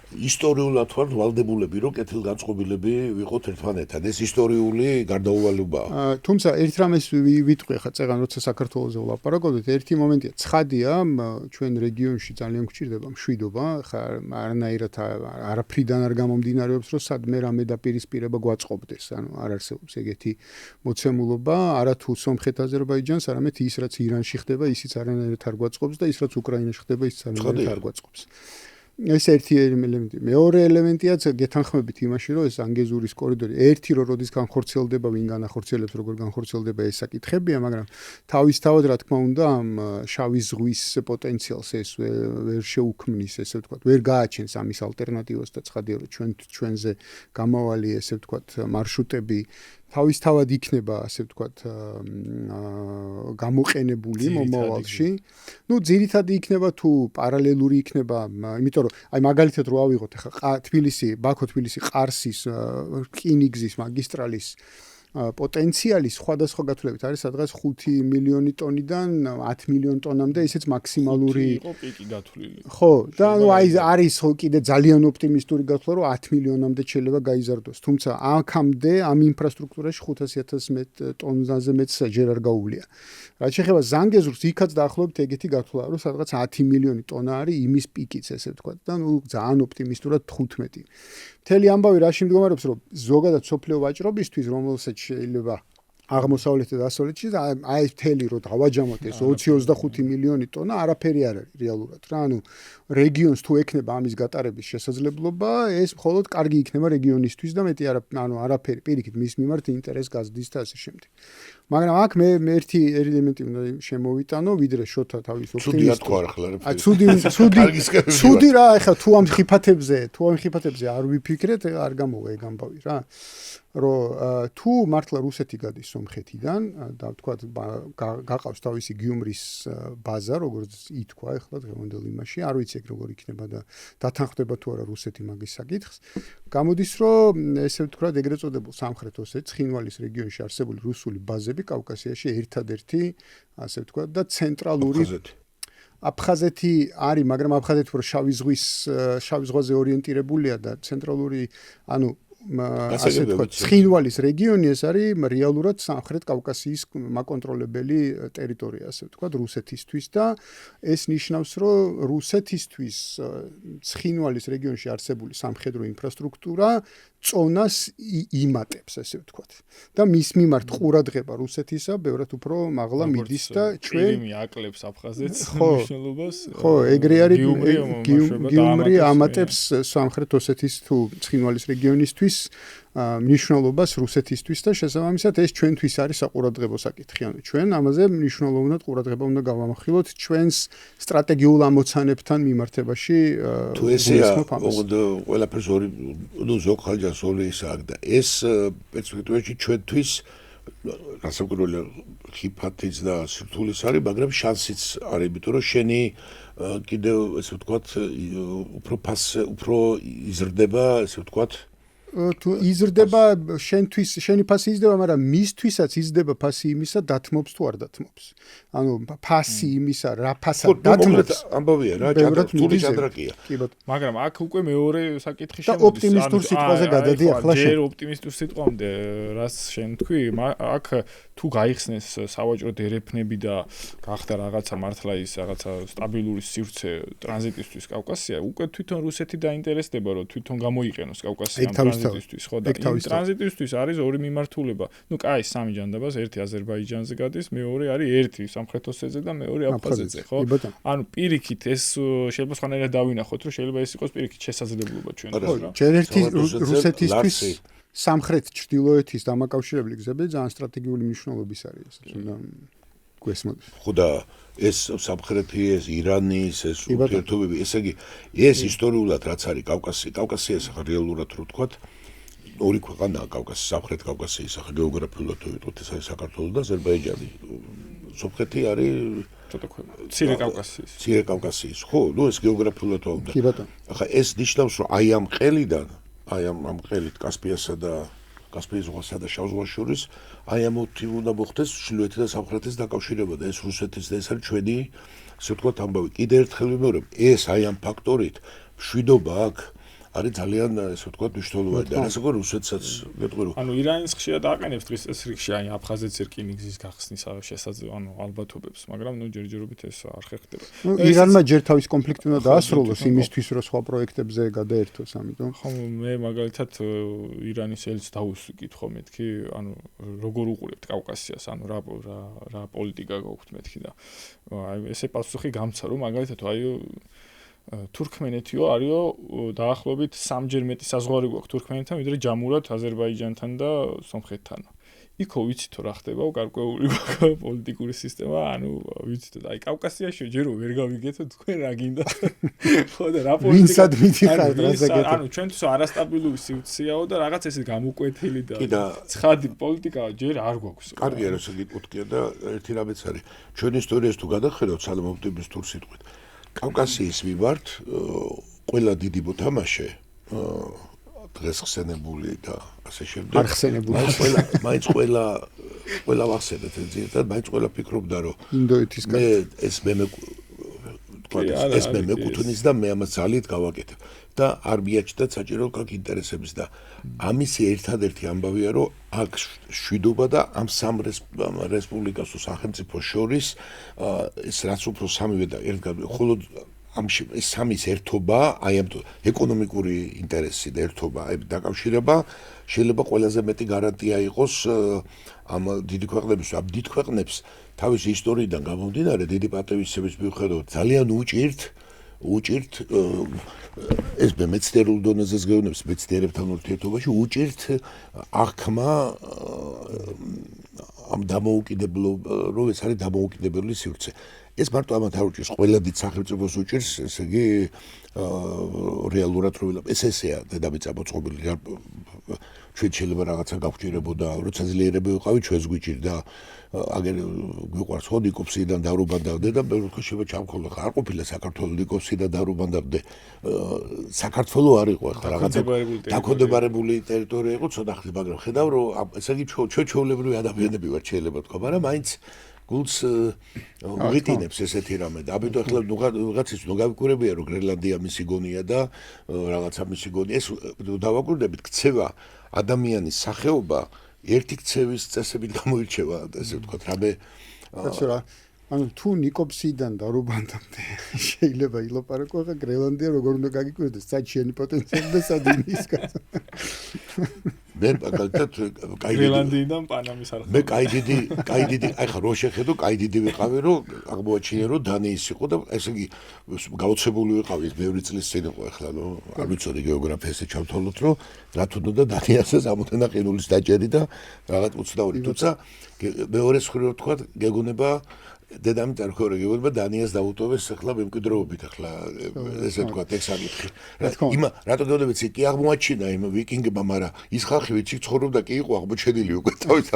ისტორიულად ვართ ვალდებულები, რომ კეთილგანწყობილები ვიყოთ ერთმანეთთან. ეს ისტორიული გარდაუვალებაა. თუმცა ერთ რამეს ვიტყვი ხა წეგან როცა საქართველოზე ვლაპარაკობთ, ერთი მომენტია, ცხადია, ჩვენ რეგიონში ძალიან გვჭირდება მშვიდობა, ხა არანაირად არაფრიდან არ გამომდინარეობს, რომ სადმე რამე დაპირისპირება გვაწყობდეს. ანუ არ არსებობს ეგეთი მოცემულობა, არა თუ სომხეთ აზერბაიჯანს, არამედ ის რაც ირანში ხდება, ისიც არანაირად არ გვაწყობს და ის რაც უკრაინაში ხდება, ისიც არანაირად არ გვაწყობს. ეს ერთი ელემენტი. მეორე ელემენტია გეთანხმებით იმაში, რომ ეს ანგეზურის კორიდორი ერთი რო როდის განხორციელდება, ვინ განახორციელებს, როგორ განხორციელდება ეს საკითხებია, მაგრამ თავისთავად რა თქმა უნდა ამ შავი ზღვის პოტენციალს ეს ვერ შეუქმნის, ესე ვთქვათ, ვერ გააჩენს ამის ალტერნატივას და ცხადია რომ ჩვენზე გამავალი ესე ვთქვათ მარშრუტები თავისთავად იქნება, ასე ვთქვათ, გამოყენებული მომავალში. ძირითადი იქნება თუ პარალელური იქნება, იმიტომ რომ აი მაგალითად რო ავიღოთ ახლა ბაქო-თბილისი ყარსის რკინიგზის მაგისტრალის პოტენციალი სხვადასხვა გათვლებით არის სადღაც 5 მილიონი ტონიდან 10 მილიონ ტონამდე, ისიც მაქსიმალური იყო პიკი გათვლილი. ხო, და აი არის კიდე ძალიან ოპტიმისტური გათვლა, რომ 10 მილიონამდე შეიძლება გაიზარდოს. თუმცა აქამდე ამ ინფრასტრუქტურაში 500,000 ტონაზე მეც ჯერ არ გაუვლია. რაც შეეხება ზანგეზურს, იქაც დაახლოებით ეგეთი გათვლა, რომ სადღაც 10 მილიონი ტონა არის იმის პიკიც, ესე ვთქვათ, და ძალიან ოპტიმისტურად 15. მთელი ამბავი რაში მდგომარეობს, რომ ზოგადად სოფლიო ვაჭრობისთვის, რომელსაც შეიძლება აღმოსავლეთ და დასავლეთში აი მთელი რო დავაჯამოთ ეს 20-25 მილიონი ტონა არაფერი არ არის რეალურად რა. ანუ რეგიონს თუ ექნება ამის გატარების შესაძლებლობა, ეს მხოლოდ კარგი იქნება რეგიონისთვის და მეტი არაფერი პირიქით მის მიმართ ინტერესს გაზრდის და ასე შემდეგ. მაგრამ აქ მე ერთი ელემენტი უნდა შემოვიტანო, ვიდრე შოთა თავის ოპტიმიზმი. ცუდი რა, ეხლა თუ ამ ხიფათებზე არ ვიფიქრეთ, არ გამოვა ეგ ამბავი რა. რომ თუ მართლა რუსეთი გადის სომხეთიდან და ვთქვათ გაყავს თავისი გიუმრის ბაზა, როგორც ითქვა ახლა დღევანდელ იმაში, არ ვიცი ეგ როგორ იქნება და დათანხმდება თუ არა რუსეთი მაგის საკითხს. გამოდის, რომ ესე ვთქვათ, ეგრეთ წოდებულ სამხრეთ ოსეთის ცხინვალის რეგიონში არსებული რუსული ბაზები კავკასიაში ერთადერთი, ასე ვთქვათ, და ცენტრალური აფხაზეთი არის, მაგრამ აფხაზეთი უფრო შავი ზღვაზე ორიენტირებულია და ცენტრალური, ანუ ასე ვთქვათ, ცხინვალის რეგიონი ეს არის რეალურად სამხრეთ კავკასიის მაკონტროლებელი ტერიტორია, ასე ვთქვათ, რუსეთისთვის და ეს ნიშნავს, რომ რუსეთისთვის ცხინვალის რეგიონში არსებული სამხედრო ინფრასტრუქტურა წონას იმატებს, ასე ვთქვათ. და მის მიმართ ყურადღება რუსეთისა ბევრად უფრო მაღლა მიდის და ჩვენ აკლებს აფხაზეთს მნიშვნელობას. ხო, ეგრე არის გიუმრი ამატებს სამხრეთ ოსეთის თუ ცხინვალის რეგიონისთვის მნიშვნელობას რუსეთისთვის და შესაბამისად ეს ჩვენთვის არის საყურადღებო საკითხი. ანუ ჩვენ ამაზე მნიშვნელოვნად ყურადღება უნდა გავამახვილოთ ჩვენს სტრატეგიულ ამოცანებთან მიმართებაში. თუ ესეა, ყველაფერს ორი ზოგხალჯას ორი ისაა და ეს პერსპექტივაში ჩვენთვის გასაკვირველი ხიფათიც და სირთულეს არის, მაგრამ შანსიც არის, იმიტომ რომ შენი კიდევ ესე ვთქვათ, უფრო იზრდება, ესე ვთქვათ, თუ იზრდება შენთვის, შენი ფასი იზრდება, მაგრამ მისთვისაც იზრდება ფასი იმისა, დათმობს თუ არ დათმობს. ანუ ფასი იმისა, რა ფასად დათმობს. ამბავია რა, რთული ჭადრაკია. მაგრამ აქ უკვე მეორე საკითხი შემოდის. და ოპტიმისტურ სიტყვაზე გადადი ახლა შენ. ჯერ ოპტიმისტურ სიტყვამდე, რაც შენ თქვი, აქ თუ გაიხსნეს სავაჭრო დერეფნები და გახდა რაღაცა მართლა ის რაღაცა სტაბილური სივრცე ტრანზიტისთვის კავკასია, უკვე თვითონ რუსეთი დაინტერესდება, რომ თვითონ გამოიყენოს კავკასია ტრანზიტისთვის, ხო და ტრანზიტისთვის არის ორი მიმართულება. ნუ კაი, სამი ჯანდაბას, ერთი აზერბაიჯანზე გადის, მეორე არის ერთი სამხრეთ ოსეთზე და მეორე აფხაზეთზე, ხო? ანუ პირიქით ეს შეიძლება სხვანაირად დავინახოთ, რომ შეიძლება ეს იყოს პირიქით შესაძლებლობა ჩვენთვის რა. ჯერ ერთი რუსეთისთვის სამხრეთ ჩრდილოეთის დამაკავშირებელი გზები ძალიან სტრატეგიული მნიშვნელობის არის, ეს უნდა გვესმოდეს. ხო და ეს სამხრეთი, ეს ირანის, ეს ურთიერთობები, ესე იგი, ეს ისტორიულად რაც არის კავკასია ახლა რეალურად რო ვთქვათ, ორი ქვეყანაა კავკასია, სამხრეთ კავკასიის ახლა გეოგრაფიულად თუ ვიტყვით, ეს არის საქართველო და აზერბაიჯანი. სომხეთი არის ცოტა ქვეყანა. მცირე კავკასიის, ხო, ნუ ეს გეოგრაფიულად ვაუბრობ. ახლა ეს ნიშნავს, რომ აი ამ ყელიდან, აი ამ ყელით კასპიასა და კასპიის ზღვასა და შავ ზღვას შორის, აი ამ მოთი უნდა მოხდეს ჩრდილოეთის და სამხრეთის დაკავშირება და ეს რუსეთის და ეს არის ჩვენი, ასე ვთქვათ, ამბავი. კიდე ერთხელ ვიმეორებ, ეს აი ამ ფაქტორით მშვიდობა აქ არის ძალიან, ასე ვთქვათ, მნიშვნელოვანი და ასე რუსეთსაც მეტყვი რომ ანუ ირანის ხშირად აყენებს დღის წესრიგში აი აფხაზეთს რკინიგზის გახსნის ანუ ალბათობებს, მაგრამ ნუ ჯერჯერობით ეს არ ხერხდება. ირანმა ჯერ თავის კონფლიქტი უნდა დაასრულოს იმისთვის, რომ სხვა პროექტებზე გადაერთოს, ამიტომ. ხო, მე მაგალითად ირანის ელჩს დავუსკითხო მეთქი, ანუ როგორ უყურებთ კავკასიას, ანუ რა პოლიტიკა გაქვთ მეთქი და აი ესე პასუხი გამცა, რომ მაგალითად აი თურქმენეთიო არისო დაახლოებით 3-ჯერ მეტი საზღვარი გვაქვს თურქმენეთთან, ვიდრე ჯამურად აზერბაიჯანთან და სომხეთთან. იქო ვიცით რა ხდება, გარკვეული პოლიტიკური სისტემა, ანუ ვიცით აი კავკასიაში ჯერო ვერ გავიგეთო თქვენ რა გინდა. ხო და რა პოლიტიკა. ვინსად მითხართ რაზე გეტყვი. ანუ ჩვენთვის არასტაბილური სივრცეაო და რაღაც ესე გამოკვეთილი და ცხადი პოლიტიკა ჯერ არ გვაქვს. კარგია რომ გიკუთკია და ერთი რამეც არის. ჩვენ ისტორიას თუ გადახედავთ სალამ ოპტიმისტურ სიტყვით. კავკასიის მიმართ ყველა დიდი მოთამაშე დღეს ხსენებული და ასე შემდეგ. არ ხსენებული. მაინც ყველა ვახსენეთ ზედმეტად, მაინც ყველა ფიქრობდა რომ ინდოეთის ეს მე მეკუთვნის და მე ამას ძალით გავაკეთებ. და არ მიაჩნდათ საჭირო კაკ ინტერესების და ამისი ერთადერთი ამბავია რომ აქ შვიდობა და ამ სამ რესპუბლიკას თუ სახელმწიფოს შორის ეს რაც უფრო სამივე და ერთგან ხოლოდ ამ სამის ერთობა აი ამ ეკონომიკური ინტერესი და ერთობა აი დაკავშირება შეიძლება ყველაზე მეტი გარანტია იყოს ამ დიდი ქვეყნების ამ დიდ ქვეყნებს თავისი ისტორიიდან გამომდინარე დიდი პატივისცემის მიუხედავად ძალიან უჭირთ ეს მეცნიერულ დონეზე ზგეუნებს მეცნიერებთან ურთიერთობაში უჭირთ აღქმა ამ დამოუკიდებლო რომ ეს არის დამოუკიდებელი სივრცე ეს მარტო ამათ არ უჭირს, ყველა დიდ სახელმწიფოს უჭირს, ესე იგი რეალურად რო ვილაპარაკო, ეს ესეა დედამიწა მოწყობილი. ჩვენ შეიძლება რაღაცა გავჭირებოდა, როცა ძლიერები ვიყავი, ჩვენს გვიჭირდა აგერ გვიყვარს ხო ნიკოფსიდან დავრობანდავდე და მე ვთქვი შეიძლება ჩამქოლო ხარ ყოფილა საქართველოს ნიკოფსიდან დავრობანდავდე საქართველო არ იყო ხა რაღაცა დაკონდებარებული ტერიტორია იყო ცოტა ხნით მაგრამ ხედავ რომ ესე იგი ჩვეულებრივი ადამიანები ვართ შეიძლება თქვა მაგრამ მაინც გულს უღიტინებს ესეთი რამე და ამიტომ ახლა ვიღაცის ნუ გავიკურებია რომ გრენლანდია მისი გონია და რაღაცა მისი გონია ეს დავაკვირდებით ქცევა ადამიანის სახეობა ერთი ქცევის წესებით გამოირჩევა ესე ვთქვათ რამე რა ანუ თუ ნიკოფსიდან დავრობანდამდე შეიძლება ილაპარაკო ხა გრენლანდია როგორ უნდა გაგიკვირდეს საჩიანი პოტენციალი და სადინისკაც მე მაგალითად გრენლანდიიდან პანამის არ მე კაი დიდი აი ხა რო შეხედო კაი დიდი ვიყავი რომ აღმოაჩინე რომ დანიის იყო და ესე იგი გაოცებული ვიყავი ბევრი წლის წინ იყო ახლა ნუ არ ვიცოდი გეოგრაფიაზე ჩავთვალოთ რომ რა თუნდა დანიასაც ამოთენა ყინულის დაჭერი და რაღაც უცნაური თუმცა მეორე მხრივ თქვა გეგონება დედამიწა როგორ გეგონება დანიას დაუტოვეს ახლა მემკვიდრეობით ახლა ესე თქვა ეს ამითხი იმა რატო გეუბნებით კი აღმოაჩინა იმ ვიკინგებმა მაგრამ ის ხალხი ვინც ცხოვრობდა კი იყო აღმოჩენილი უკვე თავის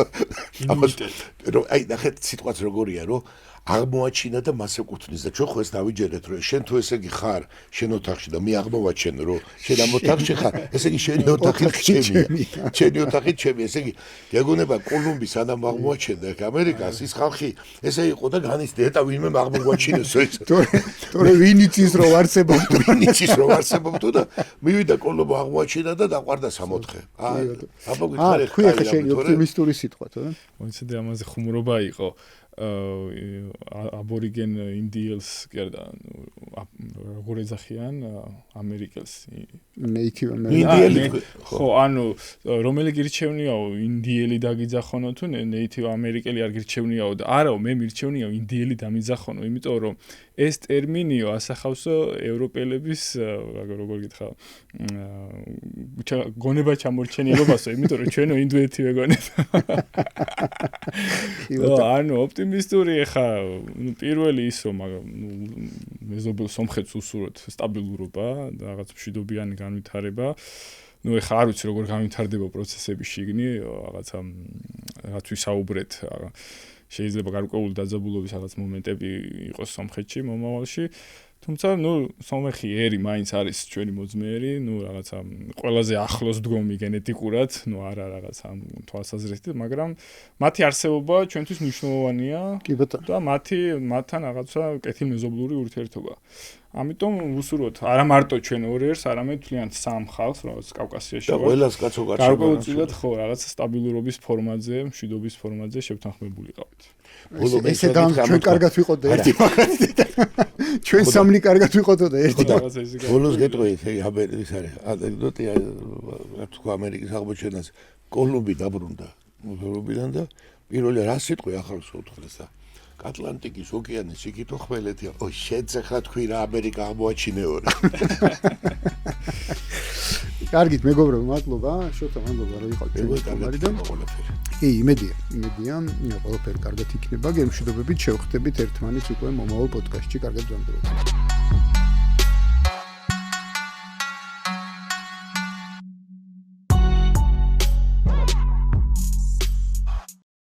რომ აი ნახეთ სიტყვაც როგორია რომ აღმოაჩინა და მას ეკუთვნის და ჩვენ ხო ეს დავიჯერეთ რომ შენ თუ ესე იგი ხარ შენ ოთახში და მე აღმოვაჩენ რომ შენ ამ ოთახში ხარ ესე იგი შენი ოთახი ჩემია შენი ოთახი ჩემია ესე იგი გეგონება კოლუმბი სანამ აღმოაჩენდა ამერიკას ის ხალხი ესე იყო და განიცდი ეტა ვინმე აღმოაჩინეს ეს თორე ვინიცის რო ვარსებობ თუ და მივიდა კოლუმბო აღმოაჩინა და დაყარდა 64 აბა გითხარი ხა შენი ოპტიმისტური სიტყვა თუ მოიცადე ამაზე ხუმრობა იყო აბორიგენ ინდიელს კიდე როგორ ეძახიან ამერიკელს ნეიტივ ინდიელი ხო ანუ რომელი გირჩევნიაო ინდიელი დაგიძახონო თუ ნეიტივ ამერიკელი არ გირჩევნიაო და არაო მე მირჩევნიაო ინდიელი დამიძახონო იმიტომ რომ ეს ტერმინიო ასახავსო ევროპელების როგორ გითხრა გონება ჩამორჩენილობასო იმიტომ რომ ჩვენო ინდუეთივე გონება ანუ ოპტიმისტური ხა პირველი ის რომ მეზობელ სომხეთს უსურვოთ სტაბილურობა და რაღაც მშვიდობიანი განვითარება ну ეხა არ ვიცი როგორ განვითარდება პროცესები შიგნი რაღაცა რაღაც ვისაუბრეთ შეიძლება გარკვეული დაძაბულობის რაღაც მომენტები იყოს სომხეთში მომავალში თუმცა ну სომხი ერი მაინც არის ჩვენი მოძმეერი ну რაღაცა ყველაზე ახლოს დგომი გენეტიკურად ну არა რაღაცა თვალსაზრისით მაგრამ მათი არსებობა ჩვენთვის მნიშვნელოვანია და მათთან რაღაცა კეთილმეზობლური ურთიერთობა ამიტომ ვუსურვოთ არა მარტო ჩვენ ორერს არამედ თლიან სამ ხალხს რაღაც კავკასიაში და ყველას კაცო გარშემო გარკვეულწილად ხო რაღაც სტაბილურობის ფორმატზე მშვიდობის ფორმატზე შევთანხმებული ყავთ ესე ჩვენ კარგად ვიყოთ და ერთი მაგათი ჩვენ სამლი კარგად ვიყოთ და ერთი ბოლოს გეტყვით ის არის ანეკდოტია რა თქვა ამერიკის აღმოჩენას კოლუმბი დაბრუნდა ევროპიდან და პირველი რა სიტყვი ახალს უთხრეს და ატლანტიკის ოკეანის იქითო ხმელეთია ო შეძახა თქვი რა ამერიკა აღმოაჩინეო რა კარგით მეგობრებო მადლობა შოთა მადლობა რომ იყავით ჩვენი და კი იმედია ყველაფერი კარგად იქნება გემშვიდობებით შევხვდებით ერთმანეთს უკვე მომავალ პოდკასტში კარგად ვამბობთ